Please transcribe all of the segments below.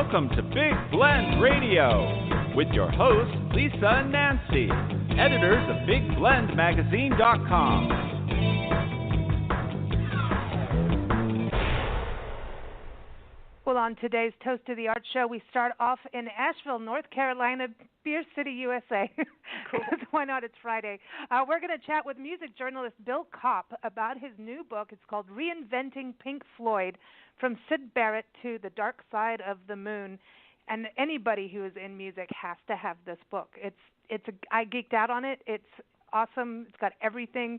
Welcome to Big Blend Radio with your hosts, Lisa and Nancy, editors of BigBlendMagazine.com. Well, on today's Toast to the Art show, we start off in Asheville, North Carolina, Beer City, USA. Cool. Why not? It's Friday. We're going to chat with music journalist Bill Kopp about his new book. It's called Reinventing Pink Floyd, From Syd Barrett to the Dark Side of the Moon. And anybody who is in music has to have this book. I geeked out on it. It's awesome. It's got everything,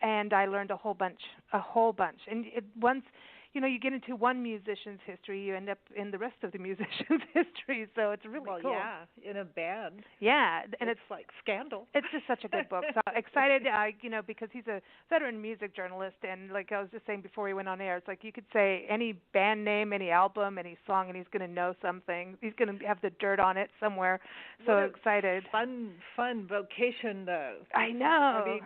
and I learned a whole bunch. And once you get into one musician's history, you end up in the rest of the musician's history. So it's really cool. Yeah, in a band. Yeah, and it's like Scandal. It's just such a good book. So excited, because he's a veteran music journalist, and like I was just saying before we went on air, it's like you could say any band name, any album, any song, and he's going to know something. He's going to have the dirt on it somewhere. So excited. Fun vocation, though. I know. I mean,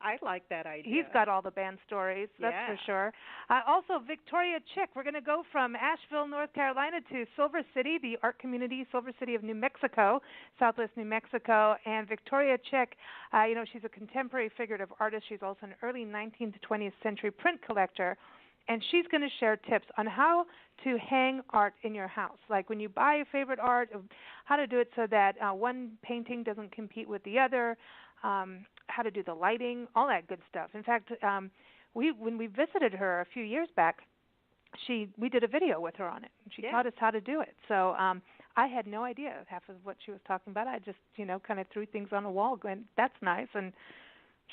I like that idea. He's got all the band stories, that's for sure. Also, Victoria Chick. We're going to go from Asheville, North Carolina to Silver City, the art community, Silver City of New Mexico, southwest New Mexico. And Victoria Chick, she's a contemporary figurative artist. She's also an early 19th to 20th century print collector. And she's going to share tips on how to hang art in your house. Like when you buy a favorite art, how to do it so that one painting doesn't compete with the other, how to do the lighting, all that good stuff. In fact, when we visited her a few years back, we did a video with her on it. She taught us how to do it. So I had no idea half of what she was talking about. I just, kind of threw things on the wall going, that's nice. And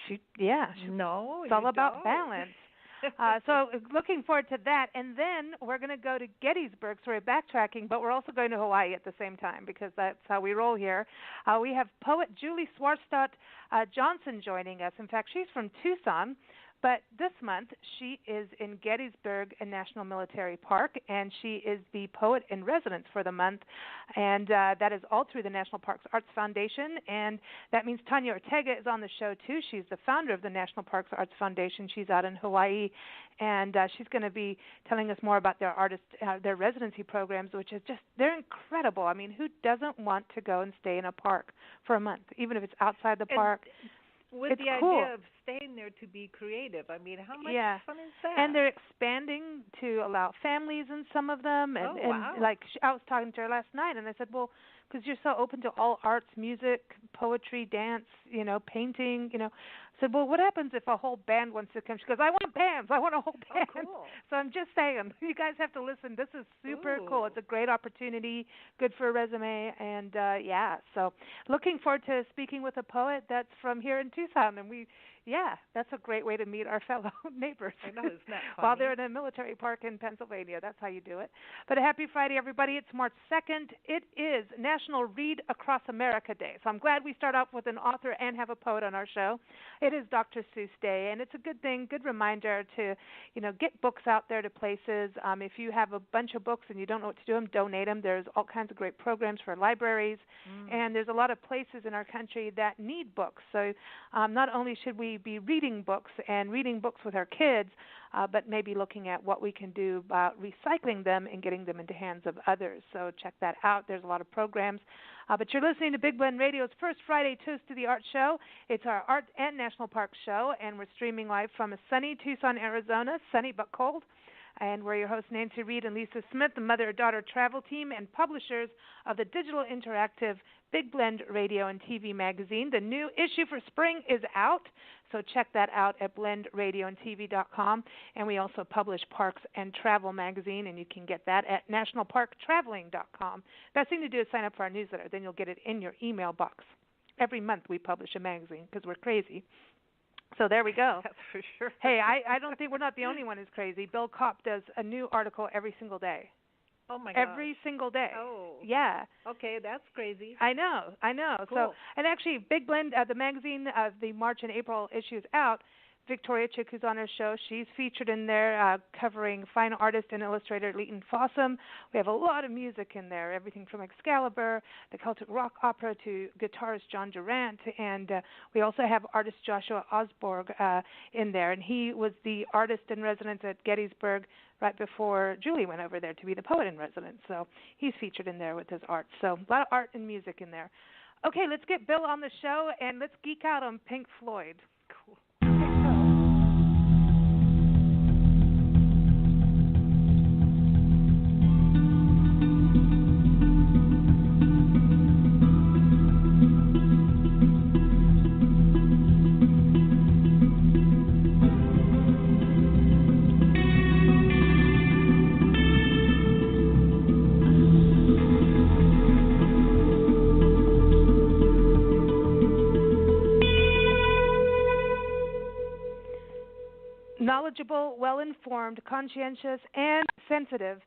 it's all about balance. So looking forward to that. And then we're going to go to Gettysburg. So we're backtracking, but we're also going to Hawaii at the same time because that's how we roll here. We have poet Julie Swarstadt Johnson joining us. In fact, she's from Tucson. But this month, she is in Gettysburg National Military Park, and she is the poet in residence for the month. And that is all through the National Parks Arts Foundation. And that means Tanya Ortega is on the show, too. She's the founder of the National Parks Arts Foundation. She's out in Hawaii, and she's going to be telling us more about their residency programs, which is they're incredible. I mean, who doesn't want to go and stay in a park for a month, even if it's outside the park? With the cool. idea of staying there to be creative. I mean, how much fun is that? And they're expanding to allow families in some of them. And, I was talking to her last night, and I said, well, because you're so open to all arts, music, poetry, dance, painting, I said, well, what happens if a whole band wants to come? She goes, I want bands. I want a whole band. Oh, cool. So I'm just saying, you guys have to listen. This is super cool. It's a great opportunity, good for a resume, and so looking forward to speaking with a poet that's from here in Tucson, and that's a great way to meet our fellow neighbors. I know, isn't that funny? While they're in a military park in Pennsylvania. That's how you do it. But a happy Friday, everybody. It's March 2nd. It is National Read Across America Day. So I'm glad we start off with an author and have a poet on our show. It is Dr. Seuss Day, and it's a good thing, good reminder to, get books out there to places. If you have a bunch of books and you don't know what to do them, donate them. There's all kinds of great programs for libraries, and there's a lot of places in our country that need books. So not only should we be reading books and reading books with our kids, but maybe looking at what we can do about recycling them and getting them into hands of others. So check that out. There's a lot of programs. But you're listening to Big Blend Radio's first Friday Toast to the Art show. It's our art and national park show, and we're streaming live from a sunny Tucson, Arizona, sunny but cold. And we're your hosts, Nancy Reed and Lisa Smith, the mother-daughter travel team and publishers of the digital interactive Big Blend Radio and TV magazine. The new issue for spring is out, so check that out at blendradioandtv.com. And we also publish Parks and Travel magazine, and you can get that at nationalparktraveling.com. Best thing to do is sign up for our newsletter. Then you'll get it in your email box. Every month we publish a magazine because we're crazy. So there we go. That's for sure. Hey, I don't think we're not the only one who's crazy. Bill Kopp does a new article every single day. Oh, my God. Every single day. Oh. Yeah. Okay, that's crazy. I know. Cool. So, and actually, Big Blend, the magazine, the March and April issues out, Victoria Chick, who's on our show, she's featured in there covering fine artist and illustrator Leighton Fossum. We have a lot of music in there, everything from Excalibur, the Celtic rock opera, to guitarist John Durant, and we also have artist Joshua Osborg in there, and he was the artist in residence at Gettysburg right before Julie went over there to be the poet in residence. So he's featured in there with his art. So a lot of art and music in there. Okay, let's get Bill on the show, and let's geek out on Pink Floyd. Cool. Knowledgeable, well-informed, conscientious, and sensitive,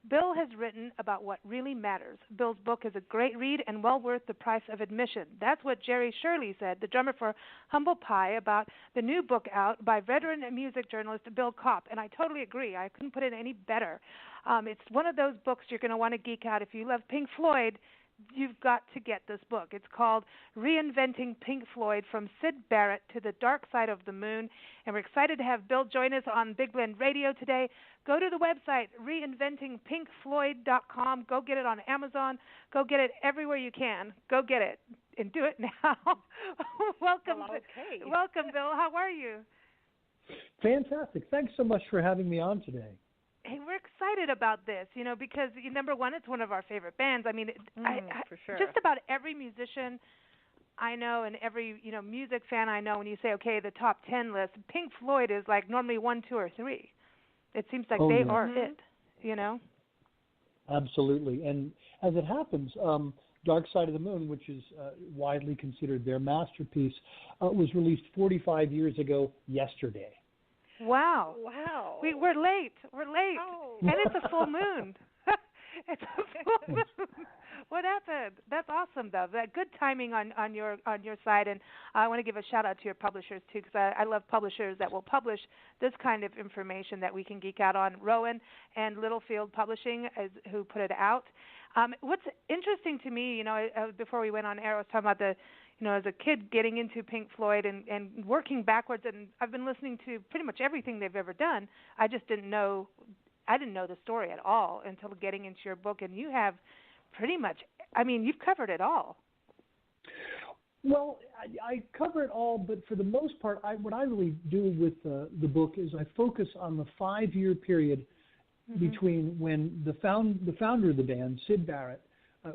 Bill has written about what really matters. Bill's book is a great read and well worth the price of admission. That's what Jerry Shirley said, the drummer for Humble Pie, about the new book out by veteran music journalist Bill Kopp, and I totally agree. I couldn't put it any better. It's one of those books you're going to want to geek out. If you love Pink Floyd, you've got to get this book. It's called Reinventing Pink Floyd, From Syd Barrett to the Dark Side of the Moon. And we're excited to have Bill join us on Big Blend Radio today. Go to the website, reinventingpinkfloyd.com. Go get it on Amazon. Go get it everywhere you can. Go get it and do it now. Welcome, Bill. How are you? Fantastic. Thanks so much for having me on today. Hey, we're excited about this, because number one, it's one of our favorite bands. I mean, for sure. Just about every musician I know and every, music fan I know, when you say, okay, the top 10 list, Pink Floyd is like normally 1, 2, or 3. It seems like they are it, Absolutely. And as it happens, Dark Side of the Moon, which is widely considered their masterpiece, was released 45 years ago yesterday. Wow. We're late. Oh. And it's a full moon. It's a full moon. What happened? That's awesome, though. That good timing on your side. And I want to give a shout-out to your publishers, too, because I love publishers that will publish this kind of information that we can geek out on. Rowan and Littlefield Publishing who put it out. What's interesting to me, before we went on air, I was talking about as a kid getting into Pink Floyd and working backwards, and I've been listening to pretty much everything they've ever done. I just didn't know the story at all until getting into your book, and you have pretty much, you've covered it all. Well, I cover it all, but for the most part, what I really do with the book is I focus on the 5-year period between when the founder of the band, Syd Barrett,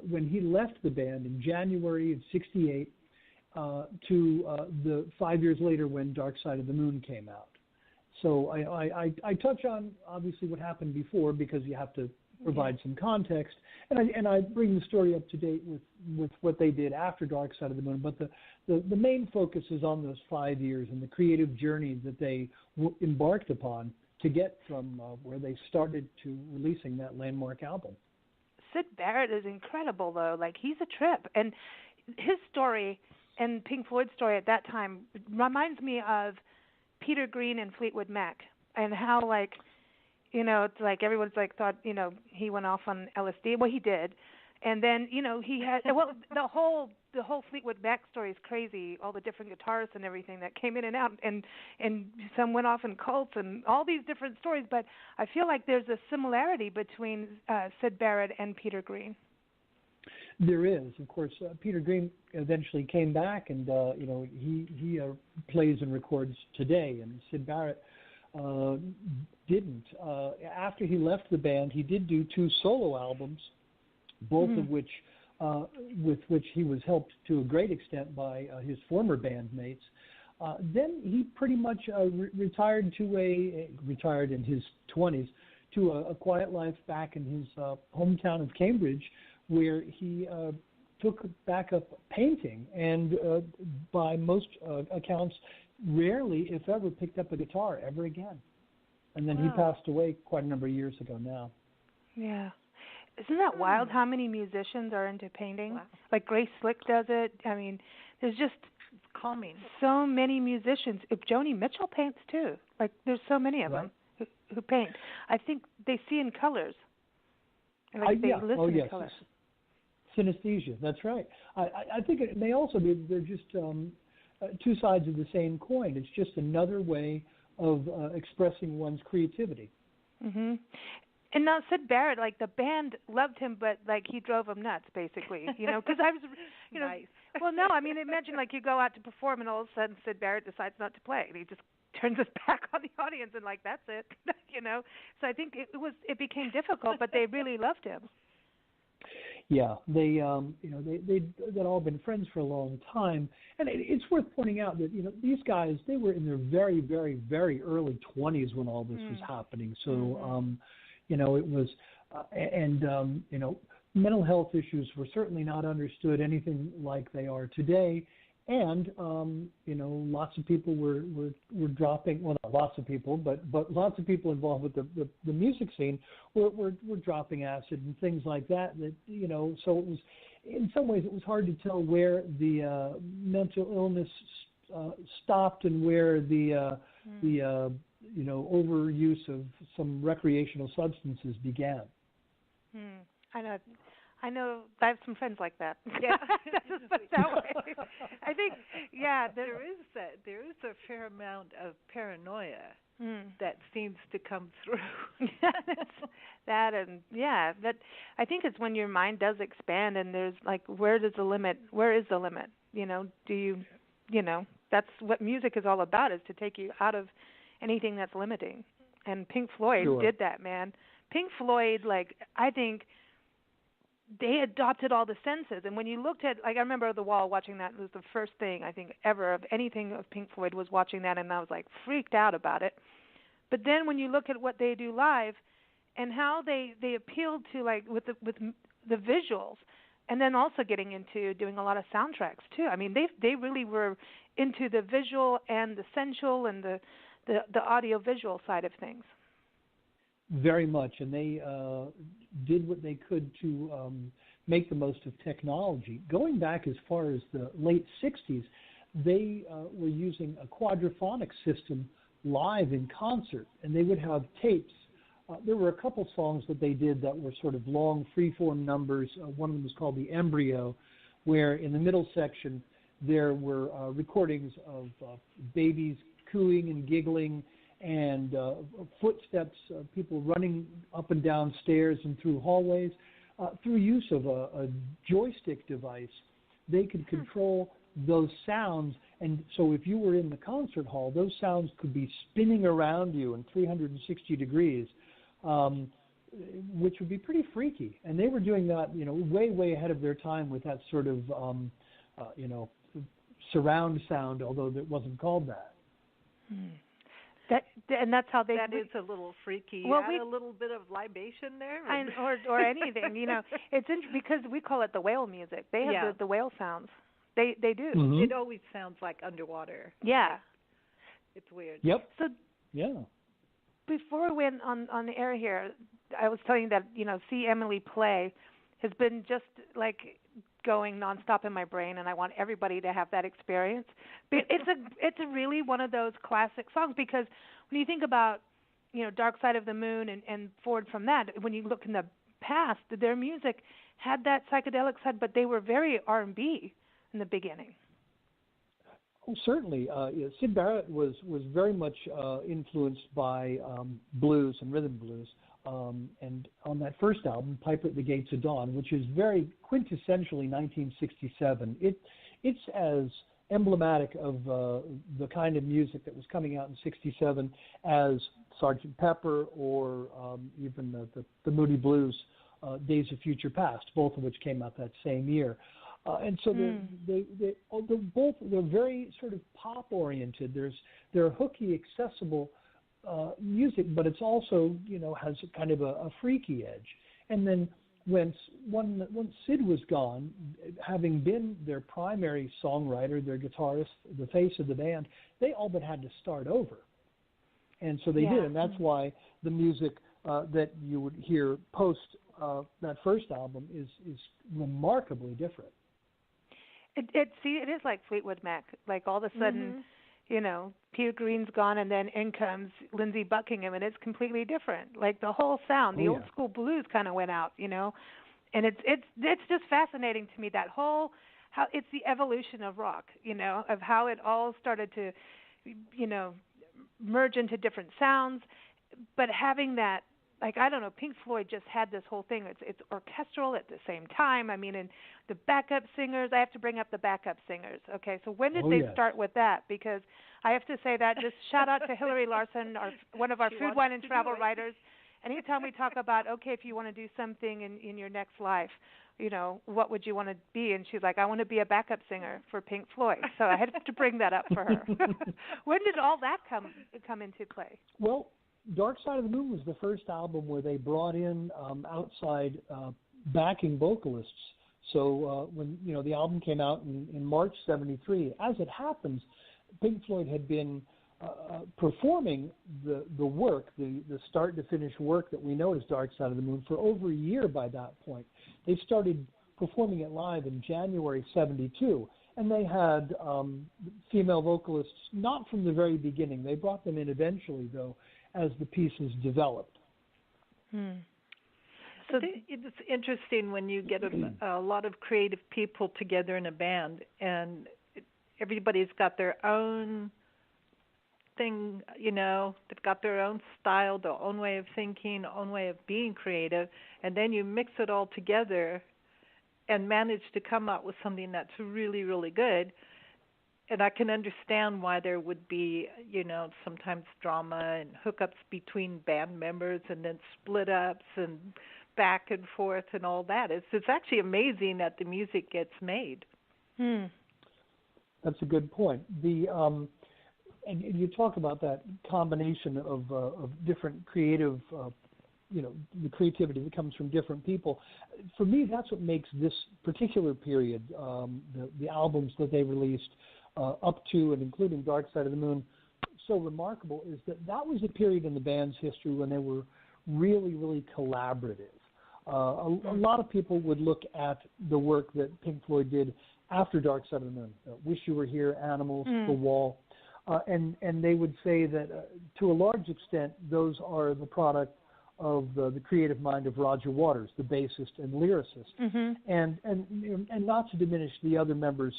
when he left the band in January of '68, to the 5 years later when Dark Side of the Moon came out. So I touch on obviously what happened before, because you have to provide some context, and I bring the story up to date with what they did after Dark Side of the Moon. But the main focus is on those 5 years and the creative journey that they embarked upon to get from where they started to releasing that landmark album. Syd Barrett is incredible, though. Like, he's a trip, and his story and Pink Floyd's story at that time reminds me of Peter Green and Fleetwood Mac, and how, it's like everyone's thought, he went off on LSD. Well, he did. And then, he had, the whole Fleetwood Mac story is crazy, all the different guitarists and everything that came in and out, and some went off in cults and all these different stories. But I feel like there's a similarity between Syd Barrett and Peter Green. There is, of course. Peter Green eventually came back, and he plays and records today, and Syd Barrett didn't. After he left the band, he did do 2 solo albums, both of which, with which he was helped to a great extent by his former bandmates. Then he pretty much retired in his 20s to a quiet life back in his hometown of Cambridge, where he took back up painting, and by most accounts, rarely, if ever, picked up a guitar ever again. And then he passed away quite a number of years ago now. Yeah. Isn't that wild how many musicians are into painting? Wow. Like Grace Slick does it. There's just calming. So many musicians. Joni Mitchell paints too. Like there's so many of them who paint. I think they see in colors. Like they listen in colors. Synesthesia. That's right. I think it may also be they're just two sides of the same coin. It's just another way of expressing one's creativity. Mhm. And now Syd Barrett, like the band loved him, but like he drove them nuts, basically. Because I was, Nice. Well, no, I mean, imagine like you go out to perform and all of a sudden Syd Barrett decides not to play, and he just turns his back on the audience and like that's it, So I think it became difficult, but they really loved him. Yeah, they'd all been friends for a long time, and it's worth pointing out that these guys, they were in their very, very, very early 20s when all this was happening. So it was, mental health issues were certainly not understood anything like they are today. And, lots of people were dropping, well, not lots of people, but lots of people involved with the music scene were dropping acid and things like that, so it was, in some ways, it was hard to tell where the mental illness stopped and where the overuse of some recreational substances began. I know. I have some friends like that. Yeah, just put it that way. I think, there is a fair amount of paranoia that seems to come through. That I think it's when your mind does expand and there's like, where is the limit? Do you, that's what music is all about, is to take you out of anything that's limiting. And Pink Floyd did that, man. Pink Floyd, I think they adopted all the senses. And when you looked at, I remember The Wall, watching that, it was the first thing I think ever of anything of Pink Floyd, was watching that, and I was freaked out about it. But then when you look at what they do live and how they appealed to with the visuals, and then also getting into doing a lot of soundtracks too. I mean, they really were into the visual and the sensual and the audio visual side of things. Very much, and they did what they could to make the most of technology. Going back as far as the late 60s, they were using a quadraphonic system live in concert, and they would have tapes. There were a couple songs that they did that were sort of long, free-form numbers. One of them was called The Embryo, where in the middle section there were recordings of babies cooing and giggling, and footsteps, people running up and down stairs and through hallways. Through use of a joystick device, they could control those sounds. And so if you were in the concert hall, those sounds could be spinning around you in 360 degrees, which would be pretty freaky. And they were doing that, way, way ahead of their time with that sort of, surround sound, although it wasn't called that. And that's how they. That is a little freaky. Well, add a little bit of libation there, or anything. It's because we call it the whale music. They have the whale sounds. They do. Mm-hmm. It always sounds like underwater. Yeah. It's weird. Yep. So before we went on the air here, I was telling you that See Emily Play has been just going nonstop in my brain, and I want everybody to have that experience. But it's a really one of those classic songs, because when you think about Dark Side of the Moon and forward from that, when you look in the past, their music had that psychedelic side, but they were very R&B in the beginning. Oh, certainly. Syd Barrett was very much influenced by blues and rhythm blues. And on that first album, Piper at the Gates of Dawn, which is very quintessentially 1967, it's as emblematic of the kind of music that was coming out in 67 as Sgt. Pepper or even the Moody Blues, Days of Future Past, both of which came out that same year. And so they're very sort of pop oriented. They're hooky, accessible music, but it's also has kind of a freaky edge. And then once Syd was gone, having been their primary songwriter, their guitarist, the face of the band, they all but had to start over. And so they did, and that's why the music that you would hear post that first album is remarkably different. It is like Fleetwood Mac. Like all of a sudden, Peter Green's gone, and then in comes Lindsey Buckingham, and it's completely different. Like the whole sound, the old school blues kind of went out, and it's just fascinating to me, that whole how it's the evolution of rock, of how it all started to, merge into different sounds, but having that. Like, I don't know, Pink Floyd just had this whole thing. It's orchestral at the same time. I mean, and the backup singers, I have to bring up the backup singers. Okay, so when did they start with that? Because I have to say that, just shout out to Hillary Larson, one of our food, wine, and travel writers. Anytime we talk about, okay, if you want to do something in your next life, what would you want to be? And she's like, I want to be a backup singer for Pink Floyd. So I had to bring that up for her. When did all that come into play? Well, Dark Side of the Moon was the first album where they brought in outside backing vocalists. So when the album came out in March '73, as it happens, Pink Floyd had been performing the work, the start to finish work that we know as Dark Side of the Moon, for over a year by that point. They started performing it live in January '72. And they had female vocalists, not from the very beginning. They brought them in eventually, though, as the pieces developed. So it's interesting when you get a lot of creative people together in a band, and everybody's got their own thing, they've got their own style, their own way of thinking, own way of being creative, and then you mix it all together and manage to come up with something that's really, really good. And I can understand why there would be, sometimes drama and hookups between band members, and then split ups and back and forth and all that. It's actually amazing that the music gets made. That's a good point. And you talk about that combination of different creative, the creativity that comes from different people. For me, that's what makes this particular period, the albums that they released, up to and including Dark Side of the Moon, so remarkable, is that was a period in the band's history when they were really, really collaborative. A lot of people would look at the work that Pink Floyd did after Dark Side of the Moon, Wish You Were Here, Animals, The Wall, and they would say that to a large extent those are the product of the creative mind of Roger Waters, the bassist and lyricist, and not to diminish the other members'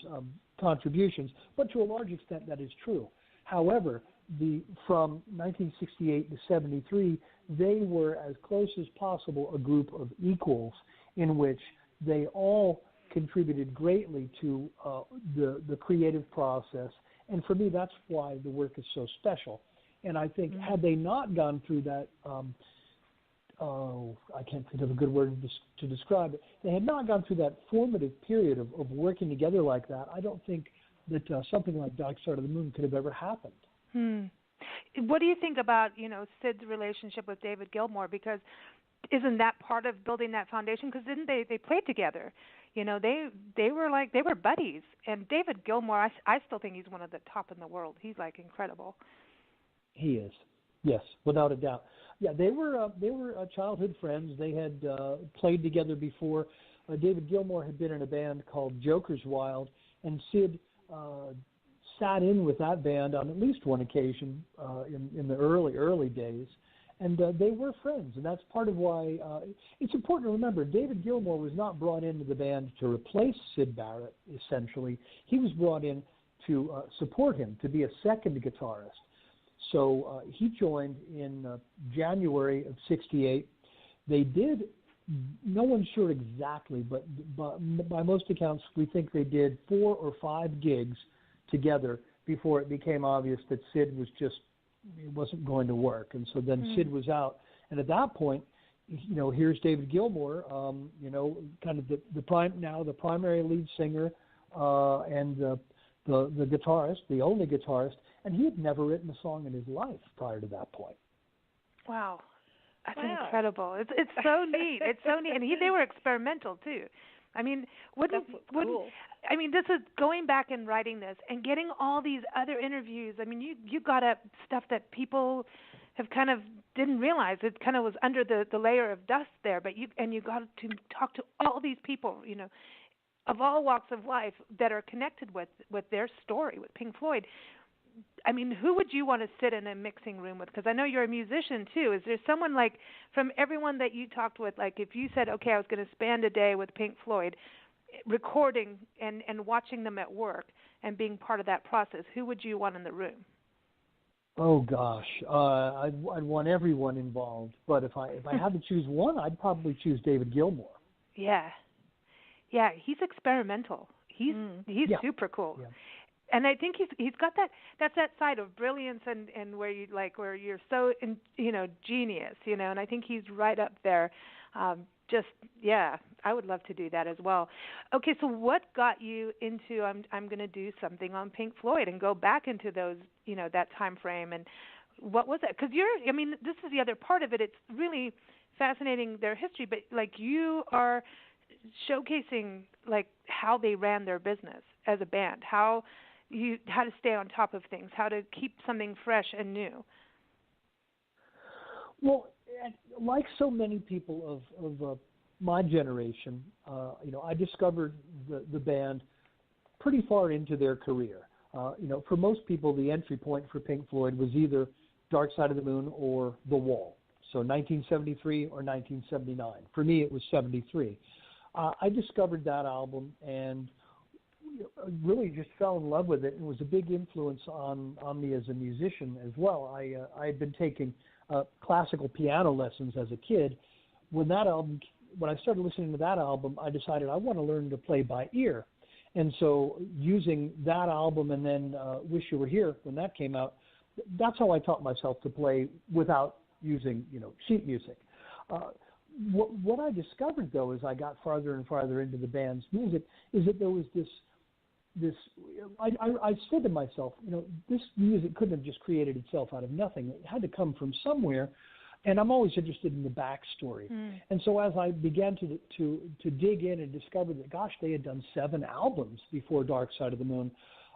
contributions, but to a large extent that is true. However, from 1968 to '73, they were as close as possible a group of equals in which they all contributed greatly to the creative process. And for me, that's why the work is so special. And I think had they not gone through that, I can't think of a good word to describe it. They had not gone through that formative period of working together like that. I don't think that something like Dark Side of the Moon could have ever happened. What do you think about, Sid's relationship with David Gilmour? Because isn't that part of building that foundation? Because didn't they played together? They were buddies. And David Gilmour, I still think he's one of the top in the world. He's like incredible. He is, yes, without a doubt. Yeah, they were childhood friends. They had played together before. David Gilmour had been in a band called Joker's Wild, and Sid sat in with that band on at least one occasion in the early days, and they were friends. And that's part of why it's important to remember David Gilmour was not brought into the band to replace Sid Barrett. Essentially, he was brought in to support him, to be a second guitarist. So he joined in January of '68. They did, no one's sure exactly, but by most accounts, we think they did 4 or 5 gigs together before it became obvious that Sid was it wasn't going to work. And so then Sid was out. And at that point, here's David Gilmour, kind of the primary lead singer and the guitarist, the only guitarist, and he had never written a song in his life prior to that point. Wow. That's incredible. It's so neat. It's so neat. And they were experimental, too. I mean, cool. I mean, this is going back and writing this and getting all these other interviews. I mean, you got up stuff that people have kind of didn't realize. It kind of was under the layer of dust there, but you got to talk to all these people, of all walks of life that are connected with their story, with Pink Floyd. I mean, who would you want to sit in a mixing room with? Because I know you're a musician too. Is there someone, like, from everyone that you talked with, like if you said, okay, I was going to spend a day with Pink Floyd recording and watching them at work and being part of that process, who would you want in the room? Oh gosh, I'd want everyone involved. But if I had to choose one, I'd probably choose David Gilmour. Yeah, he's experimental. He's super cool. Yeah. And I think he's got that side of brilliance and where you're so genius, and I think he's right up there. I would love to do that as well. Okay, so what got you into I'm going to do something on Pink Floyd and go back into those, that time frame, and what was it? Because this is the other part of it. It's really fascinating, their history, but like you are showcasing like how they ran their business as a band, how to stay on top of things, how to keep something fresh and new. Well, like so many people of my generation, I discovered the band pretty far into their career. For most people, the entry point for Pink Floyd was either Dark Side of the Moon or The Wall. So 1973 or 1979. For me, it was 73. I discovered that album and really just fell in love with it, and was a big influence on me as a musician as well. I had been taking classical piano lessons as a kid. When I started listening to that album, I decided I want to learn to play by ear. And so using that album and then Wish You Were Here, when that came out, that's how I taught myself to play without using, sheet music. What I discovered, though, as I got farther and farther into the band's music, is that there was this I said to myself, this music couldn't have just created itself out of nothing. It had to come from somewhere, and I'm always interested in the backstory. And so as I began to dig in and discover that, gosh, they had done 7 albums before Dark Side of the Moon,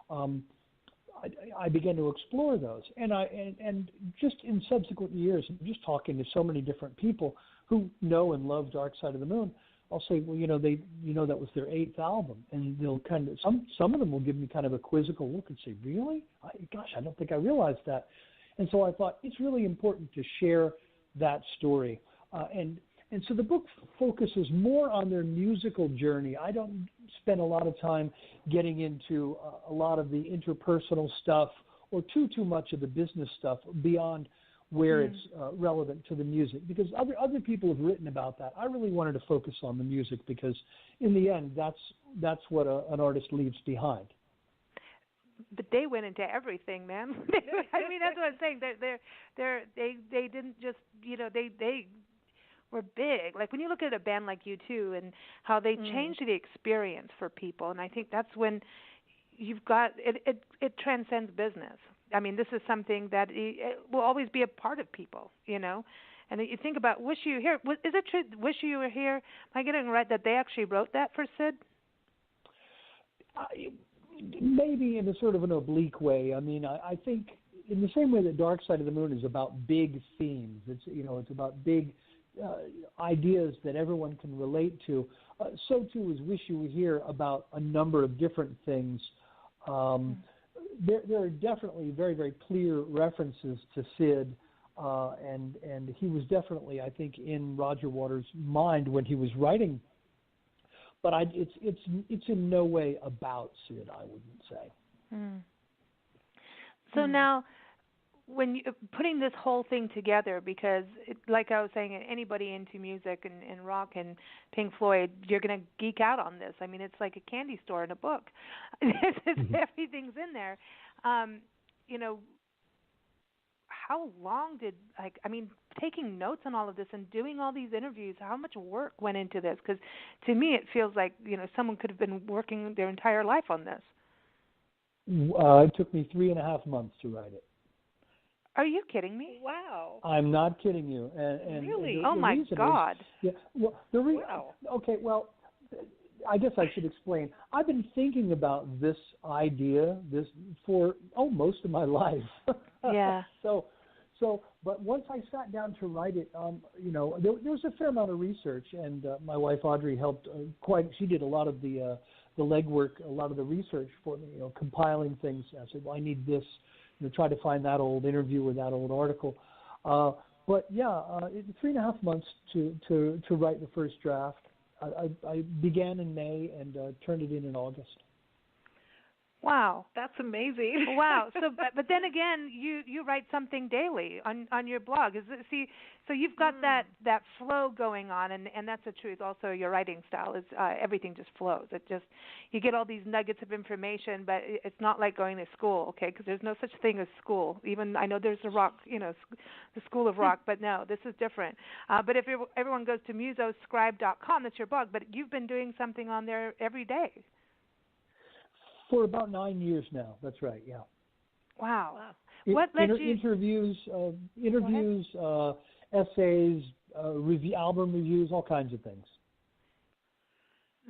I began to explore those. And just in subsequent years, just talking to so many different people who know and love Dark Side of the Moon, I'll say, well, that was their 8th album, and they'll kind of some of them will give me kind of a quizzical look and say, really? I don't think I realized that. And so I thought it's really important to share that story, and so the book focuses more on their musical journey. I don't spend a lot of time getting into a lot of the interpersonal stuff or too much of the business stuff beyond where it's relevant to the music, because other people have written about that. I really wanted to focus on the music because, in the end, that's what an artist leaves behind. But they went into everything, man. I mean, that's what I'm saying. They didn't just, they were big. Like when you look at a band like U2 and how they changed the experience for people, and I think that's when you've got it transcends business. I mean, this is something that it will always be a part of people, And you think about Wish You Were Here. Is it true, Wish You Were Here? Am I getting right that they actually wrote that for Sid? Maybe in a sort of an oblique way. I mean, I think in the same way that Dark Side of the Moon is about big themes, it's about big ideas that everyone can relate to. So too is Wish You Were Here about a number of different things. There are definitely very, very clear references to Sid, and he was definitely, I think, in Roger Waters' mind when he was writing. But it's in no way about Sid, I wouldn't say. So now, when you putting this whole thing together, because like I was saying, anybody into music and rock and Pink Floyd, you're going to geek out on this. I mean, it's like a candy store in a book. Everything's in there. How long did, taking notes on all of this and doing all these interviews, how much work went into this? Because to me, it feels like, someone could have been working their entire life on this. It took me 3.5 months to write it. Are you kidding me? Wow. I'm not kidding you. And really? Oh my God. Well, wow. Okay, well, I guess I should explain. I've been thinking about this idea for most of my life. Yeah. But once I sat down to write it, there was a fair amount of research, and my wife Audrey helped she did a lot of the the legwork, a lot of the research for me, compiling things. I said, well, I need this, try to find that old interview or that old article. But yeah, 3.5 months to write the first draft. I began in May and turned it in August. Wow, that's amazing. Wow. So, but then again, you write something daily on your blog. So you've got that flow going on, and that's the truth. Also, your writing style is everything just flows. You get all these nuggets of information, but it's not like going to school, okay? Because there's no such thing as school. Even I know there's the School of Rock, but no, this is different. But if everyone goes to musoscribe.com, that's your blog. But you've been doing something on there every day. For about 9 years now. That's right. Yeah. Wow. What led you? Interviews, essays, album reviews, all kinds of things.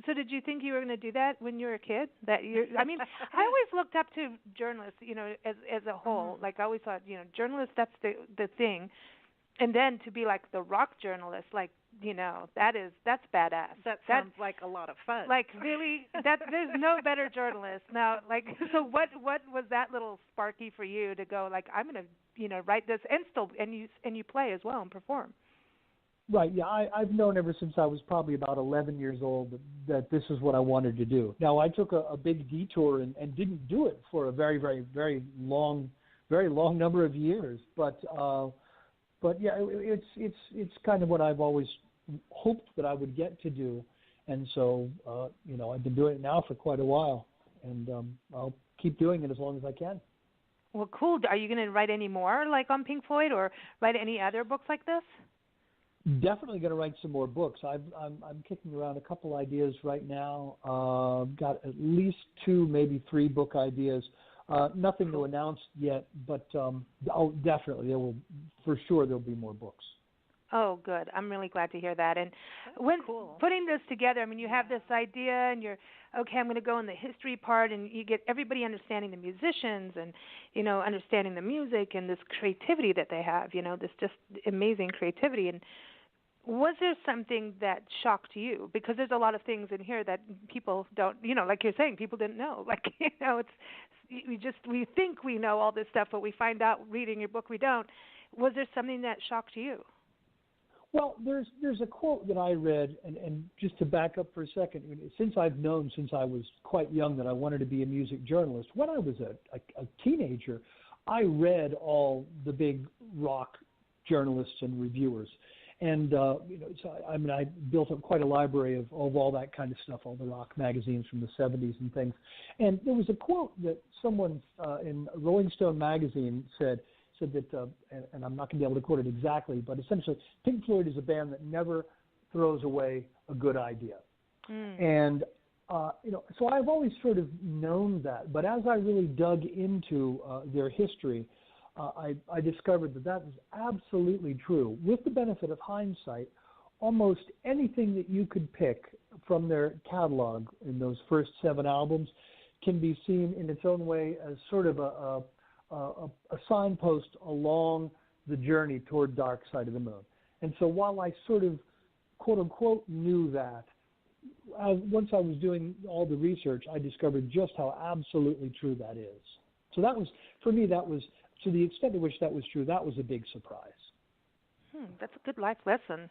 So did you think you were going to do that when you were a kid? I always looked up to journalists, as a whole. Like I always thought, journalists, that's the thing. And then to be like the rock journalist, like, that's badass. That sounds like a lot of fun. Like really, there's no better journalist. Now, like, so what was that little sparky for you to go like, I'm going to, write this and you play as well and perform? Right. Yeah. I've known ever since I was probably about 11 years old that this is what I wanted to do. Now I took a big detour and didn't do it for a very, very, very long number of years. But yeah, it's kind of what I've always hoped that I would get to do, and so I've been doing it now for quite a while, and I'll keep doing it as long as I can. Well, cool. Are you going to write any more, like on Pink Floyd, or write any other books like this? Definitely going to write some more books. I'm kicking around a couple ideas right now. Got at least 2, maybe 3 book ideas. Nothing to announce yet, but definitely there'll be more books. Oh, good. I'm really glad to hear that. And when putting this together, you have this idea, and you're okay. I'm going to go in the history part, and you get everybody understanding the musicians, and understanding the music and this creativity that they have. This just amazing creativity. And was there something that shocked you? Because there's a lot of things in here that people don't, like you're saying, people didn't know. Like, we think we know all this stuff, but we find out reading your book we don't. Was there something that shocked you? Well, there's a quote that I read, and just to back up for a second, since I've known since I was quite young that I wanted to be a music journalist, when I was a teenager, I read all the big rock journalists and reviewers. And, so I built up quite a library of all that kind of stuff, all the rock magazines from the 70s and things. And there was a quote that someone in Rolling Stone magazine said that, and I'm not going to be able to quote it exactly, but essentially, Pink Floyd is a band that never throws away a good idea. And, so I've always sort of known that. But as I really dug into their history, I discovered that was absolutely true. With the benefit of hindsight, almost anything that you could pick from their catalog in those first 7 albums can be seen in its own way as sort of a signpost along the journey toward Dark Side of the Moon. And so while I sort of, quote unquote, knew that, once I was doing all the research, I discovered just how absolutely true that is. So that was, for me, to the extent to which that was true, that was a big surprise. That's a good life lesson.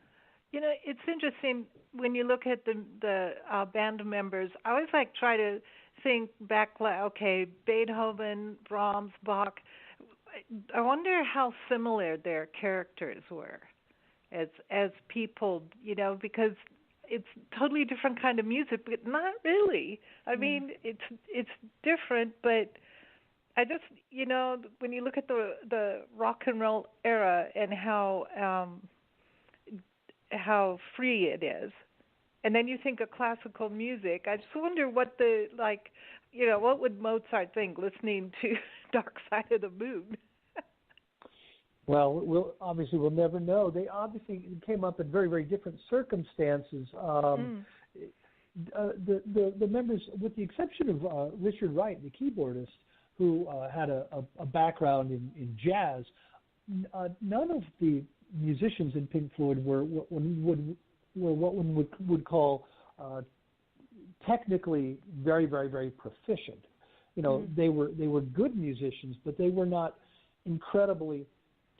It's interesting when you look at the band members. I always try to think back, okay, Beethoven, Brahms, Bach. I wonder how similar their characters were as people, because it's totally different kind of music, but not really. I mean, it's different, but I just, when you look at the rock and roll era and how free it is, and then you think of classical music, I just wonder what what would Mozart think listening to Dark Side of the Moon? Well, we'll never know. They obviously came up in very, very different circumstances. The members, with the exception of Richard Wright, the keyboardist, who had a background in jazz, none of the musicians in Pink Floyd were what one would call technically very, very, very proficient. You know, they were good musicians, but they were not incredibly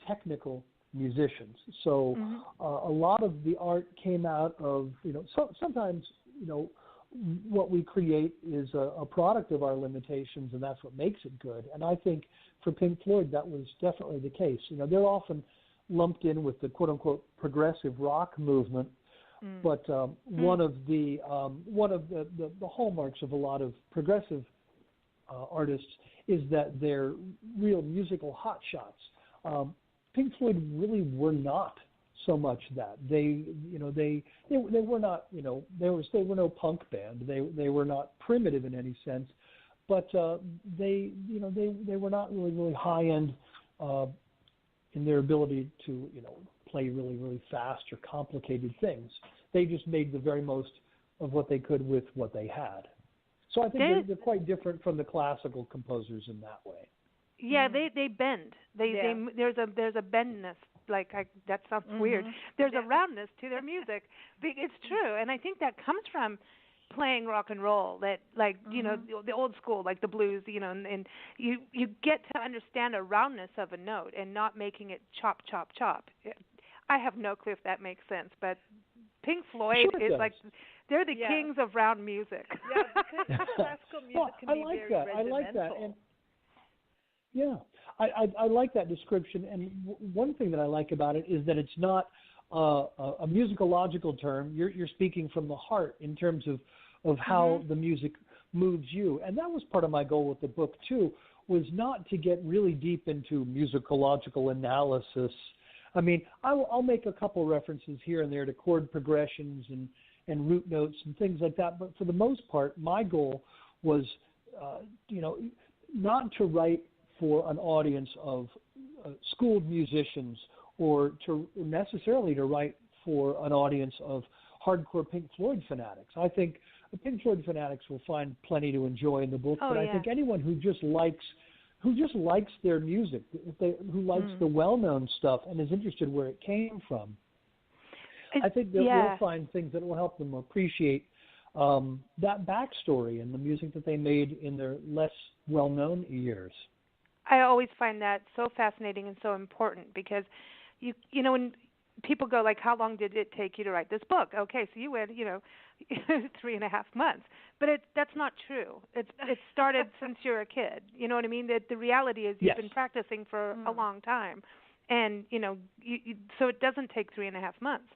technical musicians. So a lot of the art came out of, you know, sometimes, you know, what we create is a product of our limitations, and that's what makes it good. And I think for Pink Floyd, that was definitely the case. You know, they're often lumped in with the quote-unquote progressive rock movement, but one of the hallmarks of a lot of progressive artists is that they're real musical hotshots. Pink Floyd really were not so much that. They were not, you know, they were no punk band. They were not primitive in any sense, but they were not really high end in their ability to, you know, play really, really fast or complicated things. They just made the very most of what they could with what they had. So I think they're quite different from the classical composers in that way. Yeah, they bend. There's a bendness. That sounds weird. There's a roundness to their music. It's true, and I think that comes from playing rock and roll. That, like, you know, the old school, like the blues, you know, and you get to understand a roundness of a note and not making it chop, chop, chop. I have no clue if that makes sense, but Pink Floyd is like, they're the kings of round music. Yeah, because classical music can be very regimental. I like that. And yeah, I like that description. And one thing that I like about it is that it's not a musicological term. You're speaking from the heart in terms of how the music moves you. And that was part of my goal with the book, too, was not to get really deep into musicological analysis. I mean, I'll make a couple references here and there to chord progressions and root notes and things like that. But for the most part, my goal was, not to write for an audience of schooled musicians or to necessarily to write for an audience of hardcore Pink Floyd fanatics. I think the Pink Floyd fanatics will find plenty to enjoy in the book, but I think anyone who just likes their music, who likes the well-known stuff and is interested where it came from, I think they'll find things that will help them appreciate that backstory and the music that they made in their less well-known years. I always find that so fascinating and so important because, you know, when people go like, how long did it take you to write this book? Okay, so you went, 3.5 months. But that's not true. It started since you're a kid. You know what I mean? The reality is you've been practicing for a long time. And, so it doesn't take 3.5 months.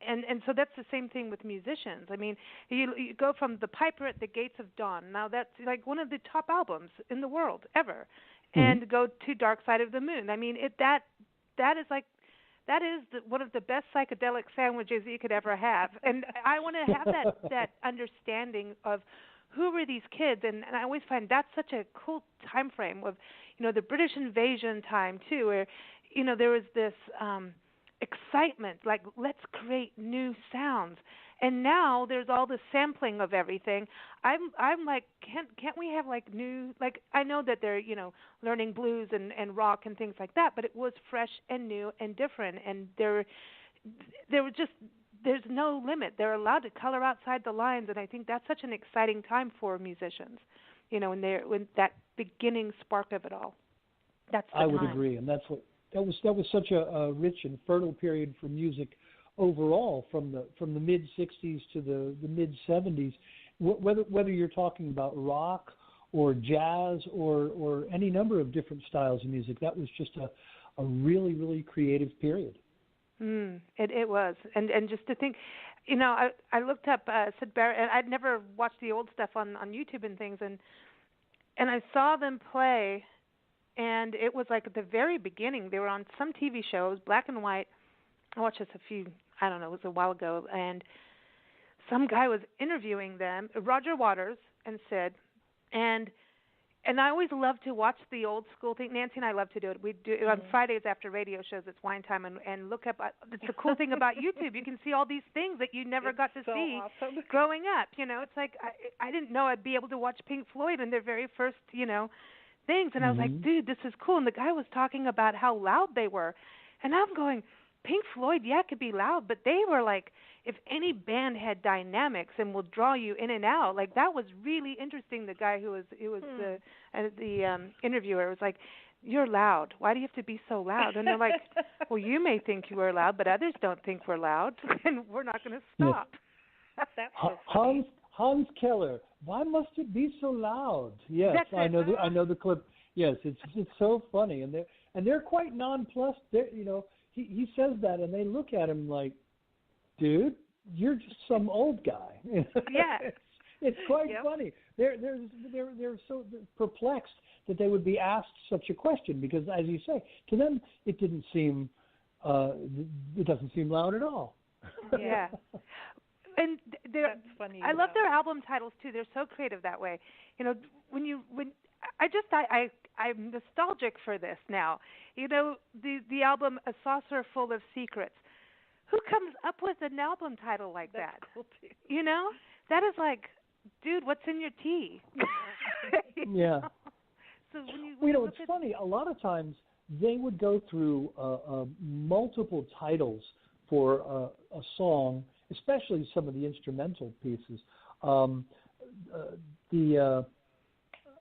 And so that's the same thing with musicians. I mean, you go from The Piper at the Gates of Dawn. Now that's like one of the top albums in the world ever. And go to Dark Side of the Moon. I mean, that is one of the best psychedelic sandwiches you could ever have. And I want to have that understanding of who were these kids. And I always find that's such a cool time frame of, the British invasion time too, where, there was this excitement, like let's create new sounds. And now there's all this sampling of everything. I'm like, can't we have like new, like I know that they're, learning blues and rock and things like that, but it was fresh and new and different. And there was just, there's no limit. They're allowed to color outside the lines. And I think that's such an exciting time for musicians, when that beginning spark of it all. That's the I would time. agree. And that was such a rich and fertile period for music overall, from the mid '60s to the mid '70s, whether you're talking about rock or jazz or any number of different styles of music, that was just a really, really creative period. It was, and just to think, I looked up Syd Barrett, and I'd never watched the old stuff on YouTube and things, and I saw them play, and it was like at the very beginning. They were on some TV shows, black and white. I watched this it was a while ago, and some guy was interviewing them, Roger Waters and Sid, and I always love to watch the old school thing. Nancy and I love to do it. We do it on Fridays after radio shows. It's wine time, and look up. It's the cool thing about YouTube. You can see all these things that you never got to see growing up. It's like I didn't know I'd be able to watch Pink Floyd in their very first, things, and I was like, dude, this is cool. And the guy was talking about how loud they were, and I'm going, Pink Floyd, could be loud, but they were like, if any band had dynamics and will draw you in and out, like that was really interesting. The guy who was the interviewer was like, "You're loud. Why do you have to be so loud?" And they're like, "Well, you may think you are loud, but others don't think we're loud, and we're not going to stop." That's so Hans Keller. Why must it be so loud? Yes, I know the clip. Yes, it's so funny, and they're quite nonplussed. He says that, and they look at him like, "Dude, you're just some old guy." Yeah, it's quite funny. They're so perplexed that they would be asked such a question because, as you say, to them it doesn't seem loud at all. Yeah. And that's funny. I love their album titles too. They're so creative that way. I'm nostalgic for this now. The album A Saucer Full of Secrets. Who comes up with an album title like that? Cool too. That is like, dude, what's in your tea? Yeah. So when you it's funny. A lot of times they would go through multiple titles for a song, especially some of the instrumental pieces.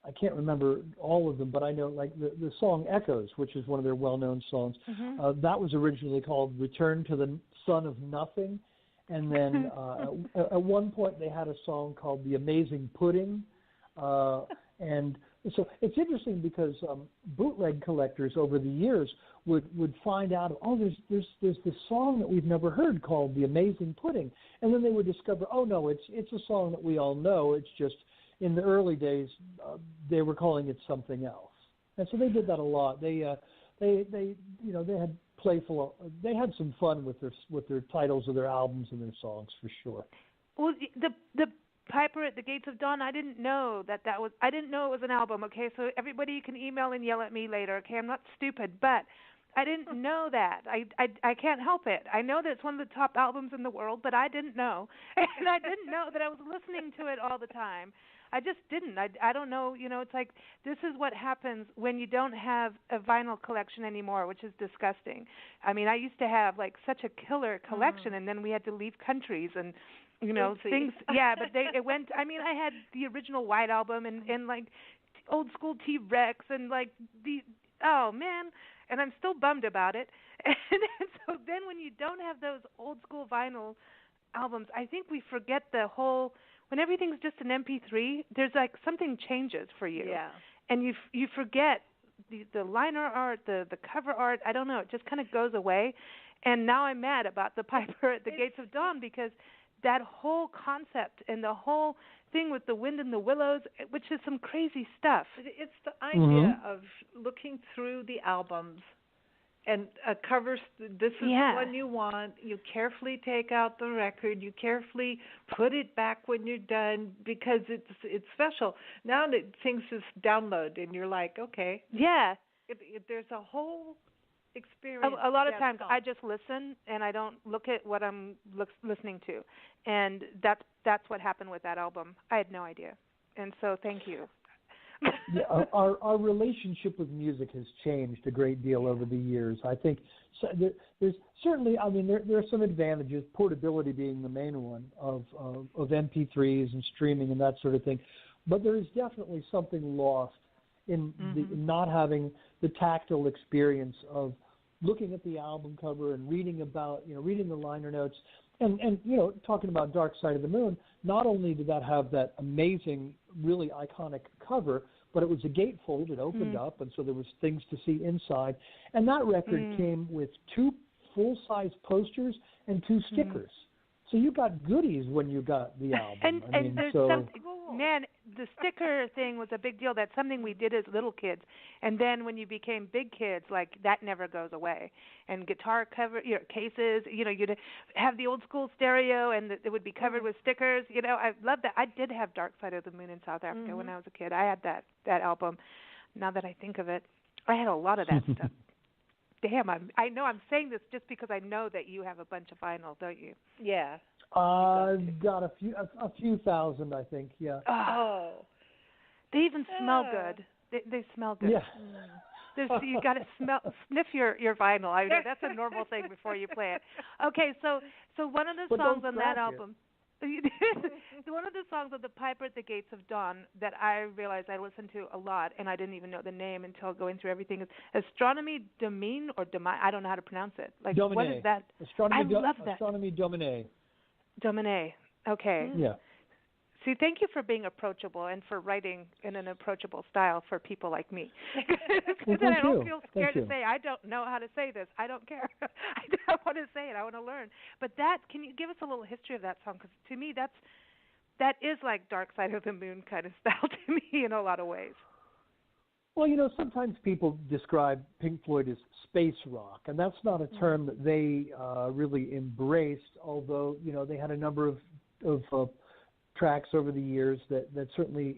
I can't remember all of them, but I know like the song Echoes, which is one of their well-known songs. Mm-hmm. That was originally called Return to the Son of Nothing. And then at one point they had a song called The Amazing Pudding. And so it's interesting because bootleg collectors over the years would find out, there's this song that we've never heard called The Amazing Pudding. And then they would discover, no, it's a song that we all know. It's just in the early days they were calling it something else. And so they did that a lot. They had playful. They had some fun with their titles of their albums and their songs for sure. Well, the Piper at the Gates of Dawn, I didn't know I didn't know it was an album. Okay, so everybody can email and yell at me later. Okay, I'm not stupid, but I didn't know that. I can't help it. I know that it's one of the top albums in the world, but I didn't know, and I didn't know that I was listening to it all the time. I just didn't. I don't know. It's like this is what happens when you don't have a vinyl collection anymore, which is disgusting. I mean, I used to have like such a killer collection, and then we had to leave countries and things. Yeah, but it went. I mean, I had the original White Album and like old school T-Rex and like oh man, and I'm still bummed about it. And so then when you don't have those old school vinyl albums, I think we forget the whole. When everything's just an MP3, there's like something changes for you. Yeah. And you forget the liner art, the cover art. I don't know. It just kind of goes away. And now I'm mad about the Piper at the Gates of Dawn because that whole concept and the whole thing with the wind and the willows, which is some crazy stuff. It's the idea of looking through the albums and covers. This is the one you want. You carefully take out the record. You carefully put it back when you're done because it's special. Now that things just download and you're like, okay. Yeah. There's a whole experience. A lot of times I just listen and I don't look at what I'm listening to, and that's what happened with that album. I had no idea, and so thank you. Yeah, our relationship with music has changed a great deal over the years. I think there's certainly, I mean, there are some advantages, portability being the main one of MP3s and streaming and that sort of thing. But there is definitely something lost in not having the tactile experience of looking at the album cover and reading the liner notes. And talking about Dark Side of the Moon, not only did that have that amazing, really iconic cover, but it was a gatefold. It opened up, and so there was things to see inside. And that record came with 2 full-size posters and 2 stickers. So you got goodies when you got the album. And there's something, man, the sticker thing was a big deal. That's something we did as little kids. And then when you became big kids, like that never goes away. And guitar cover, cases, you'd have the old school stereo and it would be covered with stickers. I love that. I did have Dark Side of the Moon in South Africa when I was a kid. I had that album. Now that I think of it, I had a lot of that stuff. Damn, I know I'm saying this just because I know that you have a bunch of vinyl, don't you? Yeah. I've got a few thousand, I think. Yeah. Oh. They even smell good. They smell good. Yeah. You got to sniff your vinyl. I know that's a normal thing before you play it. Okay, so one of the songs on that album. One of the songs of The Piper at the Gates of Dawn that I realized I listened to a lot, and I didn't even know the name until going through everything, is Astronomie Domine or Domine. I don't know how to pronounce it. Like, Domine. what is that? I love that. Astronomie Domine. Domine. Okay. Yeah. See, thank you for being approachable and for writing in an approachable style for people like me. Well, I don't feel scared thank to you. say, I don't know how to say this. I don't care. I don't want to say it. I want to learn. But can you give us a little history of that song? Because to me, that is like Dark Side of the Moon kind of style to me in a lot of ways. Well, sometimes people describe Pink Floyd as space rock, and that's not a term that they really embraced, although, they had a number of tracks over the years that certainly,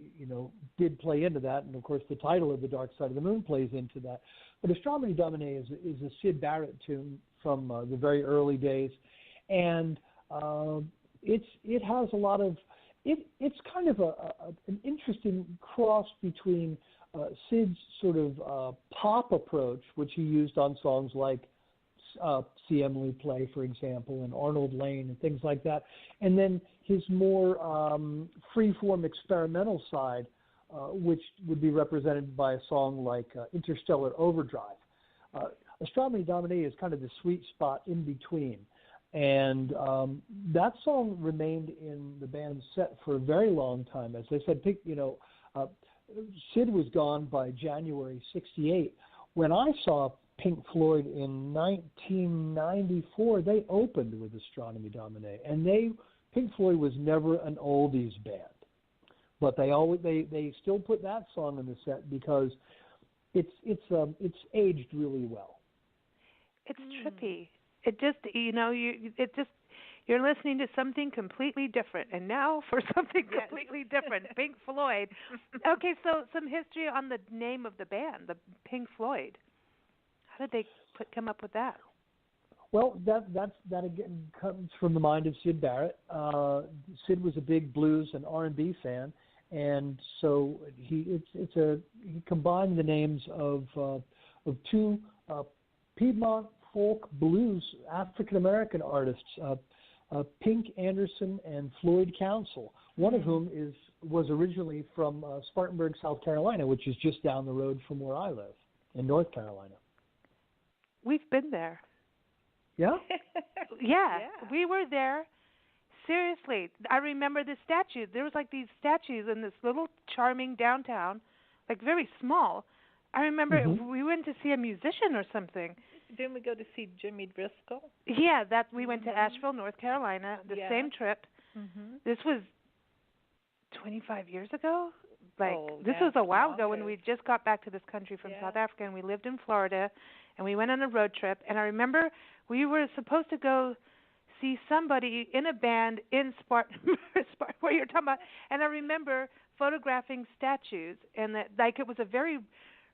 did play into that. And, of course, the title of The Dark Side of the Moon plays into that. But Astronomie Domine is a Syd Barrett tune from the very early days. And it has a lot of – it's kind of an interesting cross between Syd's sort of pop approach, which he used on songs like See Emily Play, for example, and Arnold Lane and things like that, and then his more free-form experimental side, which would be represented by a song like Interstellar Overdrive. Astronomie Domine is kind of the sweet spot in between, and that song remained in the band's set for a very long time. As I said, Syd was gone by January '68. When I saw Pink Floyd in 1994, they opened with Astronomie Domine, and Pink Floyd was never an oldies band, but they still put that song in the set because it's aged really well. It's trippy. It just you're listening to something completely different, and now for something completely different, Pink Floyd. Okay, so some history on the name of the band, the Pink Floyd. How did they come up with that? Well, that again comes from the mind of Syd Barrett. Syd was a big blues and R&B fan, and so he combined the names of two Piedmont folk blues African American artists, Pink Anderson and Floyd Council. One of whom was originally from Spartanburg, South Carolina, which is just down the road from where I live in North Carolina. We've been there. Yeah? Yeah, we were there. Seriously, I remember the statue. There was like these statues in this little charming downtown, like very small. I remember we went to see a musician or something. Didn't we go to see Jimmy Driscoll? Yeah, we went to Asheville, North Carolina, the same trip. This was 25 years ago. This was a while ago when we just got back to this country from South Africa, and we lived in Florida, and we went on a road trip. And I remember we were supposed to go see somebody in a band in Spartanburg, where you're talking about. And I remember photographing statues, and that it was a very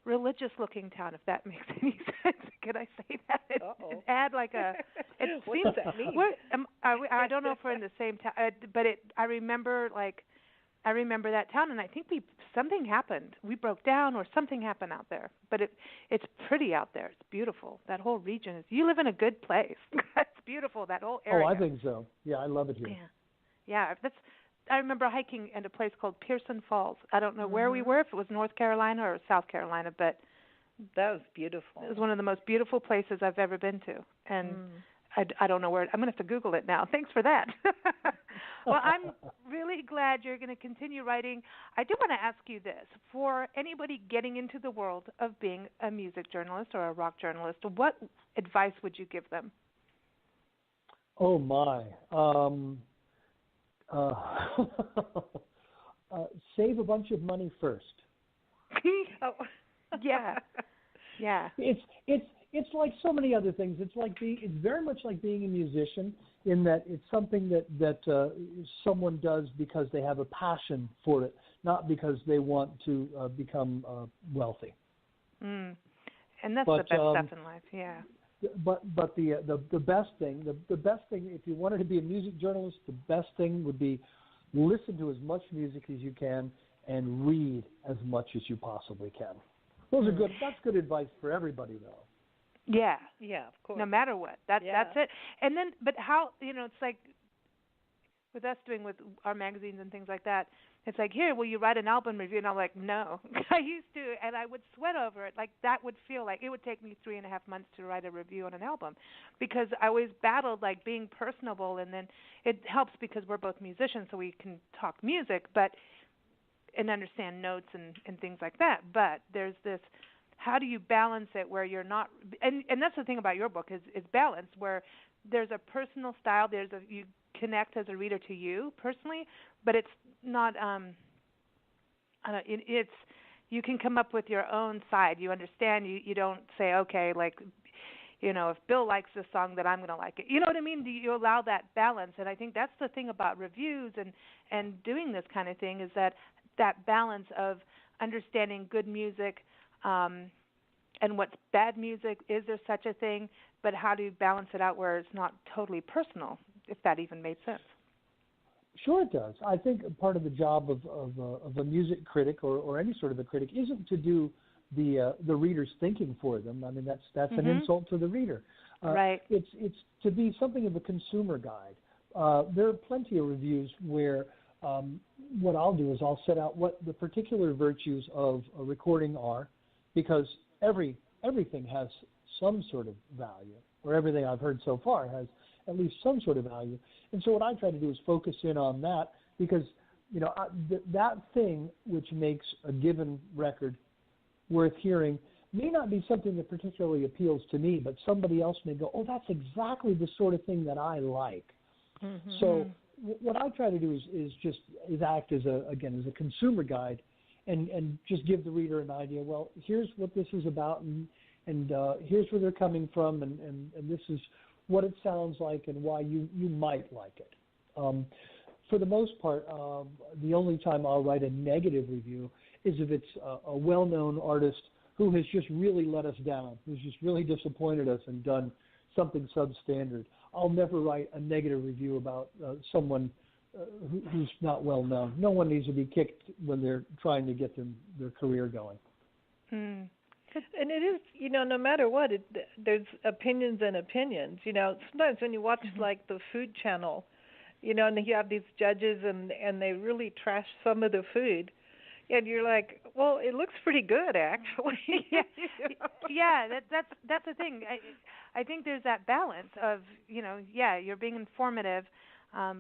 religious-looking town, if that makes any sense. Could I say that? And add like a. What does that mean? I don't know if we're in the same town, but I remember that town, and I think something happened. We broke down, or something happened out there. But it's pretty out there. It's beautiful. That whole region is. You live in a good place. It's beautiful. That whole area. Oh, I think so. Yeah, I love it here. Yeah. I remember hiking at a place called Pearson Falls. I don't know where we were, if it was North Carolina or South Carolina, but that was beautiful. It was one of the most beautiful places I've ever been to, and I don't know where. I'm going to have to Google it now. Thanks for that. Well, I'm really glad you're going to continue writing. I do want to ask you this: for anybody getting into the world of being a music journalist or a rock journalist, what advice would you give them? Oh my. Save a bunch of money first. Yeah. It's like so many other things. It's very much like being a musician, in that it's something that someone does because they have a passion for it, not because they want to become wealthy. And that's the best stuff in life. Yeah. But the best thing, if you wanted to be a music journalist, the best thing would be listen to as much music as you can and read as much as you possibly can. Those are good. That's good advice for everybody, though. Yeah. Yeah, of course. No matter what. That's it. And then, but how, it's like with us doing with our magazines and things like that, it's like, here, will you write an album review? And I'm like, no. I used to, and I would sweat over it. Like, that would feel like, it would take me 3.5 months to write a review on an album because I always battled, like, being personable. And then it helps because we're both musicians, so we can talk music and understand notes and things like that. But there's this, how do you balance it where you're not, and that's the thing about your book is balance, where there's a personal style, you connect as a reader to you personally, but it's not it's you can come up with your own side. You understand, you don't say, okay, like, if Bill likes this song, then I'm going to like it. You know what I mean? You allow that balance, and I think that's the thing about reviews and doing this kind of thing is that balance of understanding good music and what's bad music. Is there such a thing? But how do you balance it out where it's not totally personal, if that even made sense? Sure it does. I think part of the job of a music critic or any sort of a critic isn't to do the reader's thinking for them. I mean, that's an insult to the reader. Right. It's to be something of a consumer guide. There are plenty of reviews where what I'll do is I'll set out what the particular virtues of a recording are, because everything has some sort of value, or everything I've heard so far has at least some sort of value. And so what I try to do is focus in on that, because that thing which makes a given record worth hearing may not be something that particularly appeals to me, but somebody else may go, oh, that's exactly the sort of thing that I like. Mm-hmm. So what I try to do is act as a consumer guide, and just give the reader an idea. Well, here's what this is about, and here's where they're coming from, and this is what it sounds like and why you might like it. For the most part, the only time I'll write a negative review is if it's a well-known artist who has just really let us down, who's just really disappointed us and done something substandard. I'll never write a negative review about someone who's not well known. No one needs to be kicked when they're trying to get their career going. And it is, no matter what, there's opinions and opinions. Sometimes when you watch like the Food Channel, and you have these judges and they really trash some of the food, and you're like, well, it looks pretty good actually. Yeah, that's the thing. I think there's that balance of, you're being informative,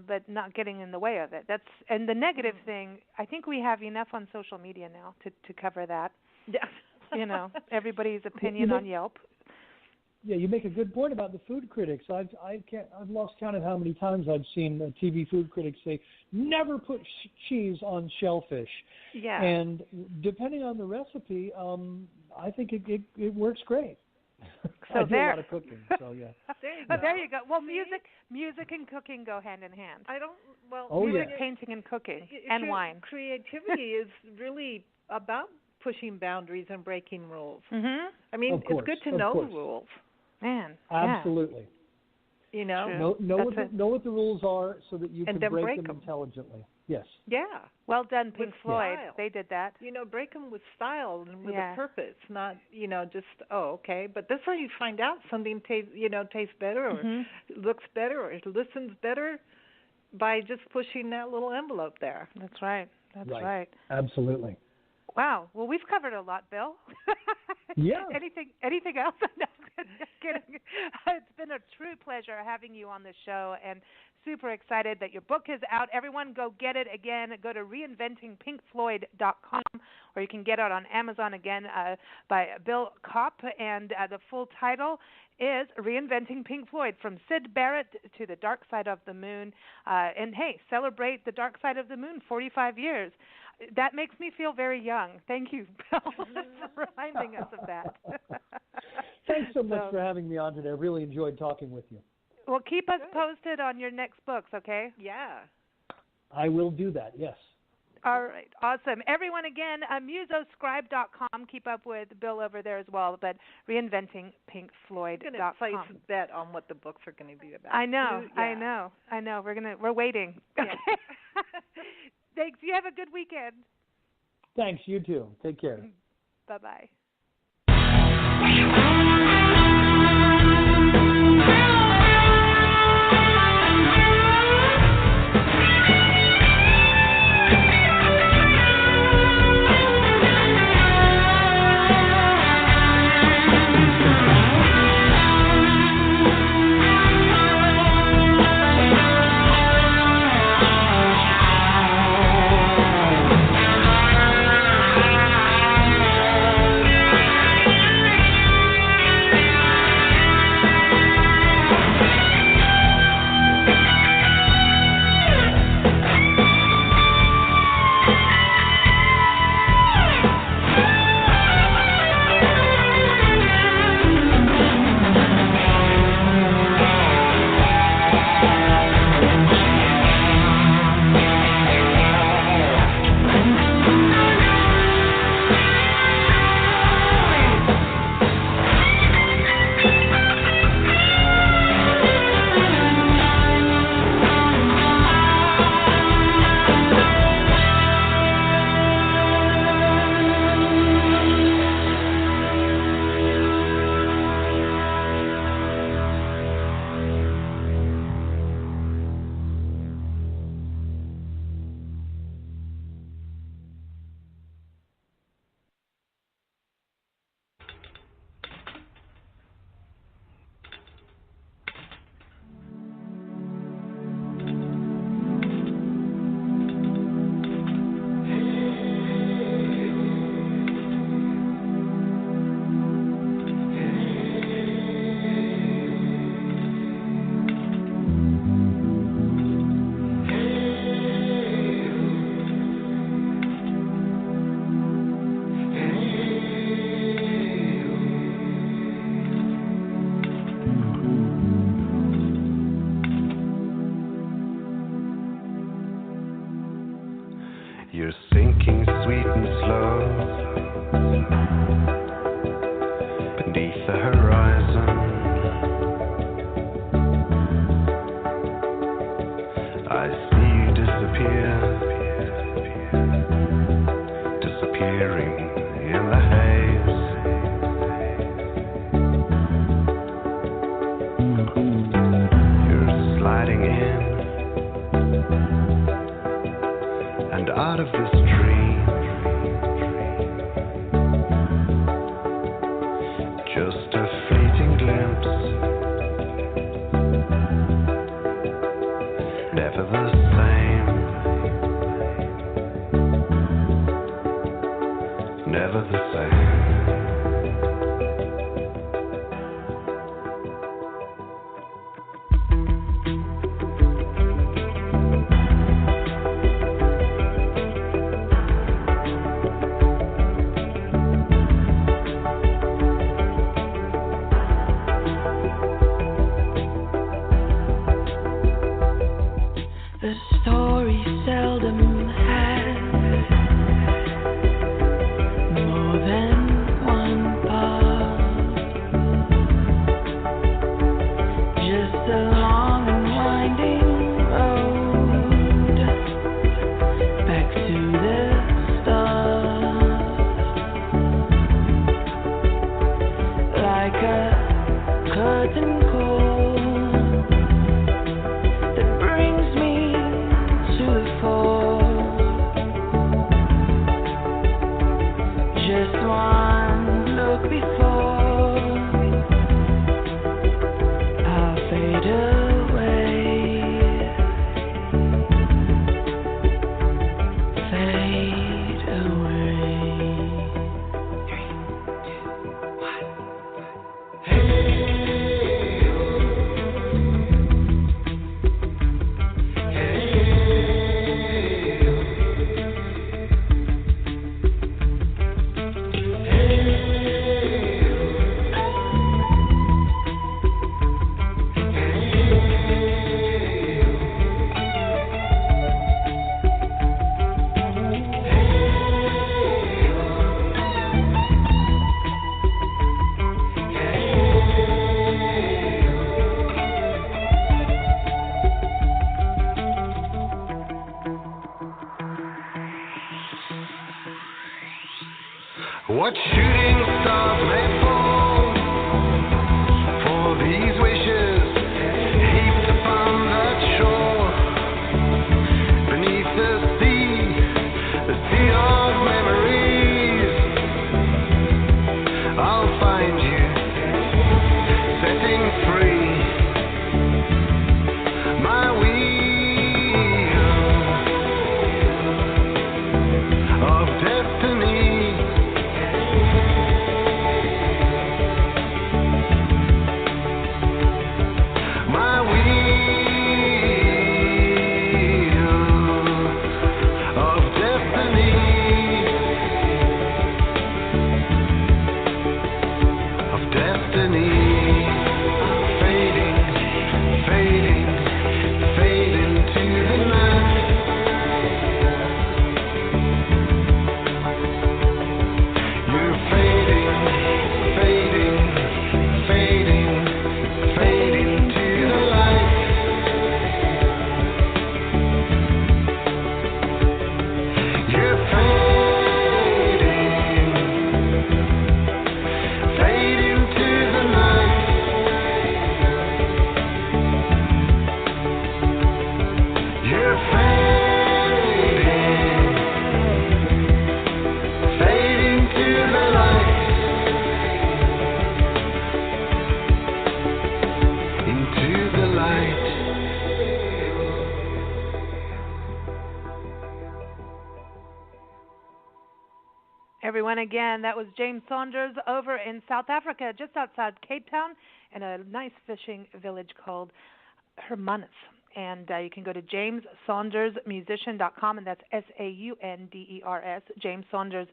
but not getting in the way of it. And the negative thing, I think we have enough on social media now to cover that. Yeah. Everybody's opinion on Yelp. Yeah, you make a good point about the food critics. I've lost count of how many times I've seen TV food critics say, never put cheese on shellfish. Yeah. And depending on the recipe, I think it works great. So I do a lot of cooking, so yeah. There you go. Well, music and cooking go hand in hand. Music, painting, and cooking, and wine. Creativity is really about pushing boundaries and breaking rules. Mm-hmm. I mean, it's good to know the rules. Man, absolutely. Know what the rules are so that you can break them them intelligently. Yes. Yeah. Well done, Pink Floyd. Style. They did that. Break them with style and with a purpose, not just okay. But that's how you find out something tastes better or looks better or listens better, by just pushing that little envelope there. That's right. That's right. Absolutely. Wow. Well, we've covered a lot, Bill. Yeah. Anything else? No, just kidding. It's been a true pleasure having you on the show, and super excited that your book is out. Everyone go get it again. Go to reinventingpinkfloyd.com, or you can get it on Amazon again by Bill Kopp, and the full title is Reinventing Pink Floyd, From Syd Barrett to the Dark Side of the Moon. And hey, celebrate the Dark Side of the Moon, 45 years. That makes me feel very young. Thank you, Bill, for reminding us of that. Thanks so much for having me on today. I really enjoyed talking with you. Well, keep us posted on your next books, okay? Yeah. I will do that, yes. All right, awesome. Everyone, again, musoscribe.com. Keep up with Bill over there as well, but reinventingpinkfloyd.com. I'm going to place a bet on what the books are going to be about. I know. We're waiting. Yeah. Thanks. You have a good weekend. Thanks. You too. Take care. Bye-bye. in and out of this dream. Just a fleeting glimpse, never the same, never the same. What shooting stars may fall for these wishes heaped upon that shore beneath the sea of memories. I'll find you setting free my wheel of destiny. Everyone, again, that was James Saunders over in South Africa, just outside Cape Town, in a nice fishing village called Hermanus. And you can go to jamessaundersmusician.com, and that's Saunders, James Saunders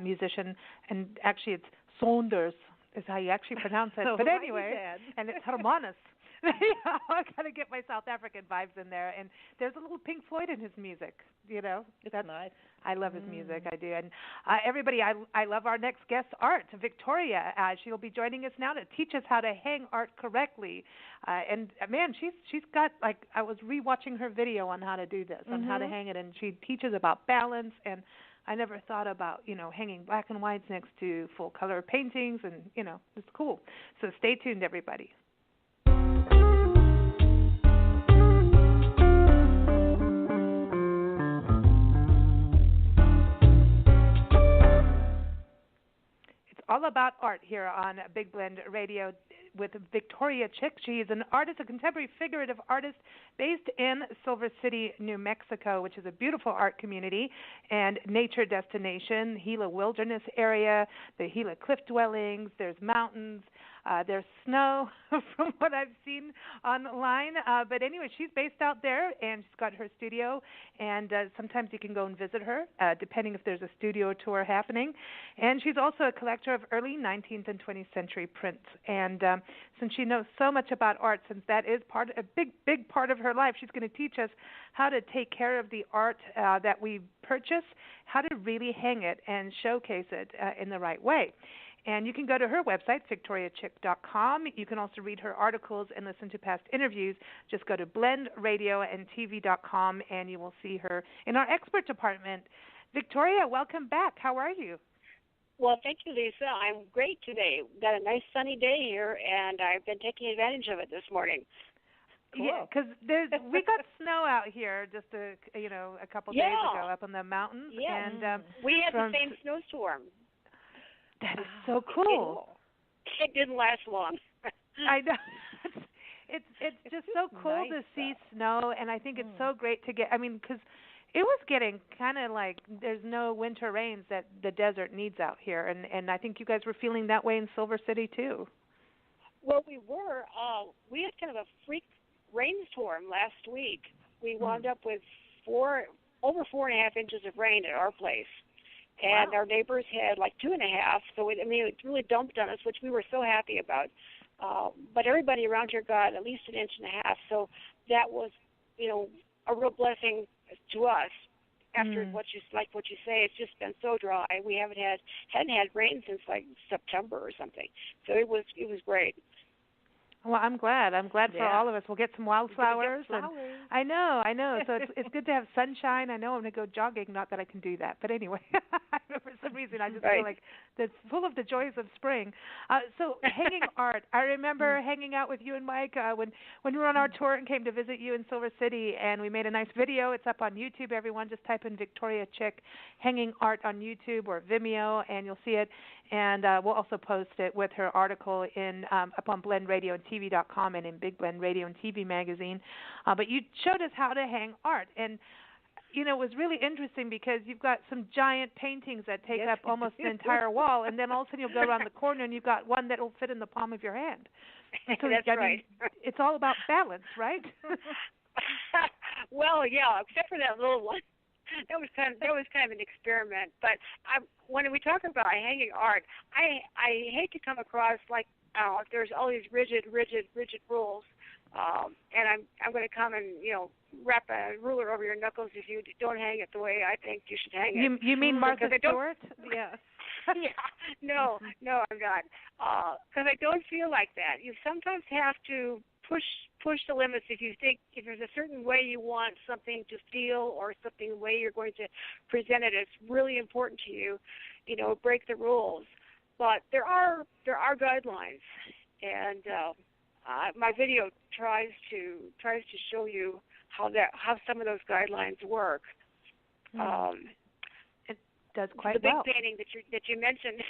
Musician. And actually, it's Saunders is how you actually pronounce it. But anyway, and it's Hermanus. I got to get my South African vibes in there. And there's a little Pink Floyd in his music, you know. That's nice. I love his music. I do. And everybody, I love our next guest, Art, Victoria. She'll be joining us now to teach us how to hang art correctly. And, man, she's got, like, I was rewatching her video on how to do this, on how to hang it. And she teaches about balance. And I never thought about, hanging black and whites next to full color paintings. And, it's cool. So stay tuned, everybody. all about art here on Big Blend Radio with Victoria Chick. She is an artist, a contemporary figurative artist based in Silver City, New Mexico, which is a beautiful art community and nature destination, Gila Wilderness area, the Gila Cliff Dwellings, there's mountains, there's snow from what I've seen online. But anyway, she's based out there, and she's got her studio, and sometimes you can go and visit her, depending if there's a studio tour happening. And she's also a collector of early 19th and 20th century prints. And since she knows so much about art, since that is a big part of her life, she's going to teach us how to take care of the art that we purchase, how to really hang it and showcase it in the right way. And you can go to her website, victoriachick.com. You can also read her articles and listen to past interviews. Just go to blendradioandtv.com, and you will see her in our expert department. Victoria, welcome back. How are you? Well, thank you, Lisa. I'm great today. We've got a nice sunny day here, and I've been taking advantage of it this morning. Cool. Yeah, because we got snow out here just a couple days ago up in the mountains. Yeah, and we had the same snowstorm. That is so cool. It didn't last long. I know. It's just so cool to see snow, and I think it's so great to get. I mean, because it was getting kind of like there's no winter rains that the desert needs out here, and I think you guys were feeling that way in Silver City too. Well, we were. We had kind of a freak rainstorm last week. We wound up with over 4.5 inches of rain at our place. And our neighbors had like 2.5, so it really dumped on us, which we were so happy about. But everybody around here got at least 1.5 inches, so that was, a real blessing to us. After what you say, it's just been so dry. We hadn't had rain since like September or something, so it was great. Well, I'm glad. For all of us. We'll get some wildflowers. I know. So it's good to have sunshine. I know I'm going to go jogging. Not that I can do that, but anyway, for some reason I just feel like it's full of the joys of spring. So hanging art. I remember hanging out with you and Mike when we were on our tour and came to visit you in Silver City, and we made a nice video. It's up on YouTube. Everyone just type in Victoria Chick hanging art on YouTube or Vimeo, and you'll see it. And we'll also post it with her article up on blendradioandtv.com and in Big Blend Radio and TV magazine. But you showed us how to hang art. And, it was really interesting because you've got some giant paintings that take up almost the entire wall. And then all of a sudden you'll go around the corner and you've got one that will fit in the palm of your hand. So, That's right. It's all about balance, right? Well, yeah, except for that little one. That was kind of an experiment. But when we talk about hanging art, I hate to come across like there's all these rigid rules, and I'm going to come and wrap a ruler over your knuckles if you don't hang it the way I think you should hang it. You mean Martha Stewart? Yeah. Yeah. No, I'm not. Because I don't feel like that. You sometimes have to push the limits if there's a certain way you want something to feel or something the way you're going to present it. It's really important to you, break the rules. But there are guidelines, and my video tries to show you how some of those guidelines work. It does quite the big well. painting that you mentioned,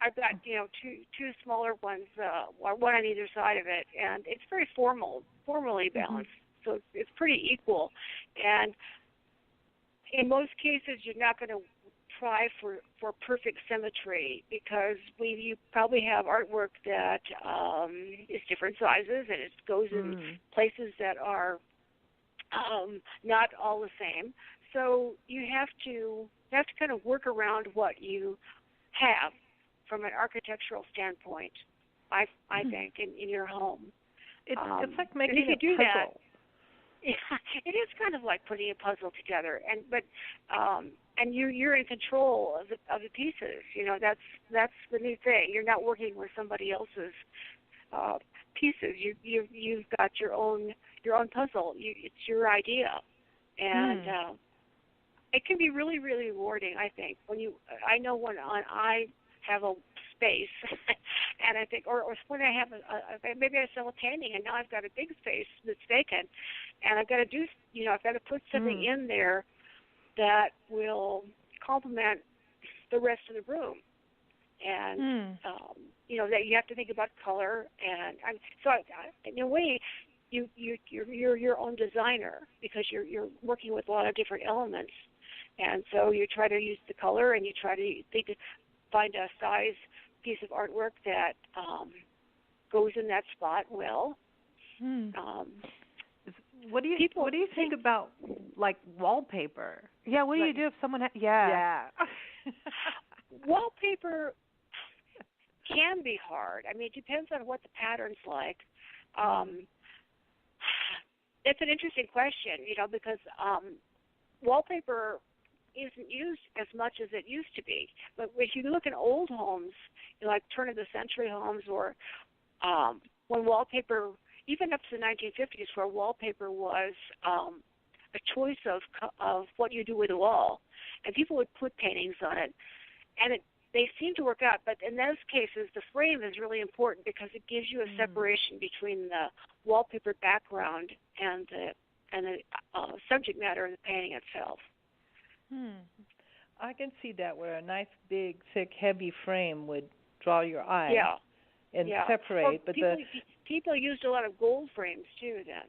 I've got two smaller ones, one on either side of it, and it's very formally balanced, so it's pretty equal. And in most cases, you're not going to try for perfect symmetry because you probably have artwork that is different sizes and it goes in places that are not all the same. So you have to kind of work around what you have from an architectural standpoint, I think, in your home. It's like making a puzzle. That, yeah, it is kind of like putting a puzzle together, and you're in control of the pieces. That's the new thing. You're not working with somebody else's pieces. You've got your own puzzle. It's your idea, and it can be really, really rewarding. I think I know when I have a space, and I think, or when I have maybe I sell a painting, and now I've got a big space that's vacant, and I've got to put something in there that will complement the rest of the room. and that you have to think about color, and in a way, you're your own designer because you're working with a lot of different elements, and so you try to use the color and you try to find a size piece of artwork that goes in that spot well. What do you think about like wallpaper? Yeah, what do you do if someone Wallpaper can be hard. I mean, it depends on what the pattern's like. It's an interesting question, because wallpaper isn't used as much as it used to be. But if you look at old homes, like turn-of-the-century homes, or when wallpaper, even up to the 1950s, where wallpaper was a choice of what you do with a wall, and people would put paintings on it, and they seem to work out. But in those cases, the frame is really important because it gives you a separation between the wallpaper background and the subject matter of the painting itself. I can see that, where a nice, big, thick, heavy frame would draw your eye and separate. But people used a lot of gold frames too then.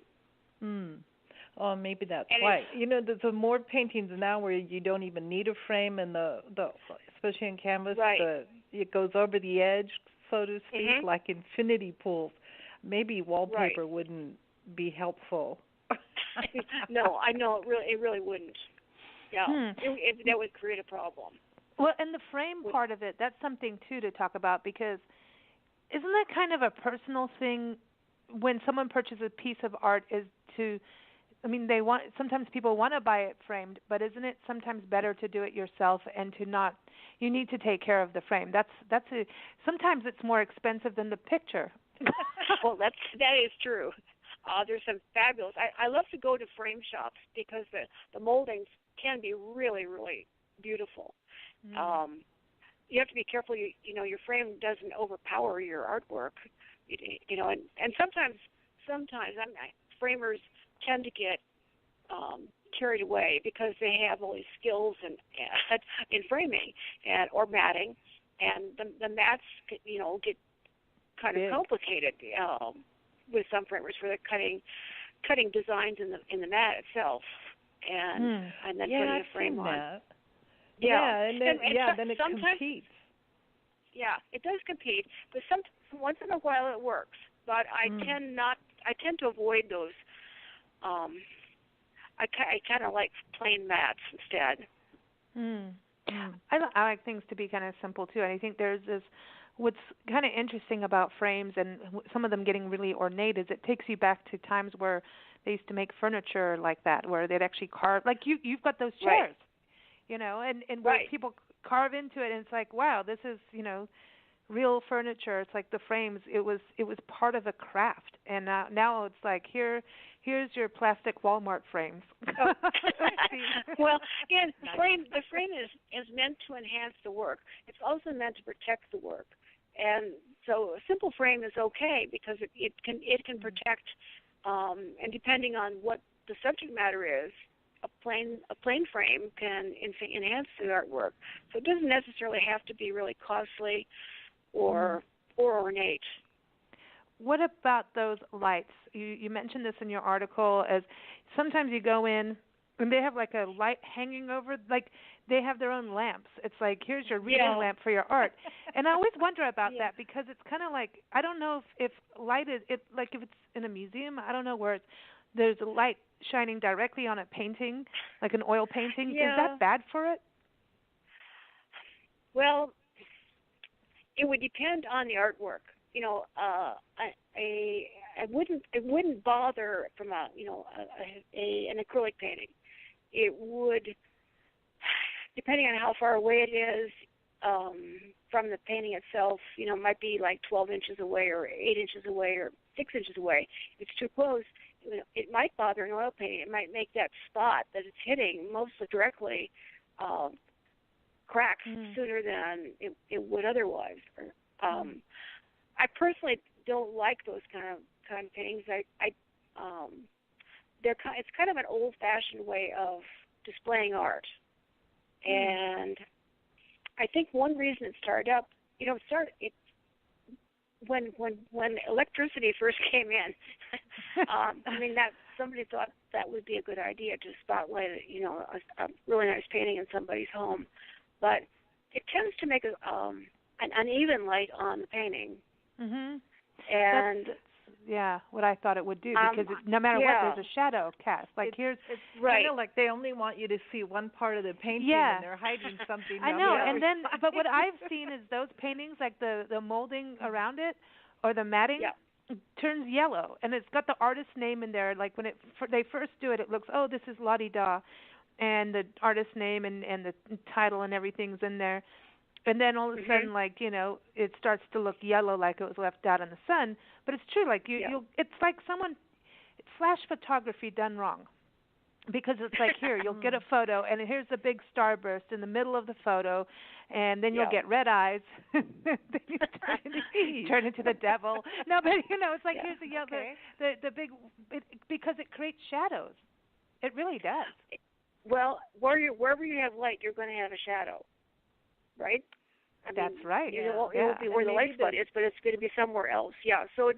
Oh, maybe that's why. There's more paintings now where you don't even need a frame, and the especially in canvas, it goes over the edge, so to speak, like infinity pools. Maybe wallpaper wouldn't be helpful. No, I know it really wouldn't. Yeah, that would create a problem. Well, and the frame part of it, that's something too to talk about, because isn't that kind of a personal thing when someone purchases a piece of art? Sometimes people want to buy it framed, but isn't it sometimes better to do it yourself and you need to take care of the frame. Sometimes it's more expensive than the picture. Well, that is true. There's some fabulous. I love to go to frame shops because the moldings can be really, really beautiful. You have to be careful. Your frame doesn't overpower your artwork. And sometimes framers tend to get carried away because they have all these skills in framing or matting, and the mats get kind of complicated with some framers for the cutting designs in the mat itself, and then putting a frame on. That. Then it competes. Yeah, it does compete, but once in a while it works. But I tend to avoid those. I kind of like plain mats instead. I like things to be kind of simple too, and I think there's this. What's kind of interesting about frames and some of them getting really ornate is it takes you back to times where they used to make furniture like that, where they'd actually carve. Like you've got those chairs, and where people carve into it, and it's like, wow, this is real furniture. It's like the frames. It was part of a craft, and now it's like here's your plastic Walmart frames. Well, again, the frame is meant to enhance the work. It's also meant to protect the work, and so a simple frame is okay because it can protect, and depending on what the subject matter is, a plain frame can enhance the artwork. So it doesn't necessarily have to be really costly or ornate. What about those lights? You mentioned this in your article, as sometimes you go in and they have like a light hanging over, like they have their own lamps. It's like, here's your reading lamp for your art. And I always wonder about that because it's kind of like, I don't know if light is, like if it's in a museum, I don't know where there's a light shining directly on a painting, like an oil painting. Is that bad for it? Well, it would depend on the artwork. It wouldn't bother from an acrylic painting. It would, depending on how far away it is from the painting itself. It might be like 12 inches away, or 8 inches away, or 6 inches away. If it's too close, it might bother an oil painting. It might make that spot that it's hitting mostly directly crack sooner than it would otherwise. I personally don't like those kind of paintings. It's kind of an old-fashioned way of displaying art, and I think one reason it started up when electricity first came in, that somebody thought that would be a good idea to spotlight, a really nice painting in somebody's home, but it tends to make an uneven light on the painting. Mhm. And that's what I thought it would do, because no matter what, there's a shadow cast. Like it's kind of like they only want you to see one part of the painting, and they're hiding something. I know, and then but what I've seen is those paintings, like the molding around it or the matting, turns yellow, and it's got the artist's name in there. Like when they first do it, it looks, oh, this is La Di Da, and the artist's name and the title and everything's in there. And then all of a sudden, it starts to look yellow, like it was left out in the sun. But it's true, like it's like it's flash photography done wrong, because it's like, here, you'll get a photo, and here's a big starburst in the middle of the photo, and then you'll get red eyes. Then you turn into the devil. No, but it's like, here's the yellow, the big, because it creates shadows. It really does. Well, wherever you have light, you're going to have a shadow. Right? That's right. It will be where the light spot is, but it's going to be somewhere else. Yeah. So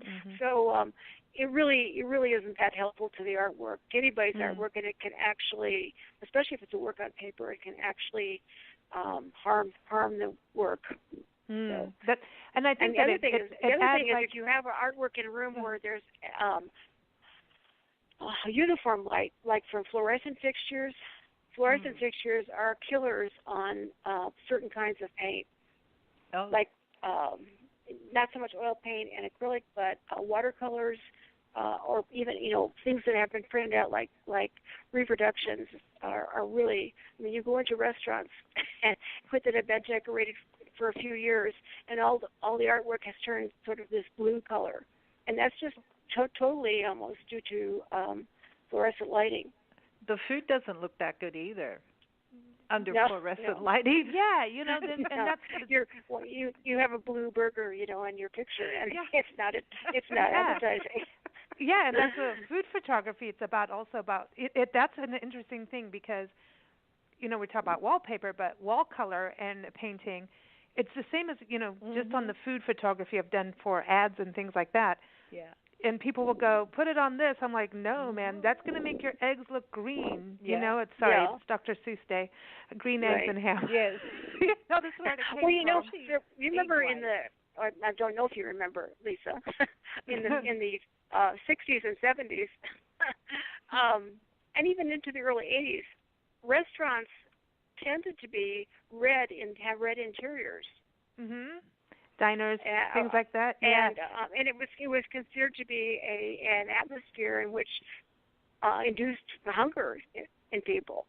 it really isn't that helpful to the artwork, to anybody's artwork, and it can actually, especially if it's a work on paper, it can actually harm the work. So. And I think the other thing is if you have artwork in a room where there's a uniform light, like from fluorescent fixtures. Fluorescent fixtures are killers on certain kinds of paint, like not so much oil paint and acrylic, but watercolors, or even things that have been printed out like reproductions are really. I mean, you go into restaurants with it a bed decorated for a few years, and all the artwork has turned sort of this blue color, and that's just totally almost due to fluorescent lighting. The food doesn't look that good either under fluorescent lighting. Yeah, and that's you have a blue burger, in your picture, and it's not advertising. Yeah, and that's food photography. It's also about it. That's an interesting thing, because we talk about wallpaper, but wall color and painting, it's the same as just on the food photography I've done for ads and things like that. Yeah. And people will go, put it on this. I'm like, no, man, that's going to make your eggs look green. It's it's Dr. Seuss Day, green eggs and ham. Yes. No, this is where it came from. You remember I don't know if you remember, Lisa, in the 60s and 70s, and even into the early 80s, restaurants tended to be red and have red interiors. Diners, things like that. And it was considered to be an atmosphere in which induced hunger in people.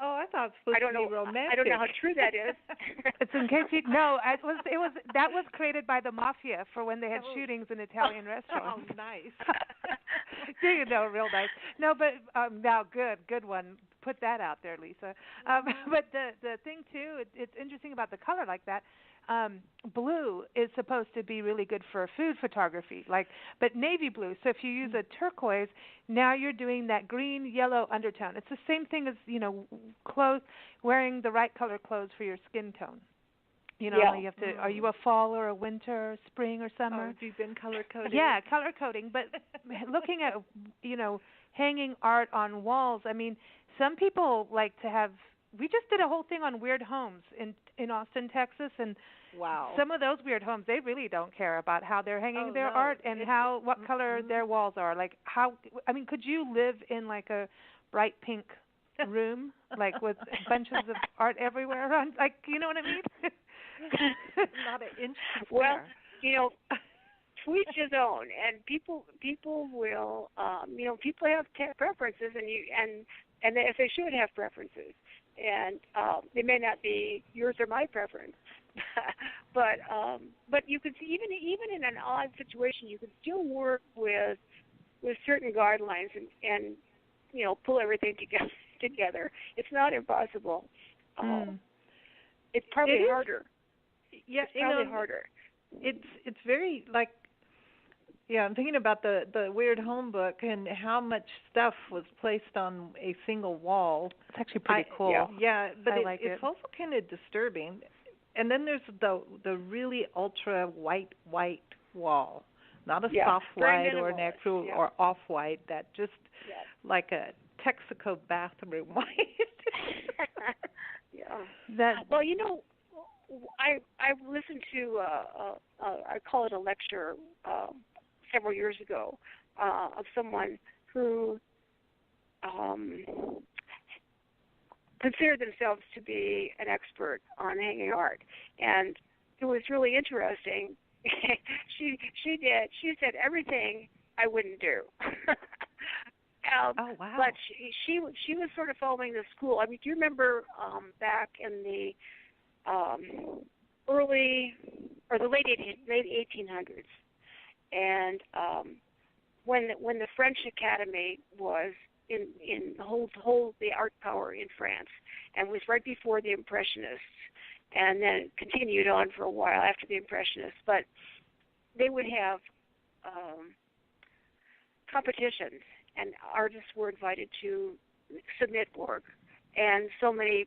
Oh, I thought it was supposed to be romantic. I don't know how true that is. It's in case you it was that was created by the mafia for when they had shootings in Italian restaurants. Oh, nice. Real nice. No, but now good one. Put that out there, Lisa. But the thing too, it's interesting about the color like that. Blue is supposed to be really good for food photography, but navy blue. So if you use a turquoise, now you're doing that green yellow undertone. It's the same thing as clothes, wearing the right color clothes for your skin tone. You have to. Are you a fall or a winter, spring or summer? Have you been color coded? Yeah, color coding. But looking at hanging art on walls. I mean, some people like to have. We just did a whole thing on weird homes in Austin, Texas, and some of those weird homes, they really don't care about how they're hanging their art and what color their walls are. Like could you live in like a bright pink room, like with bunches of art everywhere around? Like, you know what I mean? Not an inch. Well, to each his own, and people will, people have preferences, and if they should have preferences. And they may not be yours or my preference, but you could see even in an odd situation, you could still work with certain guidelines and pull everything together. It's not impossible. It's probably harder. Yeah, it's probably harder. It's very like. Yeah, I'm thinking about the Weird Home book and how much stuff was placed on a single wall. It's actually pretty cool. Yeah, but I like it. It's also kind of disturbing. And then there's the really ultra white wall, not a soft white or an actual or off white, that just like a Texaco bathroom white. Well, you know, I listened to I call it a lecture several years ago of someone who considered themselves to be an expert on hanging art, and it was really interesting. She said everything I wouldn't do. Oh wow! But she was sort of following the school. I mean, do you remember back in the early or the late 1800s, and when the French Academy was in the art power in France, and was right before the Impressionists, and then it continued on for a while after the Impressionists. But they would have competitions, and artists were invited to submit work, and so many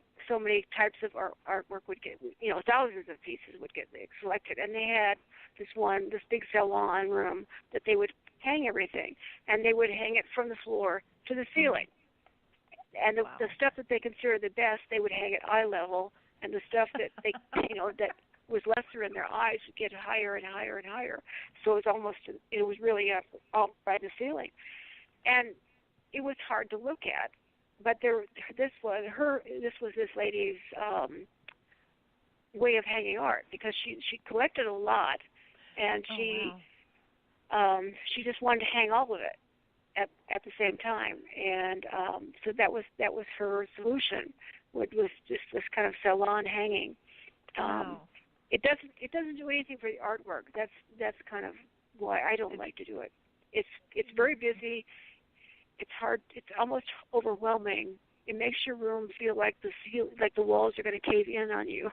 types of artwork would get, thousands of pieces would get selected, and they had this big salon room that they would hang everything, and they would hang it from the floor to the ceiling, and the stuff that they considered the best they would hang at eye level, and the stuff that they that was lesser in their eyes would get higher and higher and higher. So it was really up by the ceiling, and it was hard to look at. But this was this lady's way of hanging art, because she collected a lot, and she just wanted to hang all of it at the same time, and so that was her solution. Was just this kind of salon hanging. It doesn't do anything for the artwork. That's kind of why I don't like to do it. It's very busy. It's hard. It's almost overwhelming. It makes your room feel like the walls are going to cave in on you.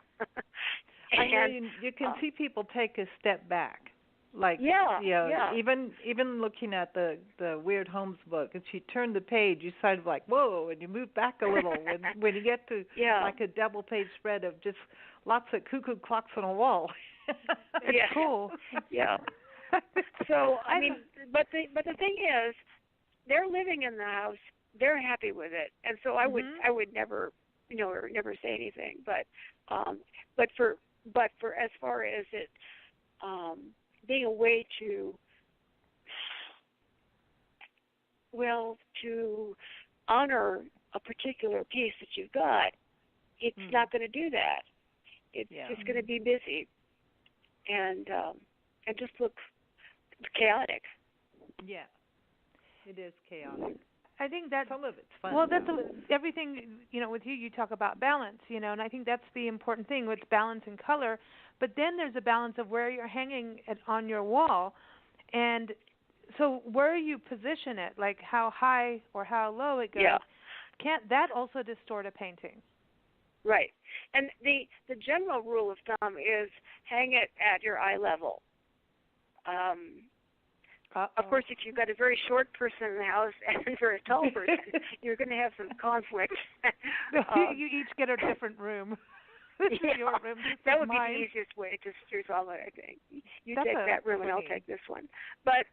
And you can see people take a step back. Like even looking at the Weird Homes book, and she turned the page, you sort of like, whoa, and you move back a little when you get to like a double page spread of just lots of cuckoo clocks on a wall. It's cool. Yeah. So I mean, but the thing is, they're living in the house, they're happy with it, and so I would never never say anything. But for as far as it being a way to honor a particular piece that you've got, it's not going to do that. It's just going to be busy and just look chaotic. Yeah, it is chaotic. I think that some of it's fun. Well, that's everything. With you talk about balance. And I think that's the important thing with balance and color. But then there's a balance of where you're hanging it on your wall, and so where you position it, like how high or how low it goes, can't that also distort a painting? Right. And the general rule of thumb is hang it at your eye level. Of course, if you've got a very short person in the house and a very tall person, you're going to have some conflict. You each get a different room. Your room. That would be the easiest way to resolve it, I think. You take that room and I'll take this one. But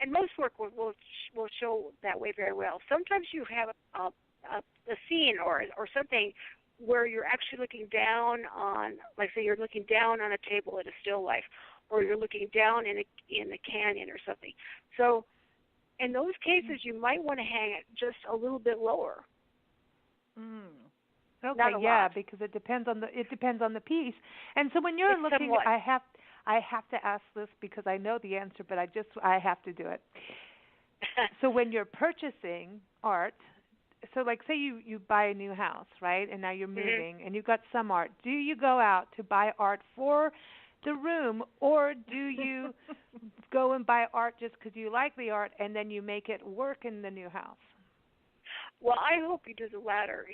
and most work will show that way very well. Sometimes you have a scene or something where you're actually looking down on, like say you're looking down on a table at a still life, or you're looking down in a canyon or something. So in those cases, you might want to hang it just a little bit lower. Okay, lot. Because it depends on the piece. And so when you're looking, somewhat. I have to ask this because I know the answer, but I have to do it. So when you're purchasing art, so like say you buy a new house, right? And now you're moving and you've got some art. Do you go out to buy art for the room, or do you go and buy art just because you like the art and then you make it work in the new house? Well, I hope you do the latter,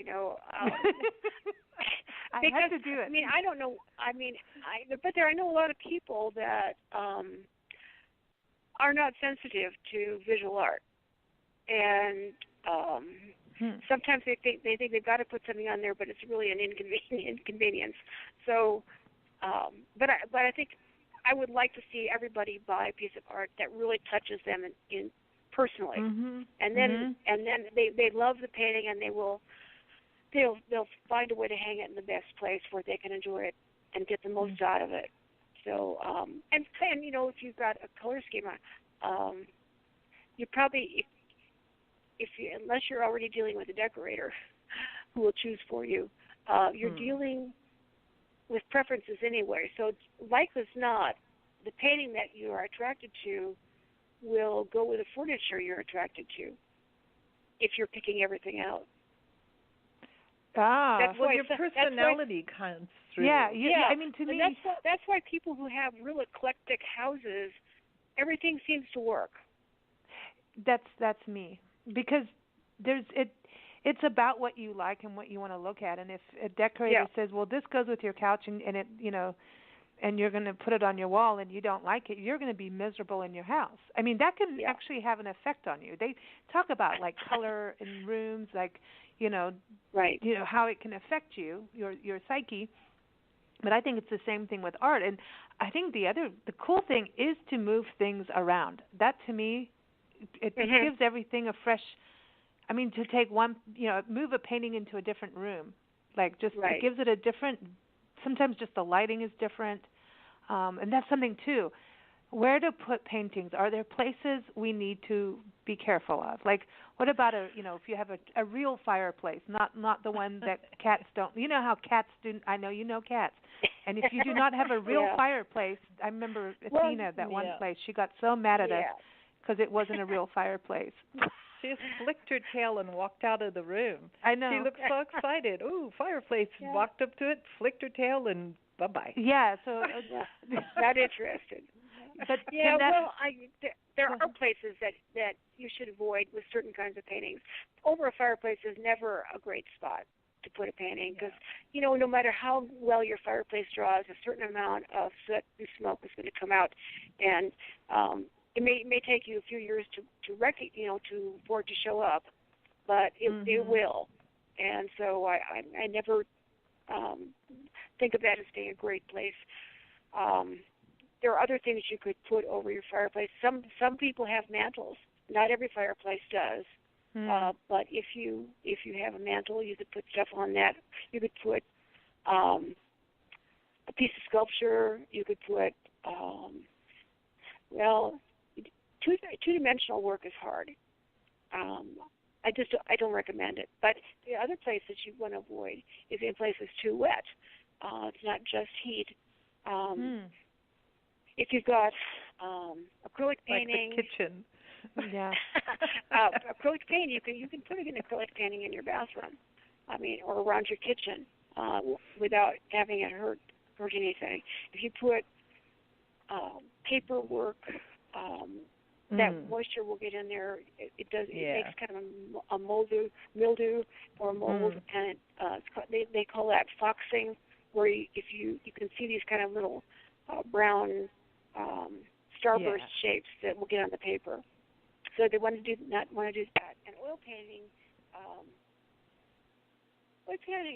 I have to do it. I mean, I don't know. I mean, I know a lot of people that are not sensitive to visual art, and sometimes they think they've got to put something on there, but it's really an inconvenience. So, but I think I would like to see everybody buy a piece of art that really touches them in personally, and then they love the painting, and they'll find a way to hang it in the best place where they can enjoy it and get the most out of it. So, and if you've got a color schema, you probably, unless you're already dealing with a decorator who will choose for you, you're dealing with preferences anyway. So, like as not, the painting that you are attracted to will go with the furniture you're attracted to if you're picking everything out. That's well, your personality comes through. Yeah. I mean, to me, that's why people who have real eclectic houses, everything seems to work. That's me, because it's about what you like and what you want to look at. And if a decorator says, "Well, this goes with your couch," and it and you're going to put it on your wall, and you don't like it, you're going to be miserable in your house. I mean, that can actually have an effect on you. They talk about like color in rooms, like how it can affect you, your psyche. But I think it's the same thing with art. And I think the cool thing is to move things around. That to me, it gives everything a fresh. I mean, to take move a painting into a different room, like just it gives it a different. Sometimes just the lighting is different, and that's something too. Where to put paintings? Are there places we need to be careful of? Like, what about if you have a real fireplace, not the one that cats don't. You know how cats do. I know you know cats. And if you do not have a real fireplace, I remember Athena at that one place. She got so mad at us because it wasn't a real fireplace. She just flicked her tail and walked out of the room. I know. She looked so excited. Ooh, fireplace. Yeah. Walked up to it, flicked her tail, and bye-bye. Yeah, so... not interested. But there are places that you should avoid with certain kinds of paintings. Over a fireplace is never a great spot to put a painting because, no matter how well your fireplace draws, a certain amount of soot and smoke is going to come out, and it may take you a few years for it to show up, but it will. And so I never think of that as being a great place. There are other things you could put over your fireplace. Some people have mantles. Not every fireplace does. But if you have a mantle, you could put stuff on that. You could put a piece of sculpture. You could put two-dimensional work is hard. I don't recommend it. But the other place that you want to avoid is in places too wet. It's not just heat. If you've got acrylic painting, like the kitchen, acrylic paint, you can put an acrylic painting in your bathroom, or around your kitchen, without having it hurt anything. If you put paperwork, that moisture will get in there. It makes kind of a mildew or a mold, and they call that foxing, where you can see these kind of little brown starburst shapes that will get on the paper. So they not want to do that. And oil painting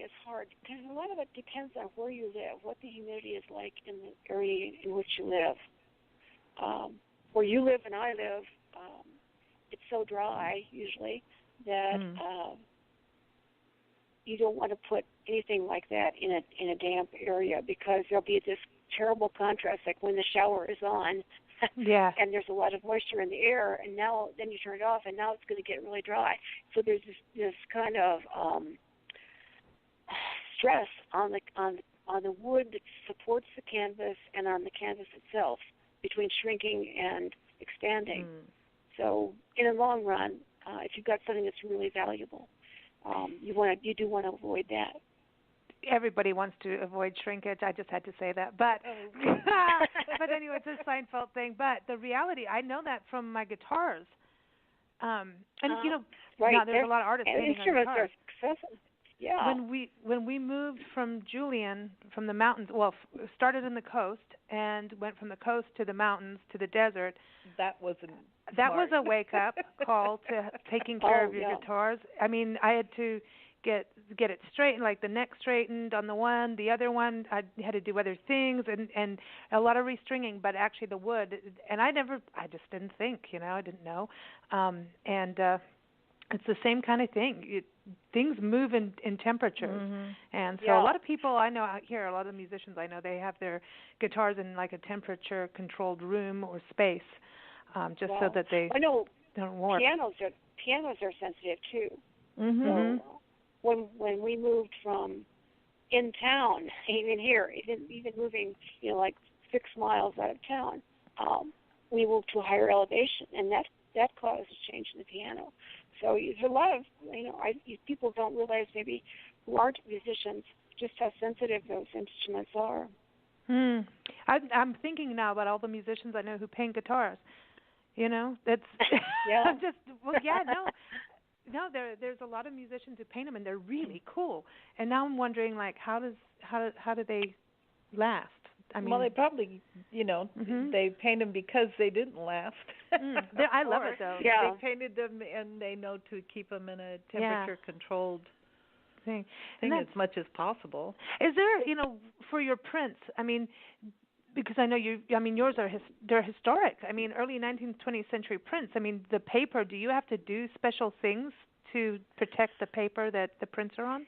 is hard because a lot of it depends on where you live, what the humidity is like in the area in which you live. Where you live and I live, it's so dry usually that you don't want to put anything like that in a damp area because there'll be this terrible contrast, like when the shower is on, and there's a lot of moisture in the air, and then you turn it off, and now it's going to get really dry. So there's this kind of stress on the wood that supports the canvas and on the canvas itself between shrinking and expanding. So in the long run, if you've got something that's really valuable, you do want to avoid that. Everybody wants to avoid shrinkage. I just had to say that, but but anyway, it's a Seinfeld thing. But the reality, I know that from my guitars, and now there's a lot of artists painting on guitars. Yeah. When we moved from Julian, from the mountains, started in the coast and went from the coast to the mountains to the desert. That wasn't that was a wake-up call to taking care of your guitars. I mean, I had to get it straightened, like the neck straightened on the one, the other one I had to do other things and a lot of restringing, but actually the wood, and I just didn't think, I didn't know. It's the same kind of thing. Things move in temperatures. And so a lot of people I know out here, a lot of musicians I know, they have their guitars in like a temperature controlled room or space, so that they don't warp. Pianos are sensitive too. Mm-hmm. So when we moved from in town, even here, even moving, like 6 miles out of town, we moved to a higher elevation, and that caused a change in the piano. So there's a lot of, people don't realize maybe who aren't musicians just how sensitive those instruments are. I'm thinking now about all the musicians I know who paint guitars. That's I'm just no, there's a lot of musicians who paint them, and they're really cool. And now I'm wondering, like, how do they last? I mean, well, they probably, they paint them because they didn't last. I love it though. Yeah. They painted them, and they know to keep them in a temperature-controlled thing as much as possible. Is there, for your prints? I mean, because I know yours they're historic. I mean, early 19th, 20th century prints. I mean, the paper. Do you have to do special things to protect the paper that the prints are on?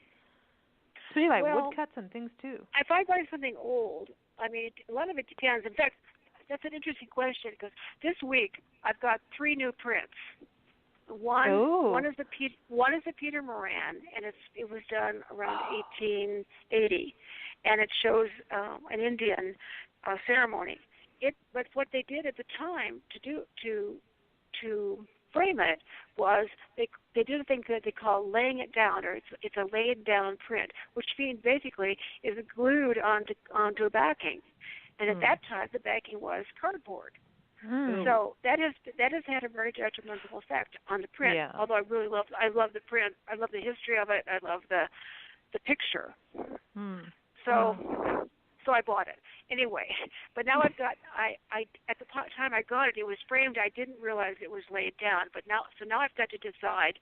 So you like woodcuts and things too. If I buy something old, I mean, a lot of it depends. In fact, that's an interesting question because this week I've got 3 new prints. One is the Peter Moran, and it was done around 1880, and it shows an Indian ceremony. But what they did at the time to frame it was they did a thing that they call laying it down, or it's a laid down print, which means basically is glued onto a backing. And at that time, the backing was cardboard. So that has had a very detrimental effect on the print. Yeah. Although I love the print. I love the history of it. I love the picture. So I bought it anyway. But now I've got at the time I got it, it was framed. I didn't realize it was laid down. But now I've got to decide: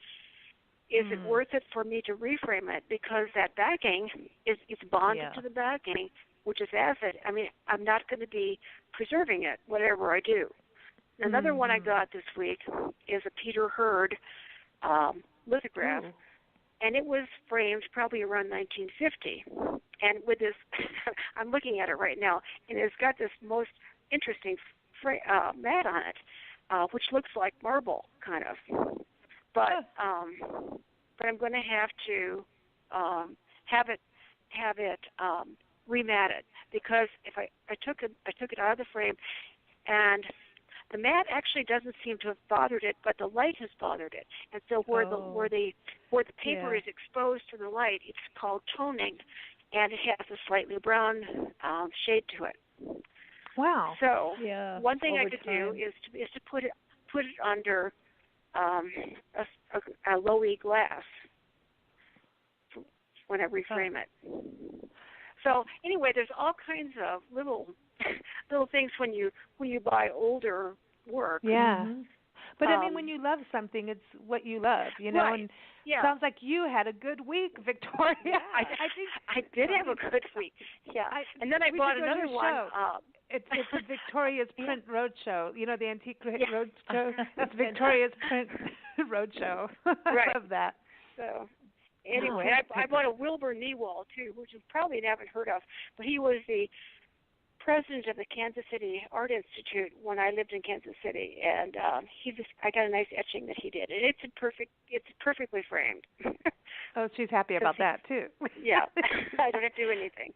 is it worth it for me to reframe it because that backing it's bonded to the backing, which is acid. I mean, I'm not going to be preserving it, whatever I do. Another one I got this week is a Peter Hurd lithograph, and it was framed probably around 1950. And with this, I'm looking at it right now, and it's got this most interesting mat on it, which looks like marble, kind of. But I'm going to have to have it rematted, because if I took it out of the frame, and the mat actually doesn't seem to have bothered it, but the light has bothered it, and so where the paper is exposed to the light, it's called toning, and it has a slightly brown shade to it. Wow. So one thing I could do is to put it under a low E glass when I reframe it. So anyway, there's all kinds of little things when you buy older work. Yeah. But I mean, when you love something, it's what you love, Right. And sounds like you had a good week, Victoria. Yeah, I did have a good week. Yeah. And then I bought another one. It's a Victoria's Print Roadshow. The Antique Roadshow. It's Victoria's Print Roadshow. I love that. So anyway, I bought a Wilbur Newall too, which you probably haven't heard of, but he was the president of the Kansas City Art Institute when I lived in Kansas City, and I got a nice etching that he did, and it's perfectly framed. Oh, she's happy about that too. Yeah, I don't have to do anything.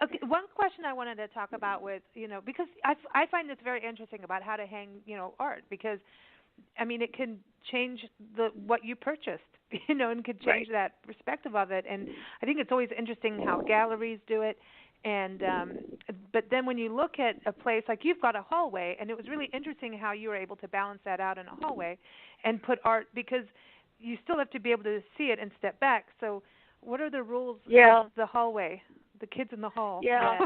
Okay, one question I wanted to talk about with, because I find this very interesting about how to hang, art, because I mean, it can change what you purchased, and could change that perspective of it. And I think it's always interesting how galleries do it. And but then when you look at a place like you've got a hallway, and it was really interesting how you were able to balance that out in a hallway and put art, because you still have to be able to see it and step back. So what are the rules of the hallway, the kids in the hall? Yeah.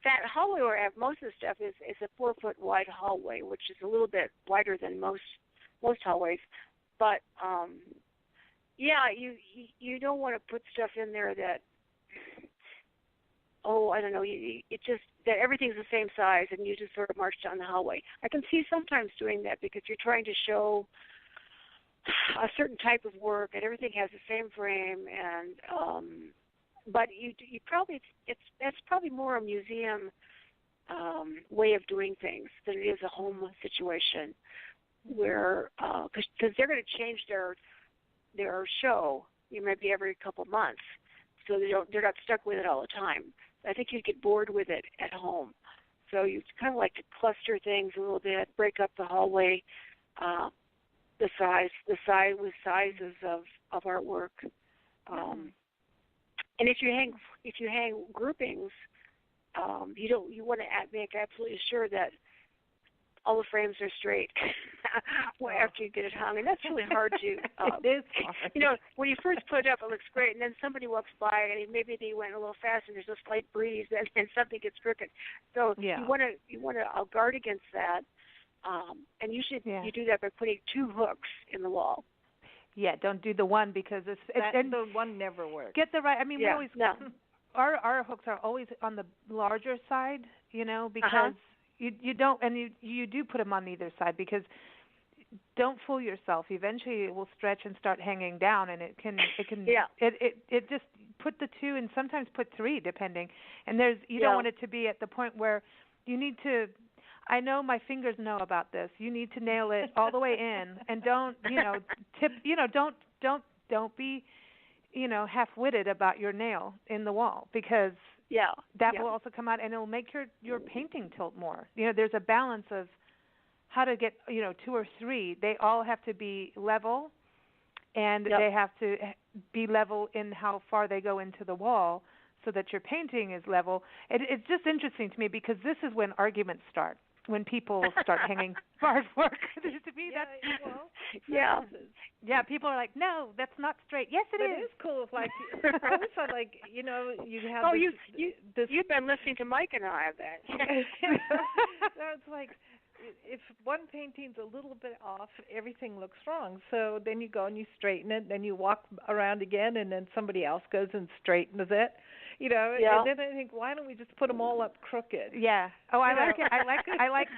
that hallway where I have most of the stuff is a 4-foot wide hallway, which is a little bit wider than most hallways. But yeah, you don't want to put stuff in there that, I don't know, it just that everything's the same size and you just sort of march down the hallway. I can see sometimes doing that because you're trying to show a certain type of work and everything has the same frame, and but you probably that's probably more a museum way of doing things than it is a home situation, where because they're going to change their show maybe every couple of months, so they're not stuck with it all the time. I think you'd get bored with it at home, so you kind of like to cluster things a little bit, break up the hallway, the sizes of artwork. And if you hang groupings, you want to make absolutely sure that all the frames are straight after you get it hung, and that's really hard to. It is hard. When you first put it up, it looks great, and then somebody walks by, and maybe they went a little fast, and there's a slight breeze, and something gets crooked. So you want to guard against that, and you do that by putting 2 hooks in the wall. Yeah, don't do the one because the one never works. Get the right. I mean, we always our hooks are always on the larger side, because you don't, and you do put them on either side, because don't fool yourself. Eventually, it will stretch and start hanging down, and it can it just put the 2 and sometimes put 3 depending. And you don't want it to be at the point where you need to. I know my fingers know about this. You need to nail it all the way in, and don't tip. Don't be half-witted about your nail in the wall, because that will also come out, and it'll make your painting tilt more. There's a balance of how to get 2 or 3. They all have to be level, and they have to be level in how far they go into the wall, so that your painting is level. It's just interesting to me, because this is when arguments start. When people start hanging artwork, to me people are like, no, that's not straight. Yes, it is. It is cool. If I always thought, you have. Oh, you've been listening to Mike and I, I bet. So it's like, if one painting's a little bit off, everything looks wrong. So then you go and you straighten it, then you walk around again, and then somebody else goes and straightens it. And then I think, why don't we just put them all up crooked? Yeah. Oh, I like it. I like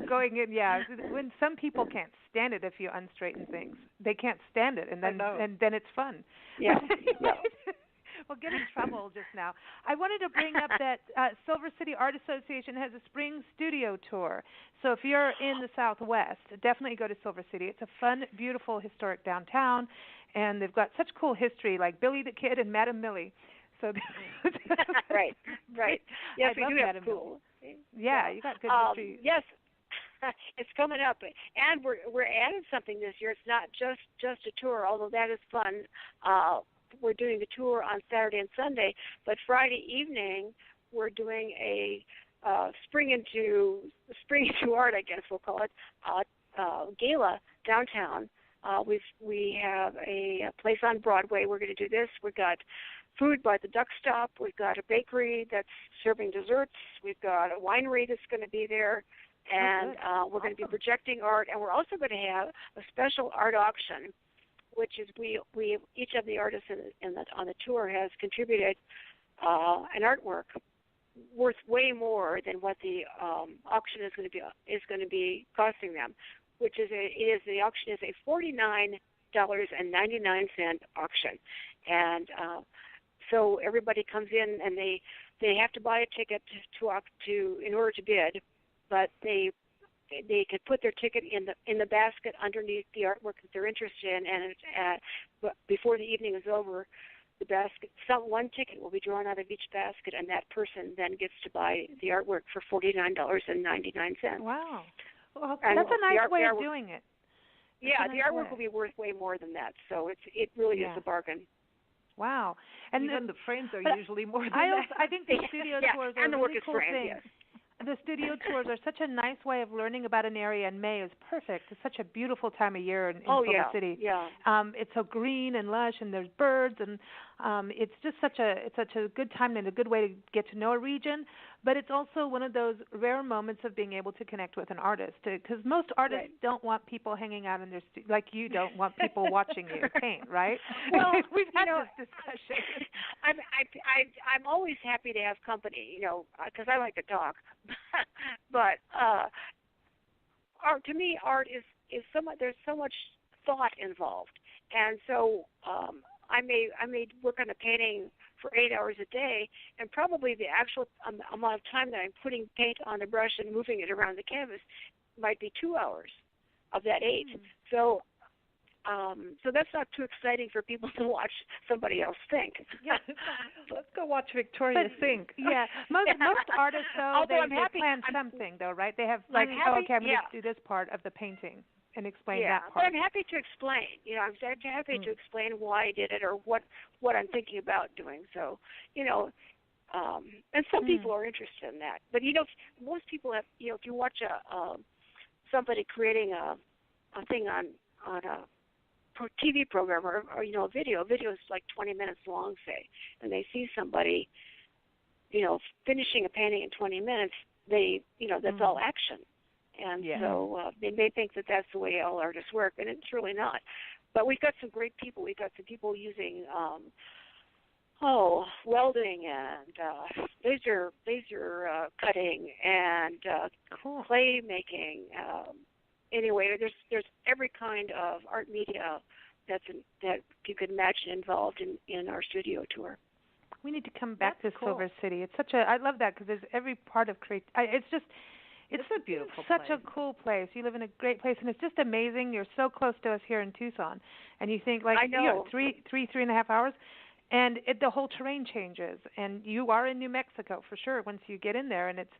going in. Yeah. When some people can't stand it if you unstraighten things, they can't stand it, and then it's fun. Yeah. We'll get in trouble just now. I wanted to bring up that Silver City Art Association has a spring studio tour. So if you're in the Southwest, definitely go to Silver City. It's a fun, beautiful, historic downtown, and they've got such cool history, like Billy the Kid and Madame Millie. So right. Yes, we do have Madame cool. Yeah, you got good history. Yes, it's coming up, and we're adding something this year. It's not just a tour, although that is fun. We're doing the tour on Saturday and Sunday, but Friday evening we're doing a spring into art, I guess we'll call it, gala downtown. We have a place on Broadway. We're going to do this. We've got food by the Duck Stop. We've got a bakery that's serving desserts. We've got a winery that's going to be there, and we're going to be projecting art. And we're also going to have a special art auction, which is we each of the artists on the tour has contributed an artwork worth way more than what the auction is going to be costing them, which is the auction is a $49.99 auction, and so everybody comes in and they have to buy a ticket to in order to bid, but they could put their ticket in the basket underneath the artwork that they're interested in, and before the evening is over, the basket, one ticket will be drawn out of each basket, and that person then gets to buy the artwork for $49.99. Wow, well, that's a nice way of doing it. The artwork will be worth way more than that, so it really is a bargain. Wow, and even the frames are usually more than that. I think the studio tours are and the really work is cool framed, thing. yes. The studio tours are such a nice way of learning about an area, and May is perfect. It's such a beautiful time of year in Silver City. Yeah. It's so green and lush, and there's birds, and It's just such a good time and a good way to get to know a region, but it's also one of those rare moments of being able to connect with an artist, because most artists don't want people hanging out in their like you don't want people watching you paint, right? Well, we've had this discussion. I'm always happy to have company, because I like to talk. But art, to me, art is so much. There's so much thought involved, and so I may work on a painting for 8 hours a day, and probably the actual amount of time that I'm putting paint on the brush and moving it around the canvas might be 2 hours of that 8. So that's not too exciting for people to watch somebody else think. Yeah, let's go watch Victoria think. Yeah, most artists though they plan something though, right? They have like, I'm going to do this part of the painting and explain that part. But I'm happy to explain. I'm happy to explain why I did it or what I'm thinking about doing. So, and some people are interested in that. But most people have. If you watch somebody creating a thing on a TV program or a video is like 20 minutes long, say, and they see somebody, finishing a painting in 20 minutes, that's all action. And so they may think that that's the way all artists work, and it's really not. But we've got some great people. We've got some people using welding and laser cutting and clay making. Anyway, there's every kind of art media that you could imagine involved in our studio tour. We need to come back to Silver City. It's I love that because there's every part of It's a beautiful such place. a cool place. You live in a great place, and it's just amazing. You're so close to us here in Tucson, and you think like, I know. 3.5 hours, and the whole terrain changes. And you are in New Mexico for sure once you get in there, and it's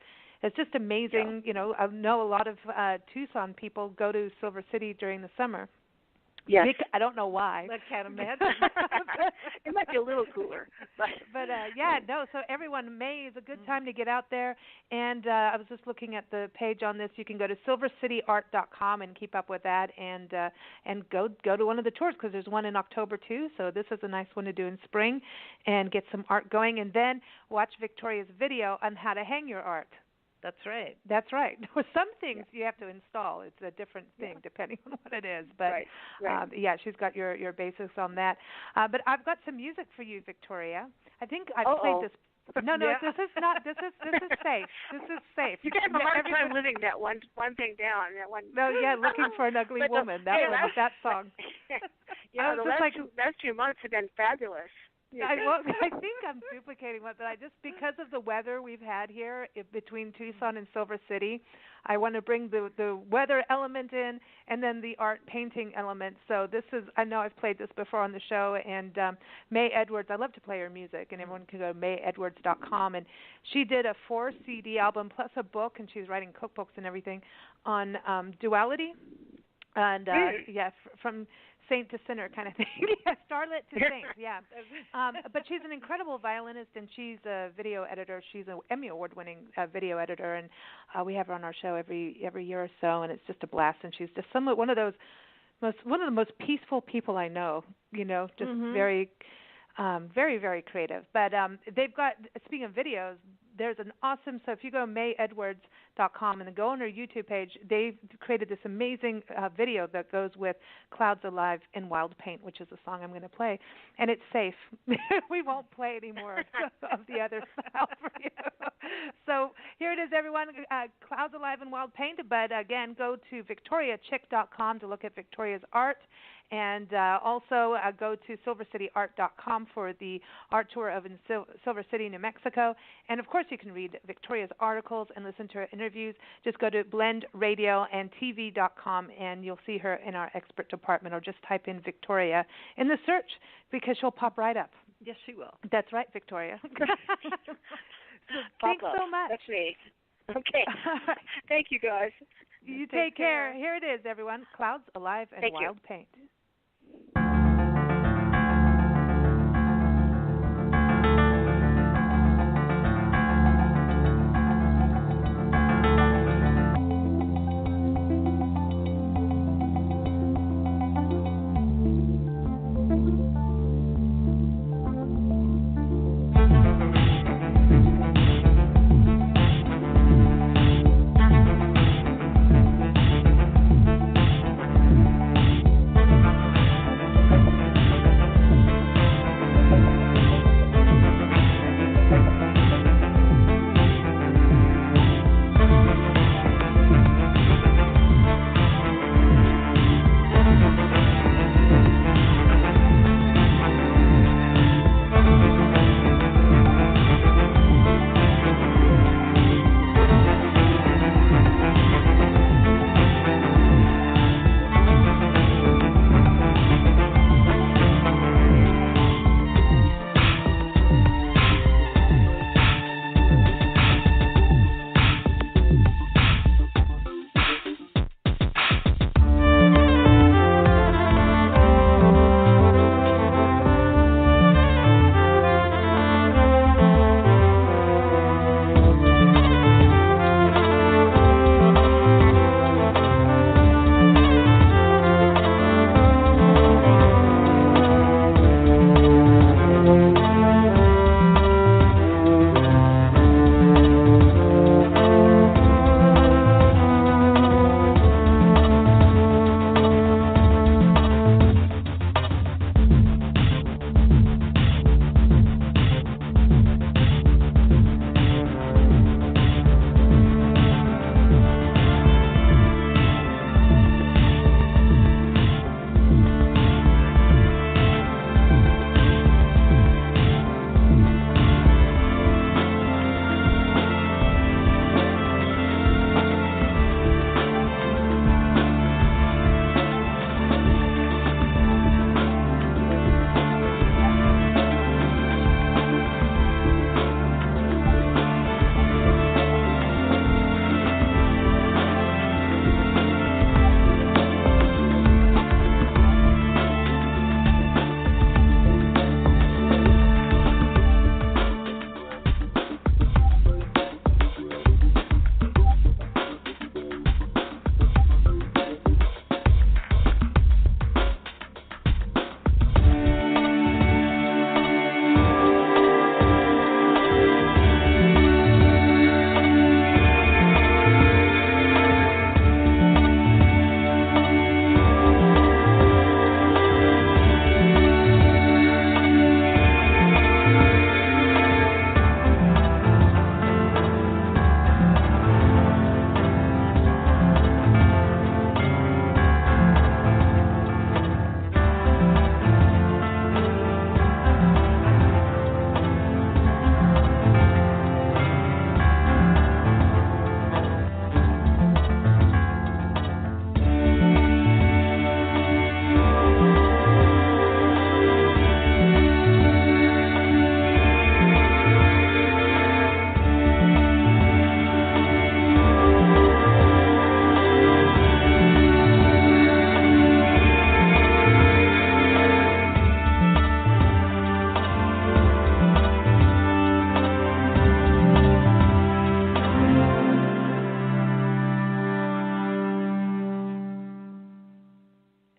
just amazing. Yeah. I know a lot of Tucson people go to Silver City during the summer. Yes. I don't know why. I can't imagine. It might be a little cooler. But So everyone, May is a good time to get out there. And I was just looking at the page on this. You can go to silvercityart.com and keep up with that and go to one of the tours because there's one in October too. So this is a nice one to do in spring and get some art going. And then watch Victoria's video on how to hang your art. That's right. That's right. With some things you have to install. It's a different thing depending on what it is. But right. She's got your basics on that. But I've got some music for you, Victoria. I think I played this. No, this is not. This is safe. This is safe. You can have a hard time living that one thing down. That one. No, looking for an ugly woman. That song. The last 2 months have been fabulous. I think I'm duplicating one, but because of the weather we've had here between Tucson and Silver City, I want to bring the weather element in and then the art painting element. So I know I've played this before on the show, and May Edwards, I love to play her music, and everyone can go to mayedwards.com, and she did a 4 CD album plus a book, and she's writing cookbooks and everything on duality, and from saint to sinner kind of thing. Starlet to saint, but she's an incredible violinist, and she's a video editor. She's an Emmy Award-winning video editor, and we have her on our show every year or so, and it's just a blast. And she's just one of the most peaceful people I know. Just very, very, very creative. But they've got, speaking of videos, there's an awesome, so if you go to mayedwards.com and then go on their YouTube page, they've created this amazing video that goes with Clouds Alive in Wild Paint, which is a song I'm going to play. And it's safe. We won't play any more of the other style for you. So here it is, everyone, Clouds Alive in Wild Paint. But again, go to victoriachick.com to look at Victoria's art. And also go to silvercityart.com for the art tour of Silver City, New Mexico. And, of course, you can read Victoria's articles and listen to her interviews. Just go to blendradioandtv.com, and you'll see her in our expert department, or just type in Victoria in the search because she'll pop right up. Yes, she will. That's right, Victoria. Thanks so much. That's me. Okay. Thank you, guys. You take care. Here it is, everyone. Clouds Alive and Wild Paint.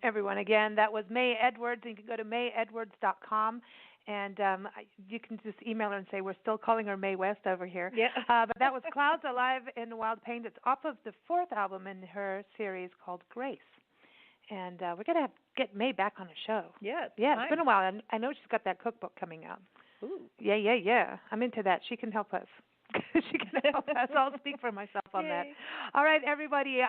everyone. Again, that was May Edwards. You can go to mayedwards.com. And you can just email her and say, we're still calling her Mae West over here. Yeah. But that was Clouds Alive in Wild Paint. It's off of the 4th album in her series called Grace. And we're going to get Mae back on the show. Yeah, it's been a while. I know she's got that cookbook coming out. Ooh. Yeah. I'm into that. She can help us. She can help us. I'll speak for myself on that. All right, everybody.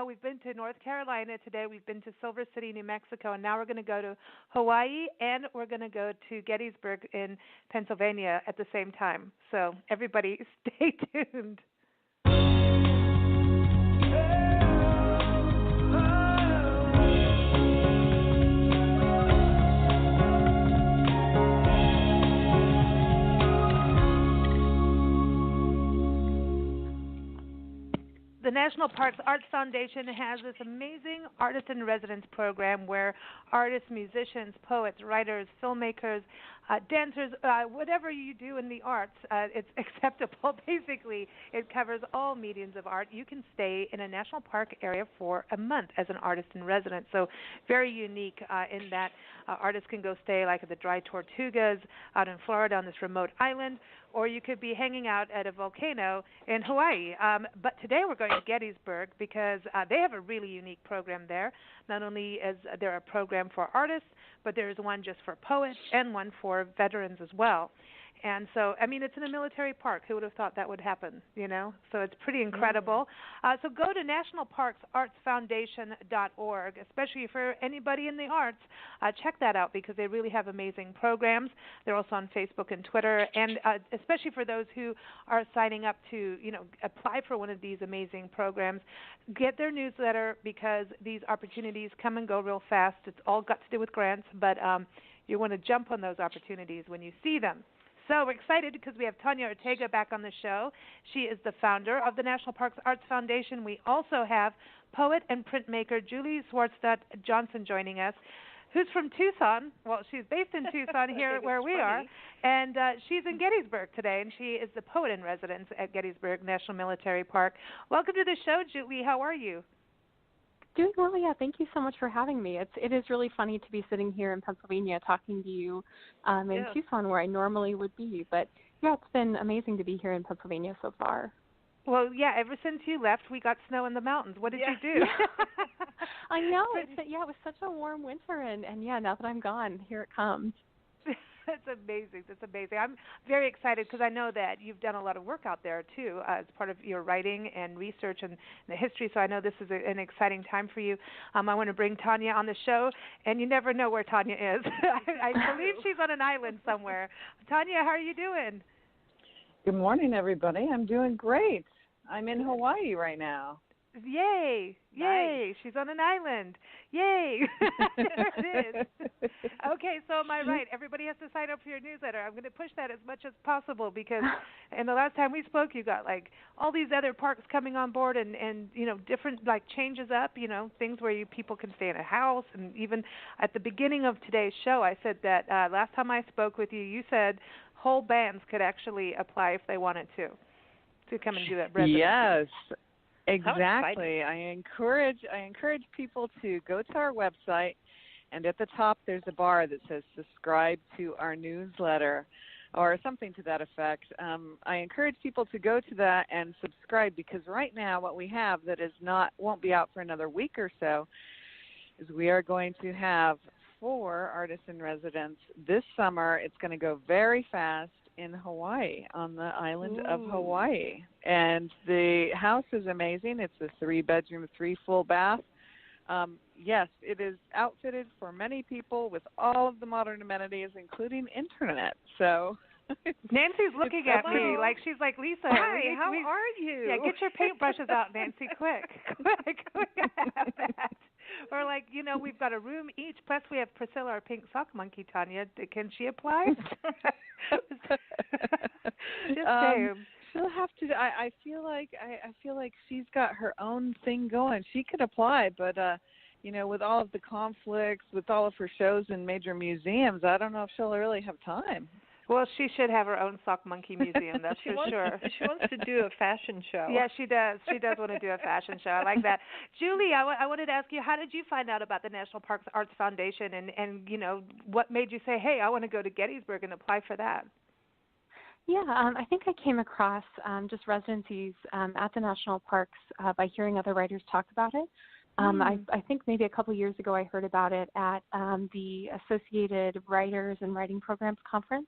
We've been to North Carolina today. We've been to Silver City, New Mexico, and now we're going to go to Hawaii, and we're going to go to Gettysburg in Pennsylvania at the same time. So everybody, stay tuned. The National Parks Arts Foundation has this amazing artist in residence program where artists, musicians, poets, writers, filmmakers, dancers, whatever you do in the arts, it's acceptable. Basically, it covers all mediums of art. You can stay in a national park area for a month as an artist in residence. So very unique in that artists can go stay like at the Dry Tortugas out in Florida on this remote island, or you could be hanging out at a volcano in Hawaii. But today we're going to Gettysburg because they have a really unique program there. Not only is there a program for artists, but there is one just for poets and one for veterans as well. And so, it's in a military park. Who would have thought that would happen, So it's pretty incredible. So go to nationalparksartsfoundation.org, especially for anybody in the arts. Check that out because they really have amazing programs. They're also on Facebook and Twitter, and especially for those who are signing up to, apply for one of these amazing programs, get their newsletter because these opportunities come and go real fast. It's all got to do with grants, but you want to jump on those opportunities when you see them. So we're excited because we have Tanya Ortega back on the show. She is the founder of the National Parks Arts Foundation. We also have poet and printmaker Julie Swartzstadt Johnson joining us, who's from Tucson. Well, she's based in Tucson here where we are, and she's in Gettysburg today, and she is the poet in residence at Gettysburg National Military Park. Welcome to the show, Julie. How are you? Doing well, yeah. Thank you so much for having me. It is really funny to be sitting here in Pennsylvania talking to you in Tucson where I normally would be. But, yeah, it's been amazing to be here in Pennsylvania so far. Well, yeah, ever since you left, we got snow in the mountains. What did you do? I know. It was such a warm winter, and now that I'm gone, here it comes. That's amazing. I'm very excited because I know that you've done a lot of work out there, too, as part of your writing and research and the history, so I know this is an exciting time for you. I want to bring Tanya on the show, and you never know where Tanya is. I believe she's on an island somewhere. Tanya, how are you doing? Good morning, everybody. I'm doing great. I'm in Hawaii right now. Yay. Nice. She's on an island. Yay. There it is. Okay, so am I right? Everybody has to sign up for your newsletter. I'm going to push that as much as possible because in the last time we spoke, you got like all these other parks coming on board and different like changes up, things where people can stay in a house. And even at the beginning of today's show, I said that last time I spoke with you, you said whole bands could actually apply if they wanted to come and do that residency. Yes. Exactly. I encourage people to go to our website, and at the top there's a bar that says subscribe to our newsletter or something to that effect. I encourage people to go to that and subscribe because right now what we have that won't be out for another week or so is we are going to have 4 artists in residence this summer. It's going to go very fast in Hawaii, on the island of Hawaii. And the house is amazing. It's a 3-bedroom, 3 full bath. Yes, it is outfitted for many people with all of the modern amenities, including internet. So Nancy's looking at me like she's like, Lisa, hi, how are you? Yeah, get your paintbrushes out, Nancy, quick. We gotta have that. Or like, we've got a room each, plus we have Priscilla, our pink sock monkey, Tanya. Can she apply? Just saying. She'll have to. I feel like she's got her own thing going. She could apply, but with all of the conflicts, with all of her shows in major museums, I don't know if she'll really have time. Well, she should have her own sock monkey museum, that's for sure. She wants to do a fashion show. Yeah, she does. She does want to do a fashion show. I like that. Julie, I wanted to ask you, how did you find out about the National Parks Arts Foundation, and what made you say, hey, I want to go to Gettysburg and apply for that? Yeah, I think I came across just residencies at the national parks by hearing other writers talk about it. I think maybe a couple years ago I heard about it at the Associated Writers and Writing Programs Conference,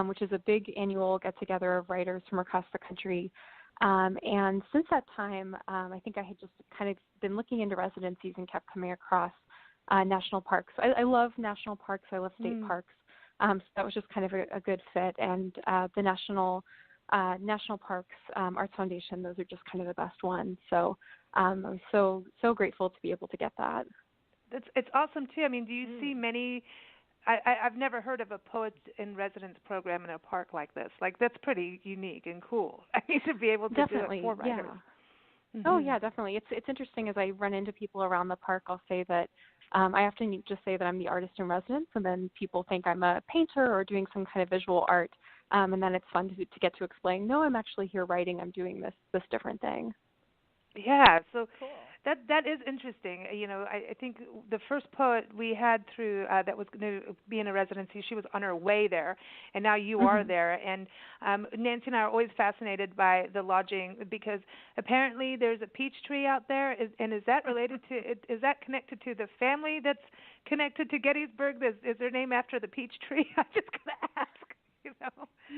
which is a big annual get-together of writers from across the country. And since that time, I think I had just kind of been looking into residencies and kept coming across national parks. I love national parks. I love state parks. So that was just kind of a good fit. And the National Parks Arts Foundation, those are just kind of the best ones. So I was so grateful to be able to get that. It's awesome too. I mean, do you see many? I've never heard of a poets in residence program in a park like this. Like, that's pretty unique and cool. I need to be able to definitely, do it for writers. Yeah. Mm-hmm. Oh yeah, definitely. It's interesting as I run into people around the park. I'll say that I often just say that I'm the artist in residence, and then people think I'm a painter or doing some kind of visual art. And then it's fun to get to explain, no, I'm actually here writing. I'm doing this different thing. Yeah, so cool. That is interesting. I think the first poet we had through that was going to be in a residency, she was on her way there, and now you are there. And Nancy and I are always fascinated by the lodging, because apparently there's a peach tree out there. Is that related to? Is that connected to the family that's connected to Gettysburg? Is their name after the peach tree? I just gotta ask.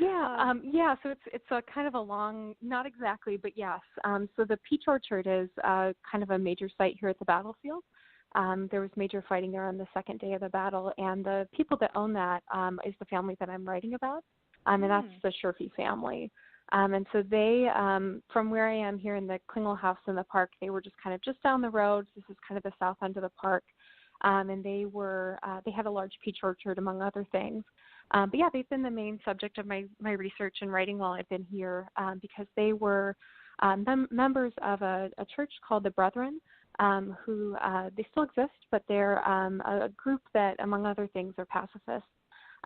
Yeah. So it's a kind of a long, not exactly, but yes. So the Peach Orchard is kind of a major site here at the battlefield. There was major fighting there on the second day of the battle, and the people that own that is the family that I'm writing about, and that's the Sherfy family. And so they, from where I am here in the Klingel House in the park, they were just down the road. This is kind of the south end of the park, and they had a large peach orchard, among other things. But yeah, they've been the main subject of my research and writing while I've been here, because they were members of a church called the Brethren, who they still exist, but they're a group that, among other things, are pacifists.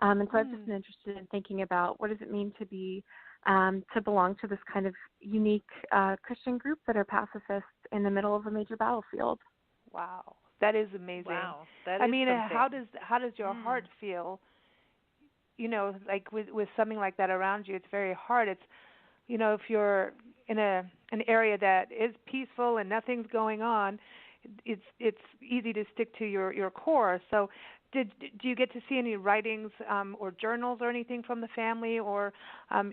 And so I've just been interested in thinking about what does it mean to belong to this kind of unique Christian group that are pacifists in the middle of a major battlefield. Wow, that is amazing. Wow, that is something. How does your heart feel? Like with something like that around you, it's very hard. It's, if you're in an area that is peaceful and nothing's going on, it's easy to stick to your core. So, do you get to see any writings or journals or anything from the family, or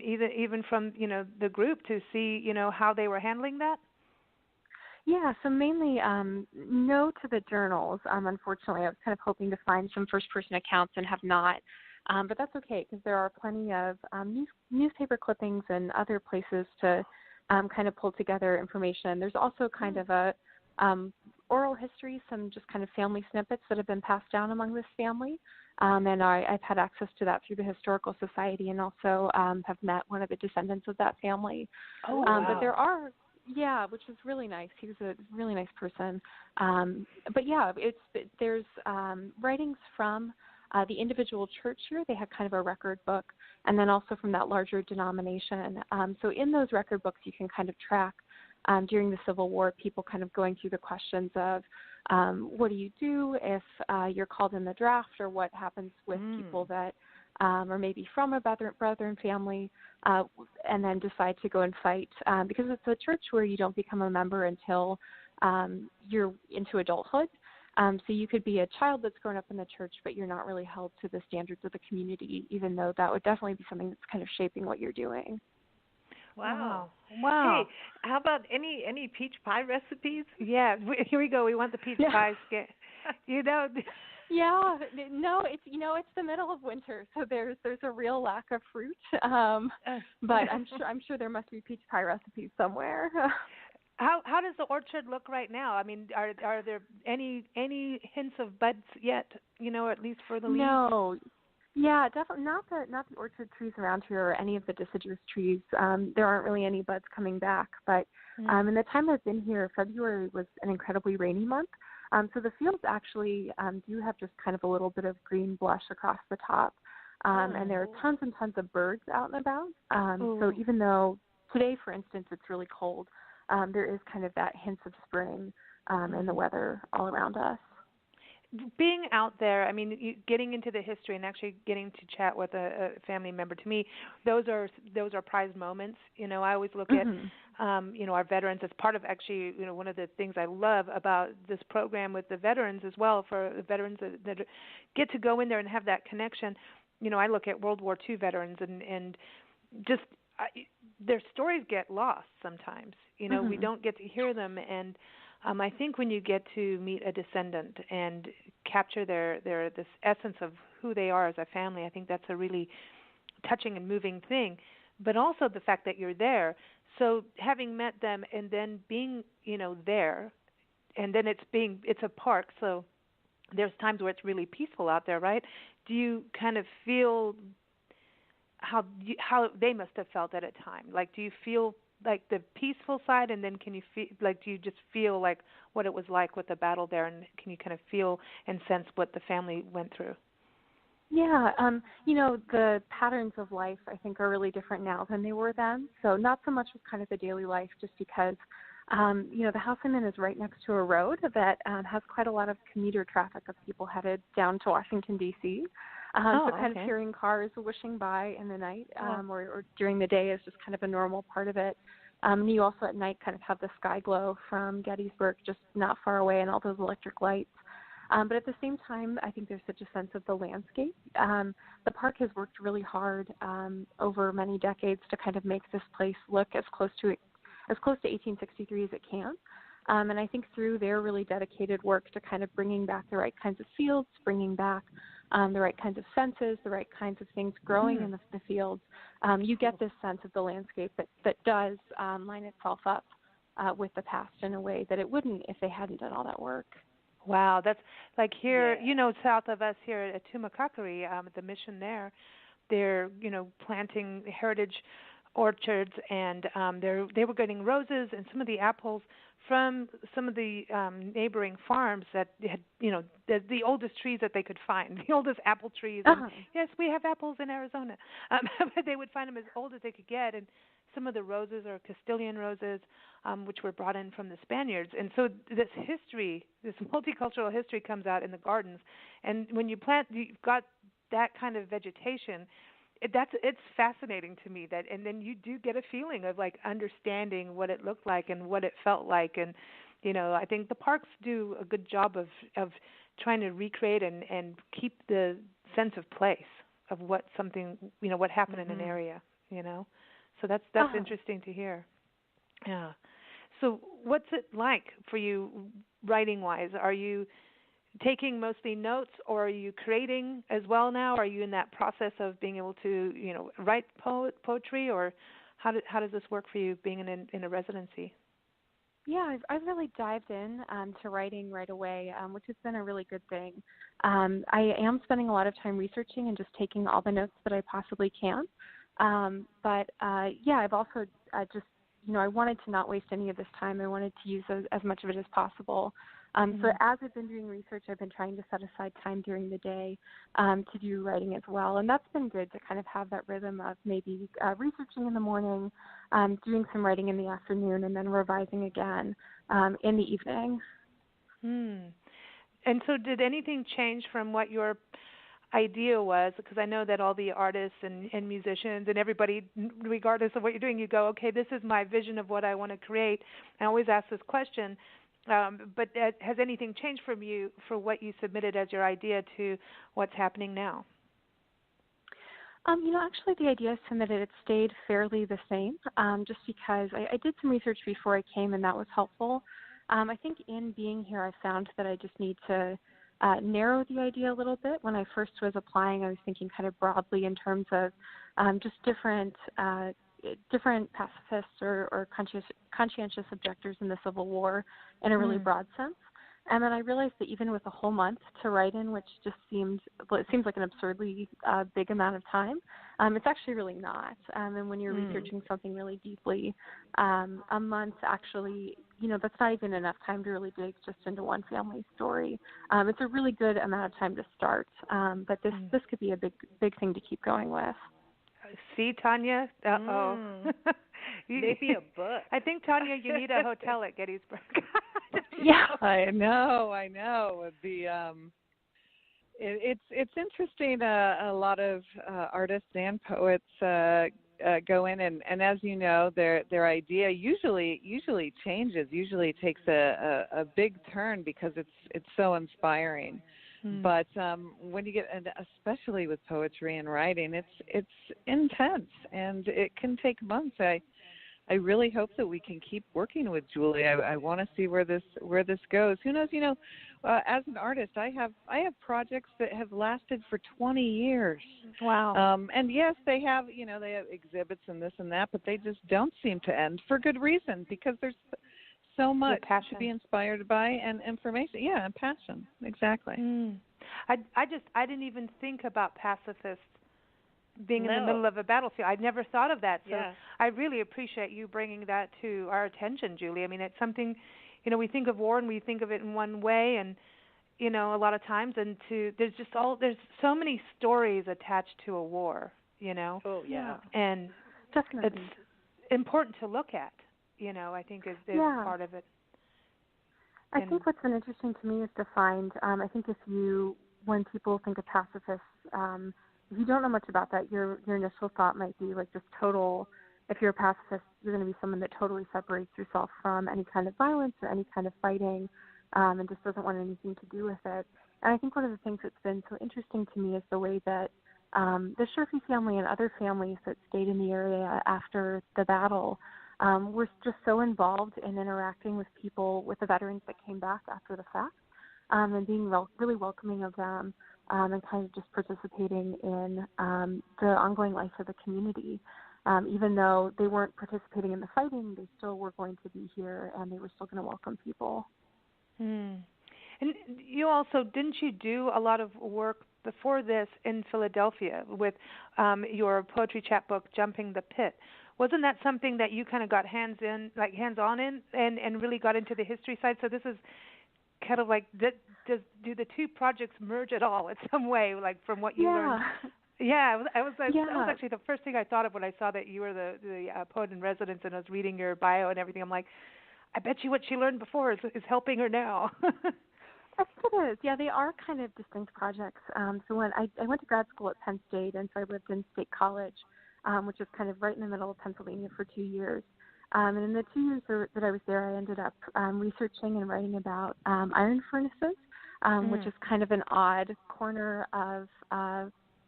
even from the group, to see how they were handling that? Yeah, so mainly no to the journals. Unfortunately, I was kind of hoping to find some first-person accounts and have not. But that's okay, because there are plenty of newspaper clippings and other places to kind of pull together information. There's also kind of a oral history, some just kind of family snippets that have been passed down among this family. And I've had access to that through the Historical Society, and also have met one of the descendants of that family. Oh, wow. But there are, which was really nice. He was a really nice person. But yeah, there's writings from the individual church here. They had kind of a record book, and then also from that larger denomination. So in those record books, you can kind of track during the Civil War, people kind of going through the questions of what do you do if you're called in the draft, or what happens with people that are maybe from a Brethren family and then decide to go and fight, because it's a church where you don't become a member until you're into adulthood. So you could be a child that's grown up in the church, but you're not really held to the standards of the community, even though that would definitely be something that's kind of shaping what you're doing. Wow. Hey, how about any peach pie recipes? Yeah, here we go. We want the peach pie. Yeah, no, it's the middle of winter, so there's a real lack of fruit. But I'm sure there must be peach pie recipes somewhere. How does the orchard look right now? I mean, are there any hints of buds yet? At least for the leaves. No, yeah, definitely not the orchard trees around here or any of the deciduous trees. There aren't really any buds coming back. But in the time I've been here, February was an incredibly rainy month. So the fields actually do have just kind of a little bit of green blush across the top. And there are tons and tons of birds out and about. So even though today, for instance, it's really cold, there is kind of that hints of spring in the weather all around us. Being out there, I mean, getting into the history and actually getting to chat with a family member, to me, those are prized moments. You know, I always look at, you know, our veterans as part of actually, you know, one of the things I love about this program with the veterans as well, for the veterans that get to go in there and have that connection. You know, I look at World War II veterans and just their stories get lost sometimes. You know, we don't get to hear them, and I think when you get to meet a descendant and capture their this essence of who they are as a family, I think that's a really touching and moving thing. But also the fact that you're there. So having met them and then being, you know, there, and then it's a park, so there's times where it's really peaceful out there, right? Do you kind of feel how they must have felt at a time? Like, do you feel like the peaceful side, and then can you feel like, do you just feel like what it was like with the battle there, and can you kind of feel and sense what the family went through? Yeah, you know, the patterns of life I think are really different now than they were then. So not so much with kind of the daily life, just because you know, the house I'm in is right next to a road that has quite a lot of commuter traffic of people headed down to Washington, D.C. So kind of hearing cars whooshing by in the night or during the day is just kind of a normal part of it. And you also at night kind of have the sky glow from Gettysburg just not far away and all those electric lights. But at the same time, I think there's such a sense of the landscape. The park has worked really hard over many decades to kind of make this place look as close to 1863 as it can. And I think through their really dedicated work to kind of bringing back the right kinds of fields, bringing back the right kinds of fences, the right kinds of things growing in the fields, you get this sense of the landscape that does line itself up with the past in a way that it wouldn't if they hadn't done all that work. Wow, that's like here, you know, south of us here at Tumacacari, the mission there, they're, you know, planting heritage orchards, and they were getting roses and some of the apples from some of the neighboring farms that had, you know, the oldest trees that they could find, the oldest apple trees. And yes, we have apples in Arizona, but they would find them as old as they could get, and some of the roses are Castilian roses, which were brought in from the Spaniards. And so this history, this multicultural history comes out in the gardens. And when you plant, you've got that kind of vegetation. It's fascinating to me that, and then you do get a feeling of like understanding what it looked like and what it felt like. And, you know, I think the parks do a good job of trying to recreate and keep the sense of place of what something, you know, what happened in an area, you know. So that's interesting to hear. Yeah. So what's it like for you writing-wise? Are you taking mostly notes, or are you creating as well now? Are you in that process of being able to, you know, write poetry, or how does this work for you being in a residency? Yeah, I've really dived in to writing right away, which has been a really good thing. I am spending a lot of time researching and just taking all the notes that I possibly can. But I've also just, you know, I wanted to not waste any of this time. I wanted to use as much of it as possible. So as I've been doing research, I've been trying to set aside time during the day to do writing as well. And that's been good to kind of have that rhythm of maybe researching in the morning, doing some writing in the afternoon, and then revising again in the evening. And so did anything change from what your idea was? Because I know that all the artists and musicians and everybody, regardless of what you're doing, you go, okay, this is my vision of what I want to create. I always ask this question. But has anything changed from you for what you submitted as your idea to what's happening now? You know, actually the idea submitted, it stayed fairly the same, just because I did some research before I came, and that was helpful. I think in being here, I found that I just need to narrow the idea a little bit. When I first was applying, I was thinking kind of broadly in terms of just different pacifists or conscientious objectors in the Civil War in a really broad sense. And then I realized that even with a whole month to write in, which just seems like an absurdly big amount of time, it's actually really not. And when you're researching something really deeply, a month actually, that's not even enough time to really dig just into one family's story. It's a really good amount of time to start, but this could be a big thing to keep going with. See, Tanya? Maybe a book. I think, Tanya, you need a hotel at Gettysburg. Yeah, I know. It's interesting. A lot of artists and poets go in, and as you know, their idea usually changes. Usually takes a big turn because it's so inspiring. But when you get, and especially with poetry and writing, it's intense, and it can take months. I really hope that we can keep working with Julie. I want to see where this goes. Who knows? As an artist, I have projects that have lasted for 20 years. Wow. And yes, they have exhibits and this and that, but they just don't seem to end for good reason, because there's so much to be inspired by and information. Yeah, and passion. Exactly. I didn't even think about pacifists being in the middle of a battlefield. I'd never thought of that. So I really appreciate you bringing that to our attention, Julie. I mean, it's something, we think of war and we think of it in one way, and a lot of times, and there's so many stories attached to a war, Oh yeah. And definitely it's important to look at. I think is part of it. I think what's been interesting to me is to find, I think when people think of pacifists, if you don't know much about that, your initial thought might be like just total, if you're a pacifist, you're going to be someone that totally separates yourself from any kind of violence or any kind of fighting, and just doesn't want anything to do with it. And I think one of the things that's been so interesting to me is the way that the Sherfy family and other families that stayed in the area after the battle were just so involved in interacting with people, with the veterans that came back after the fact, and being really welcoming of them, and kind of just participating in the ongoing life of the community. Even though they weren't participating in the fighting, they still were going to be here, and they were still going to welcome people. And you also, didn't you do a lot of work before this in Philadelphia with your poetry chapbook, Jumping the Pit? Wasn't that something that you kind of got hands-on in and really got into the history side? So this is kind of like, do the two projects merge at all in some way, like from what you learned? Yeah, that was actually the first thing I thought of when I saw that you were the poet in residence, and I was reading your bio and everything. I'm like, I bet you what she learned before is helping her now. I think it is. Yeah, they are kind of distinct projects. So when I went to grad school at Penn State, and so I lived in State College, which is kind of right in the middle of Pennsylvania, for 2 years. And in the 2 years that I was there, I ended up researching and writing about iron furnaces, which is kind of an odd corner of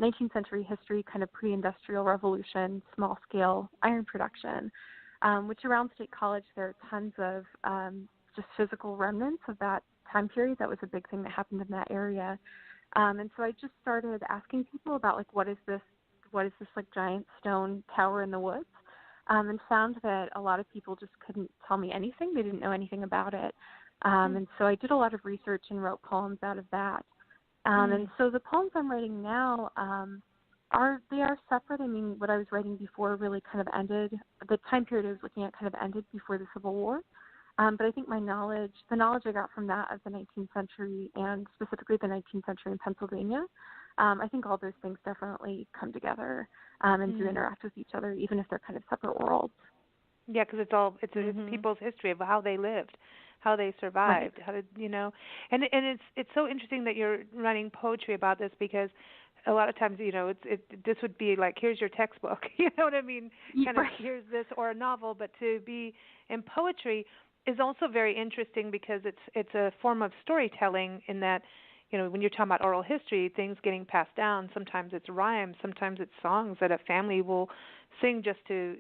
19th century history, kind of pre-industrial revolution, small-scale iron production, which around State College there are tons of just physical remnants of that time period. That was a big thing that happened in that area. And so I just started asking people about, like, what is this like giant stone tower in the woods? And found that a lot of people just couldn't tell me anything. They didn't know anything about it. And so I did a lot of research and wrote poems out of that. And so the poems I'm writing now are separate. I mean, what I was writing before really kind of ended. The time period I was looking at kind of ended before the Civil War. But I think the knowledge I got from that of the 19th century, and specifically the 19th century in Pennsylvania, I think all those things definitely come together and do interact with each other, even if they're kind of separate worlds. Yeah, because it's people's history of how they lived, how they survived, how did and it's so interesting that you're writing poetry about this, because a lot of times this would be like, here's your textbook, you know what I mean? Kind of here's this, or a novel, but to be in poetry is also very interesting because it's a form of storytelling in that, when you're talking about oral history, things getting passed down, sometimes it's rhymes, sometimes it's songs that a family will sing just to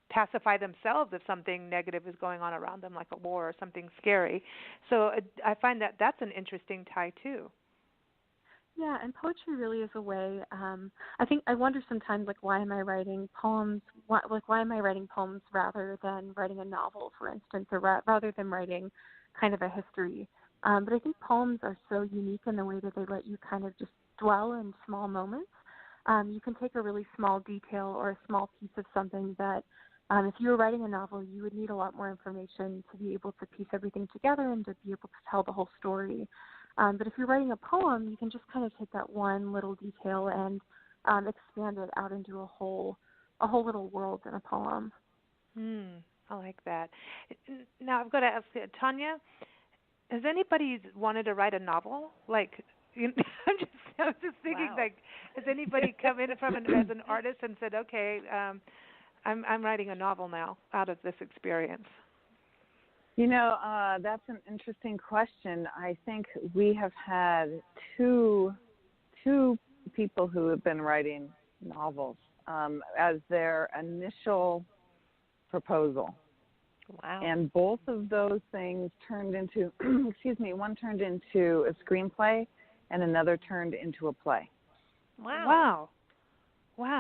pacify themselves if something negative is going on around them, like a war or something scary. So I find that that's an interesting tie too. Yeah, and poetry really is a way. I wonder sometimes, like, why am I writing poems? Why am I writing poems rather than writing a novel, for instance, or rather than writing kind of a history. But I think poems are so unique in the way that they let you kind of just dwell in small moments. You can take a really small detail or a small piece of something that if you were writing a novel, you would need a lot more information to be able to piece everything together and to be able to tell the whole story. But if you're writing a poem, you can just kind of take that one little detail and expand it out into a whole little world in a poem. I like that. Now I've got to ask you, Tanya, has anybody wanted to write a novel? Like, I was just thinking, like, has anybody come in as an artist and said, okay, I'm writing a novel now out of this experience? That's an interesting question. I think we have had two people who have been writing novels as their initial proposal. Wow. And both of those things turned into, one turned into a screenplay and another turned into a play. Wow.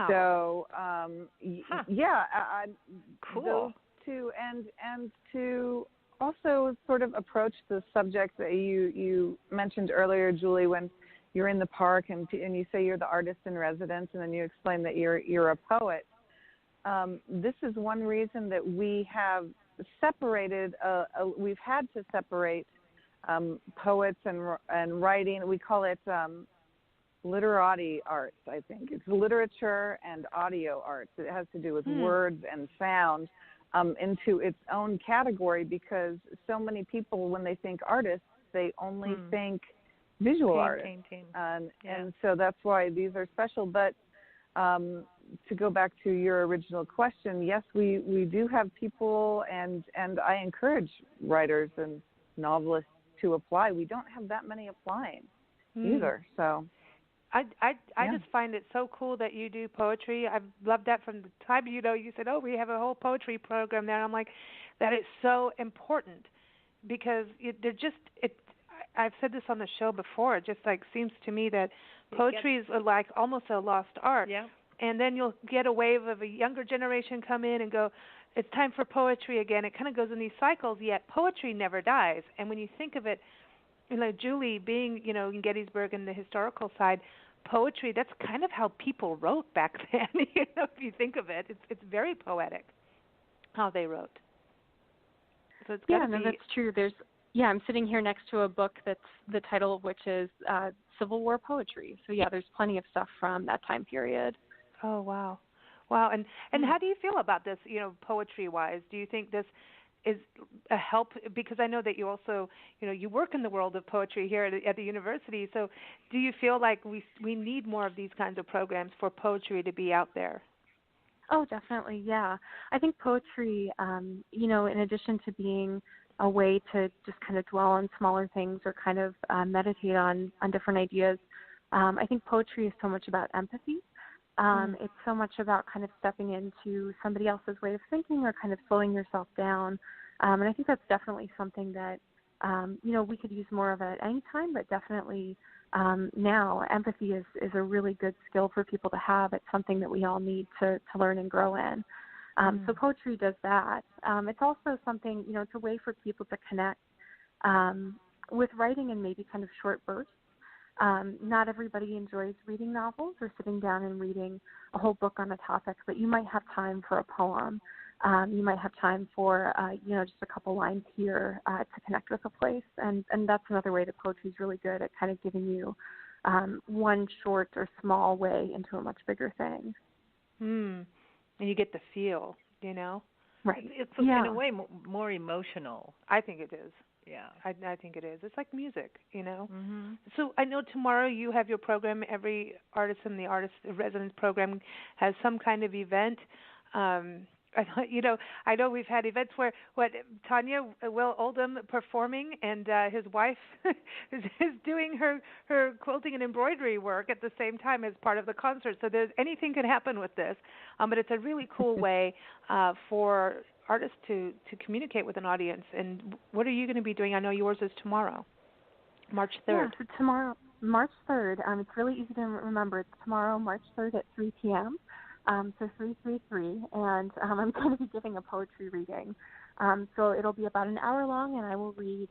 So, cool. Those two, and to also sort of approach the subject that you mentioned earlier, Julie, when you're in the park and you say you're the artist in residence, and then you explain that you're a poet. This is one reason that we have separated. We've had to separate poets and writing. We call it literati arts. I think it's literature and audio arts. It has to do with words and sound into its own category, because so many people, when they think artists, they only think visual artists. And so that's why these are special. But to go back to your original question, yes, we do have people, and I encourage writers and novelists to apply. We don't have that many applying either. So I just find it so cool that you do poetry. I've loved that from the time you said, oh, we have a whole poetry program there. And I'm like, that is so important, because I've said this on the show before. It just like seems to me that poetry is like almost a lost art. Yeah. And then you'll get a wave of a younger generation come in and go, it's time for poetry again. It kind of goes in these cycles, yet poetry never dies. And when you think of it, Julie being, in Gettysburg and the historical side, poetry, that's kind of how people wrote back then. If you think of it, it's very poetic how they wrote. So it's that's true. I'm sitting here next to a book that's the title of which is Civil War Poetry. So there's plenty of stuff from that time period. Oh, wow. And how do you feel about this, poetry-wise? Do you think this is a help? Because I know that you also, you work in the world of poetry here at the university. So do you feel like we need more of these kinds of programs for poetry to be out there? Oh, definitely, yeah. I think poetry, in addition to being a way to just kind of dwell on smaller things or kind of meditate on different ideas, I think poetry is so much about empathy. It's so much about kind of stepping into somebody else's way of thinking or kind of slowing yourself down. And I think that's definitely something that, we could use more of at any time, but definitely now empathy is a really good skill for people to have. It's something that we all need to learn and grow in. So poetry does that. It's also something, it's a way for people to connect with writing in maybe kind of short bursts. Not everybody enjoys reading novels or sitting down and reading a whole book on a topic, but you might have time for a poem. You might have time for, just a couple lines here to connect with a place. And that's another way that poetry is really good at kind of giving you one short or small way into a much bigger thing. And you get the feel, Right. It's in a way more emotional. I think it is. Yeah, I think it is. It's like music, Mm-hmm. So I know tomorrow you have your program. Every artist in the artist residence program has some kind of event. I know we've had events where Tanya, Will Oldham performing, and his wife is doing her quilting and embroidery work at the same time as part of the concert. So anything can happen with this, but it's a really cool way for artists to communicate with an audience. And what are you going to be doing? I know yours is tomorrow, March 3rd. Yeah, so tomorrow, March 3rd. It's really easy to remember. It's tomorrow, March 3rd at 3 p.m. So 333, and I'm going to be giving a poetry reading. So it'll be about an hour long, and I will read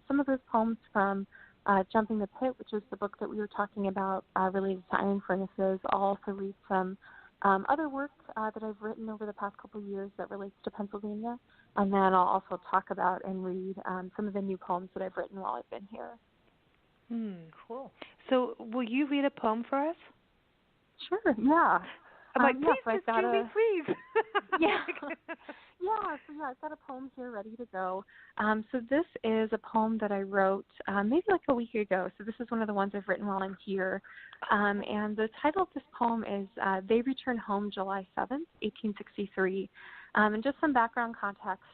some of those poems from Jumping the Pit, which is the book that we were talking about related to iron furnaces. I'll also read some other work that I've written over the past couple of years that relates to Pennsylvania. And then I'll also talk about and read some of the new poems that I've written while I've been here. Cool. So will you read a poem for us? Sure, yeah. I'm like, please, yes, Julie, please. Yeah. I've got a poem here ready to go. So this is a poem that I wrote maybe like a week ago. So this is one of the ones I've written while I'm here. And the title of this poem is They Return Home July 7th, 1863. And just some background context.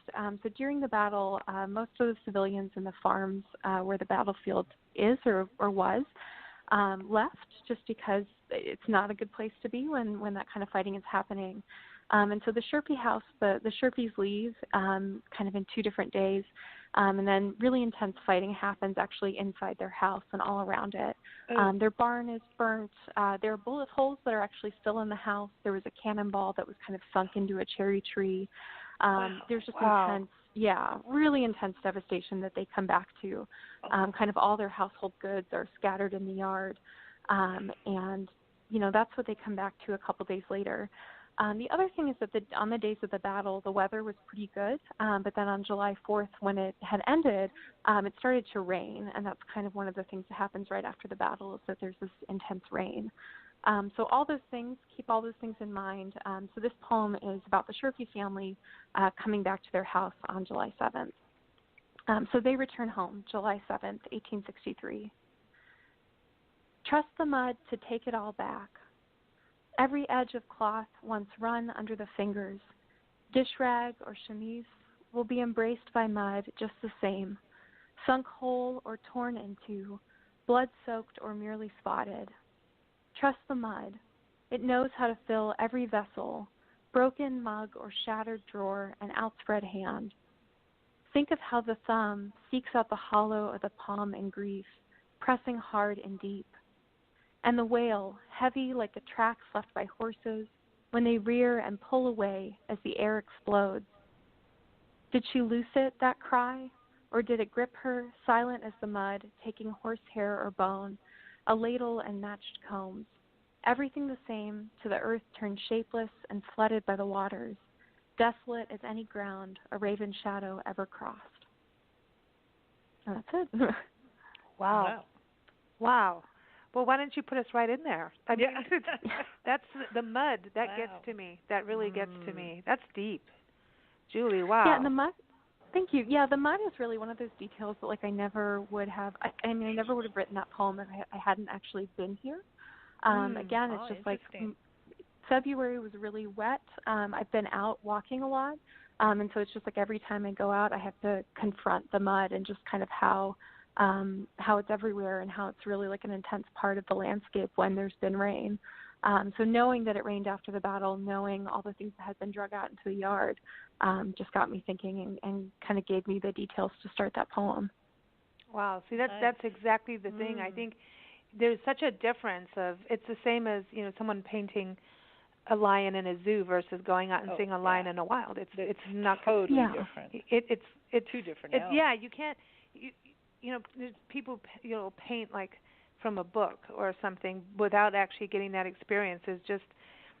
So during the battle, most of the civilians in the farms where the battlefield is or was left just because it's not a good place to be when that kind of fighting is happening. And so the Sherpy house, the Sherpies leave kind of in 2 different days, and then really intense fighting happens actually inside their house and all around it. Their barn is burnt. There are bullet holes that are actually still in the house. There was a cannonball that was kind of sunk into a cherry tree. There's just intense, really intense devastation that they come back to. Kind of all their household goods are scattered in the yard. And, that's what they come back to a couple days later. The other thing is that on the days of the battle, the weather was pretty good, but then on July 4th, when it had ended, it started to rain, and that's kind of one of the things that happens right after the battle is that there's this intense rain. So all those things, keep all those things in mind. So this poem is about the Sherpy family coming back to their house on July 7th. So they return home, July 7th, 1863. Trust the mud to take it all back. Every edge of cloth once run under the fingers, dish rag or chemise, will be embraced by mud just the same, sunk whole or torn into, blood-soaked or merely spotted. Trust the mud. It knows how to fill every vessel, broken mug or shattered drawer and outspread hand. Think of how the thumb seeks out the hollow of the palm in grief, pressing hard and deep. And the wail, heavy like the tracks left by horses, when they rear and pull away as the air explodes. Did she loose it, that cry, or did it grip her, silent as the mud, taking horsehair or bone, a ladle and matched combs, everything the same to the earth turned shapeless and flooded by the waters, desolate as any ground a raven shadow ever crossed. And that's it. Wow. Well, why don't you put us right in there? I mean, that's the mud. That gets to me. That really gets to me. That's deep. Julie, wow. Yeah, and the mud, thank you. Yeah, the mud is really one of those details that, I never would have, I never would have written that poem if I hadn't actually been here. Again, it's just February was really wet. I've been out walking a lot. And so it's just every time I go out, I have to confront the mud and just kind of how it's everywhere and how it's really an intense part of the landscape when there's been rain. So knowing that it rained after the battle, knowing all the things that had been drug out into the yard, just got me thinking and kind of gave me the details to start that poem. Wow. See, that's exactly the thing. I think there's such a difference of, it's the same as, someone painting a lion in a zoo versus going out and seeing a lion in a wild. It's not totally different. It's two different. You can't. There's people paint from a book or something without actually getting that experience.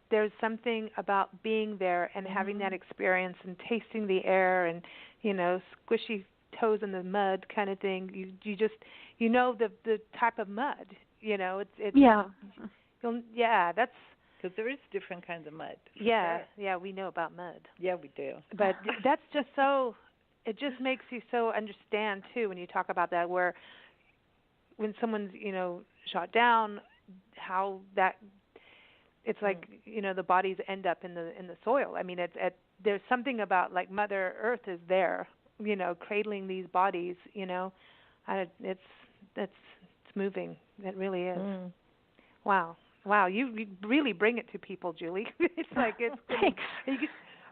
There's something about being there and having that experience and tasting the air and squishy toes in the mud kind of thing. You just the type of mud. It's that's. Because there is different kinds of mud. Yeah, we know about mud. Yeah, we do. But that's just so, it just makes you so understand, too, when you talk about that, where when someone's, shot down, how that, it's the bodies end up in the soil. I mean, there's something about, Mother Earth is there, cradling these bodies, it's moving. It really is. Wow, you really bring it to people, Julie. It's Thanks.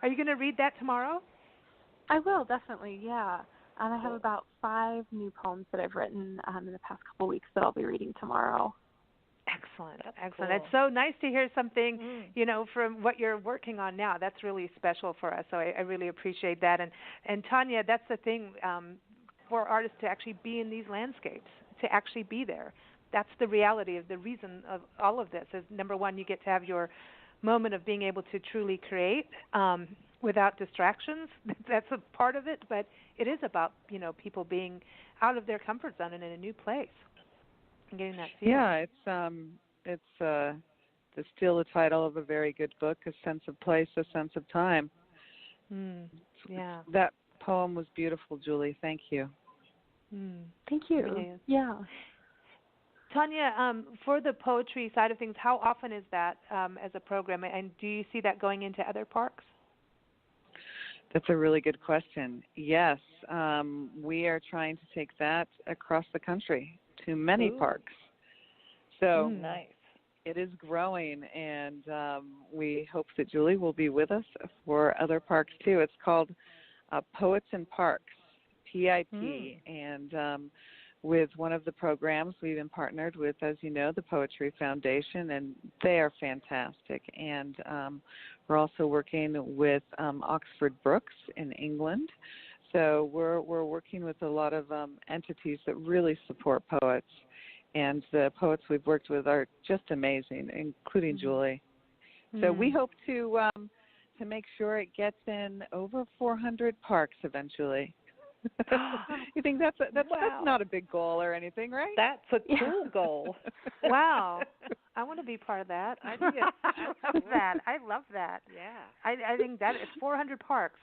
Are you going to read that tomorrow? I will, definitely, yeah. I have about 5 new poems that I've written in the past couple of weeks that I'll be reading tomorrow. Excellent. That's Excellent. Cool. It's so nice to hear something, from what you're working on now. That's really special for us. So I really appreciate that. And Tanya, that's the thing for artists to actually be in these landscapes, to actually be there. That's the reality of the reason of all of this is, number one, you get to have your moment of being able to truly create without distractions. That's a part of it, but it is about, people being out of their comfort zone and in a new place and getting that feeling. Yeah, it's to steal the title of a very good book, A Sense of Place, A Sense of Time. Yeah. That poem was beautiful, Julie. Thank you. Thank you. Yeah. Tanya, for the poetry side of things, how often is that as a program, and do you see that going into other parks? That's a really good question. Yes, we are trying to take that across the country to many parks. So nice. It is growing, and we hope that Julie will be with us for other parks too. It's called Poets in Parks, PIP, and with one of the programs we've been partnered with, as you know, the Poetry Foundation, and they are fantastic. And we're also working with Oxford Brookes in England. So we're working with a lot of entities that really support poets. And the poets we've worked with are just amazing, including Julie. So we hope to make sure it gets in over 400 parks eventually. You think that's not a big goal or anything, right? That's a cool goal. Wow. I want to be part of that. I love that. I love that. Yeah. I think that it's 400 parks.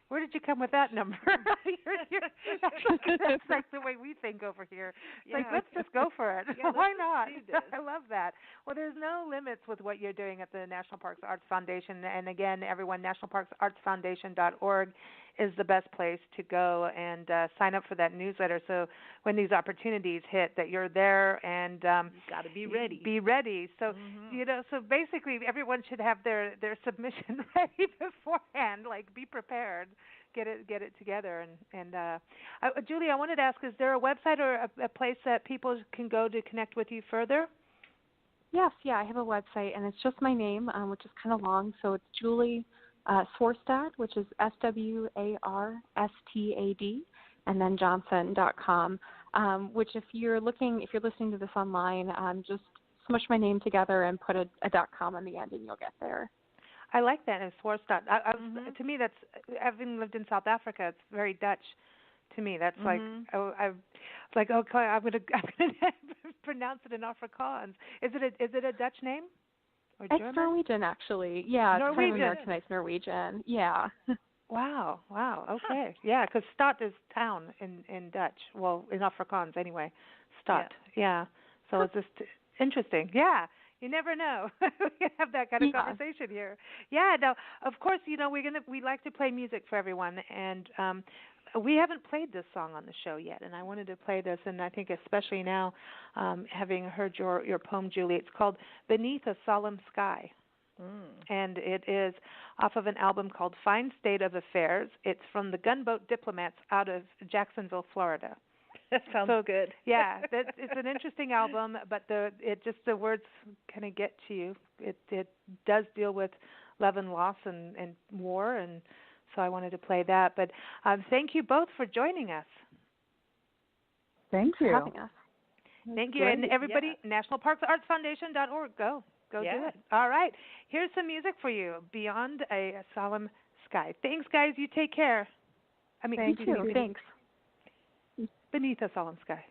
Where did you come with that number? That's like the way we think over here. It's like, let's just go for it. Yeah, why not? I love that. Well, there's no limits with what you're doing at the National Parks Arts Foundation. And again, everyone, nationalparksartsfoundation.org is the best place to go and sign up for that newsletter. So when these opportunities hit, that you're there and you've got to be ready. Be ready. So so basically, everyone should have their submission ready beforehand. Like, be prepared, get it together. And Julie, I wanted to ask: is there a website or a place that people can go to connect with you further? Yes, I have a website, and it's just my name, which is kind of long. So it's Julie Swarstad, which is SWARSTAD, and then Johnson.com. Which, if you're listening to this online, just smush my name together and put a .com on the end, and you'll get there. I like that. It's Swarstad. To me, that's, having lived in South Africa, it's very Dutch. To me, that's like, I'm gonna pronounce it in Afrikaans. Is it a Dutch name? Or it's German? Norwegian, actually. Yeah, Norwegian. It's kind of Americanized Norwegian. Yeah. Wow. Okay. Yeah, because stad is town in Dutch. Well, in Afrikaans anyway. Stad. Yeah. So it's just interesting. Yeah. You never know. We can have that kind of conversation here. Yeah. Now, of course, we like to play music for everyone, and we haven't played this song on the show yet, and I wanted to play this, and I think especially now, having heard your poem, Julie, it's called Beneath a Solemn Sky. And it is off of an album called Fine State of Affairs. It's from the Gunboat Diplomats out of Jacksonville, Florida. That sounds good. Yeah, it's an interesting album, but the words kind of get to you. It does deal with love and loss and war, and so I wanted to play that. But thank you both for joining us. Thank you. For having us. Thank you. And everybody, nationalparksartsfoundation.org. Go do it. All right. Here's some music for you, Beyond a Solemn Sky. Thanks, guys. You take care. Thank you. Thanks. Beneath a Solemn Sky.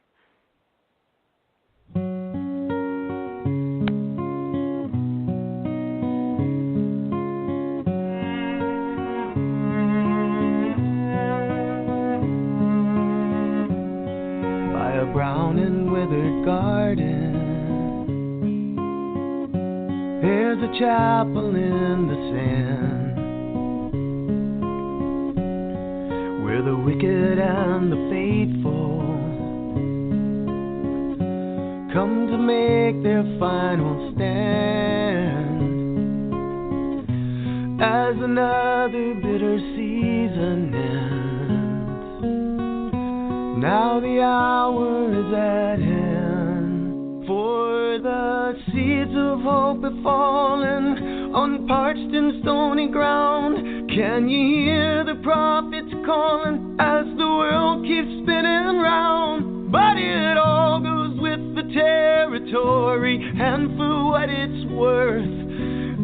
By a brown and withered garden, there's a chapel in the sand, where the wicked and the faithful come to make their final stand. As another bitter season ends, now the hour is at hand for the The seeds of hope have fallen on parched and stony ground. Can you hear the prophets calling as the world keeps spinning round? But it all goes with the territory, and for what it's worth,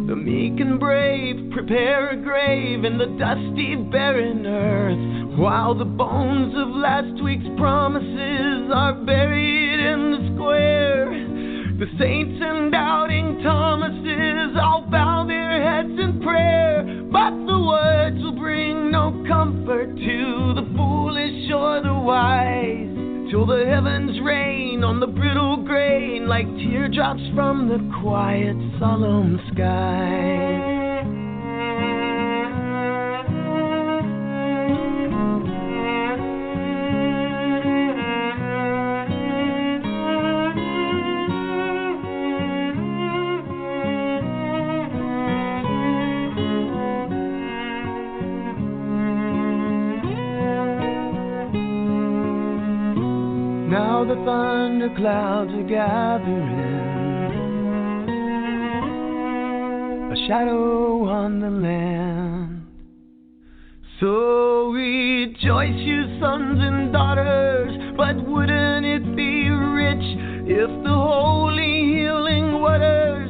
the meek and brave prepare a grave in the dusty, barren earth, while the bones of last week's promises are buried in the square. The saints and doubting Thomases all bow their heads in prayer, but the words will bring no comfort to the foolish or the wise, till the heavens rain on the brittle grain like teardrops from the quiet, solemn skies. Now the thunder clouds are gathering, a shadow on the land. So rejoice, you sons and daughters, but wouldn't it be rich if the holy healing waters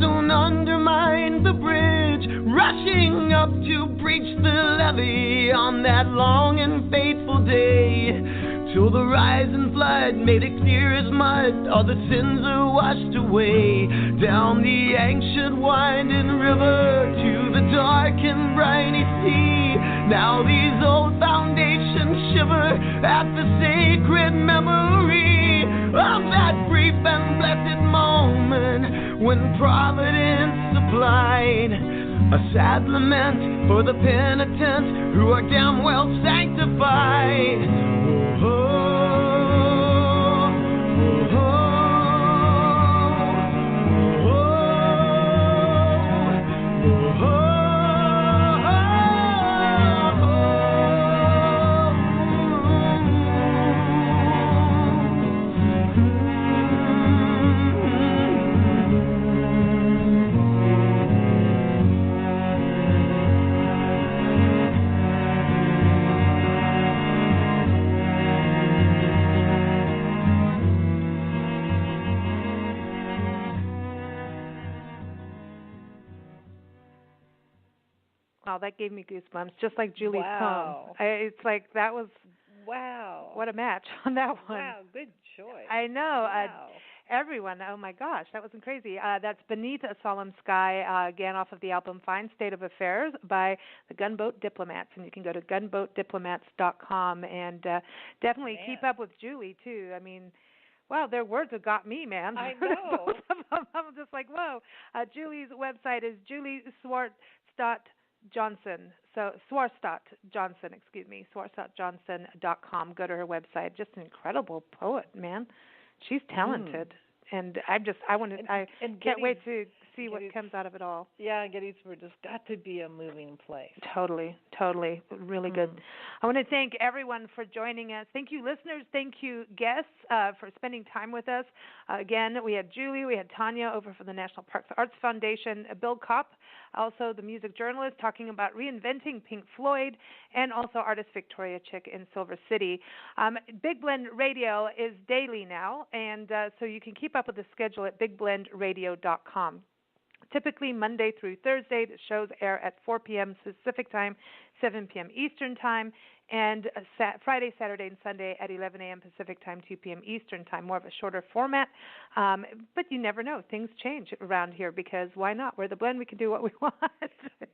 soon undermined the bridge, rushing up to breach the levee on that long and fateful day, till the rising flood made it clear as mud, all the sins are washed away, down the ancient winding river to the dark and briny sea. Now these old foundations shiver at the sacred memory of that brief and blessed moment when Providence supplied a sad lament for the penitent who are damn well sanctified. Wow, that gave me goosebumps, just like Julie's wow. poem. It's like that was, wow, what a match on that one. Wow, good choice. I know. Wow. Everyone, oh my gosh, that was crazy. That's Beneath a Solemn Sky, again off of the album Fine State of Affairs by the Gunboat Diplomats, and you can go to gunboatdiplomats.com and definitely keep up with Julie too. I mean, wow, their words have got me, man. I know. I'm just like, whoa. Julie's website is julieswartz.Johnson. So Swartz.Johnson.com. Go to her website. Just an incredible poet, man. She's talented. And I can't wait to see what comes out of it all. Yeah, Gettysburg has got to be a moving place. Totally. Really good. I want to thank everyone for joining us. Thank you, listeners. Thank you, guests, for spending time with us. Again, we had Julie, we had Tanya over from the National Parks Arts Foundation, Bill Kopp, also the music journalist, talking about reinventing Pink Floyd, and also artist Victoria Chick in Silver City. Big Blend Radio is daily now, and so you can keep up with the schedule at bigblendradio.com. Typically Monday through Thursday, the shows air at 4 p.m. Pacific Time, 7 p.m. Eastern Time, and Friday, Saturday, and Sunday at 11 a.m. Pacific Time, 2 p.m. Eastern Time, more of a shorter format. But you never know. Things change around here because why not? We're the Blend. We can do what we want.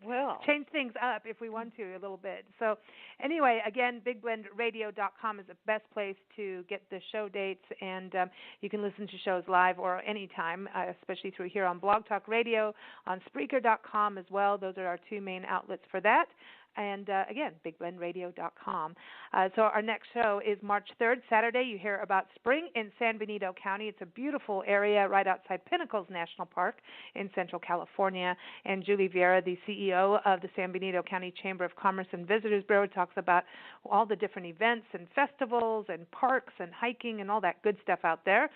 Well, change things up if we want to a little bit. So anyway, again, bigblendradio.com is the best place to get the show dates, and you can listen to shows live or anytime, especially through here on Blog Talk Radio, on Spreaker.com as well. Those are our two main outlets for that. And, again, bigblendradio.com. So our next show is March 3rd, Saturday. You hear about spring in San Benito County. It's a beautiful area right outside Pinnacles National Park in Central California. And Julie Vieira, the CEO of the San Benito County Chamber of Commerce and Visitors Bureau, talks about all the different events and festivals and parks and hiking and all that good stuff out there.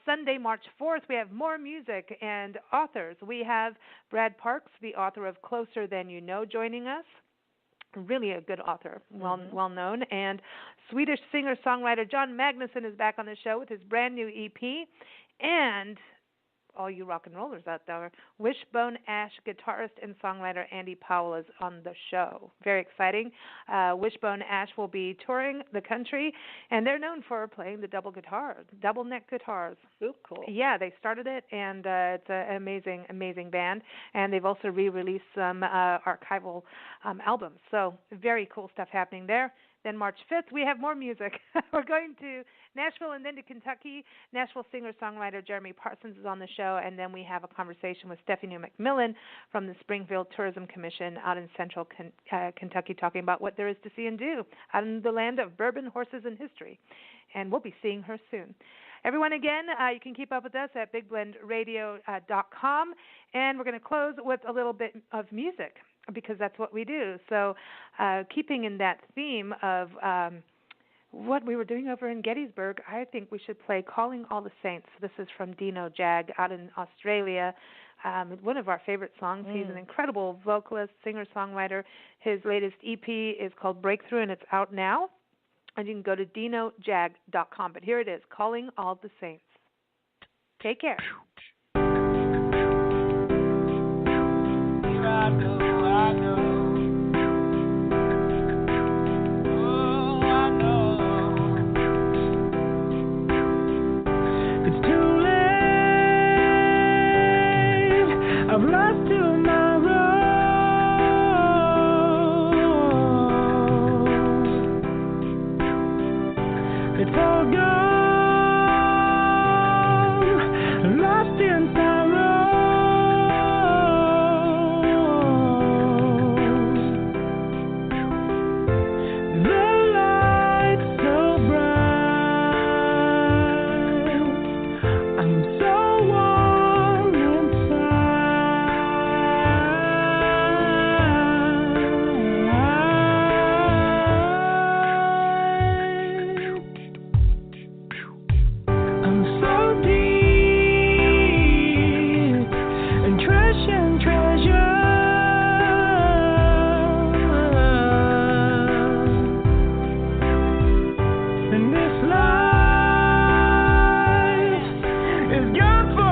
Sunday, March 4th, we have more music and authors. We have Brad Parks, the author of Closer Than You Know, joining us. Really a good author, well known. And Swedish singer-songwriter John Magnuson is back on the show with his brand new EP. And all you rock and rollers out there, Wishbone Ash guitarist and songwriter Andy Powell is on the show. Very exciting. Wishbone Ash will be touring the country, and they're known for playing the double neck guitars. Oh, cool. Yeah, they started it, and it's an amazing, amazing band. And they've also re-released some archival albums. So very cool stuff happening there. Then March 5th, we have more music. We're going to Nashville and then to Kentucky. Nashville singer-songwriter Jeremy Parsons is on the show, and then we have a conversation with Stephanie McMillan from the Springfield Tourism Commission out in central Kentucky, talking about what there is to see and do out in the land of bourbon, horses, and history. And we'll be seeing her soon. Everyone, again, you can keep up with us at bigblendradio.com, and we're going to close with a little bit of music, because that's what we do. So keeping in that theme of what we were doing over in Gettysburg, I think we should play Calling All the Saints. This is from Dino Jag out in Australia. One of our favorite songs. He's an incredible vocalist, singer-songwriter. His latest EP is called Breakthrough, and it's out now. And you can go to dinojag.com. But here it is, Calling All the Saints. Take care. Here I go. I know. Oh, I know. It's too late. I've lost tomorrow. It's all gone. Lost in sorrow. It's gone.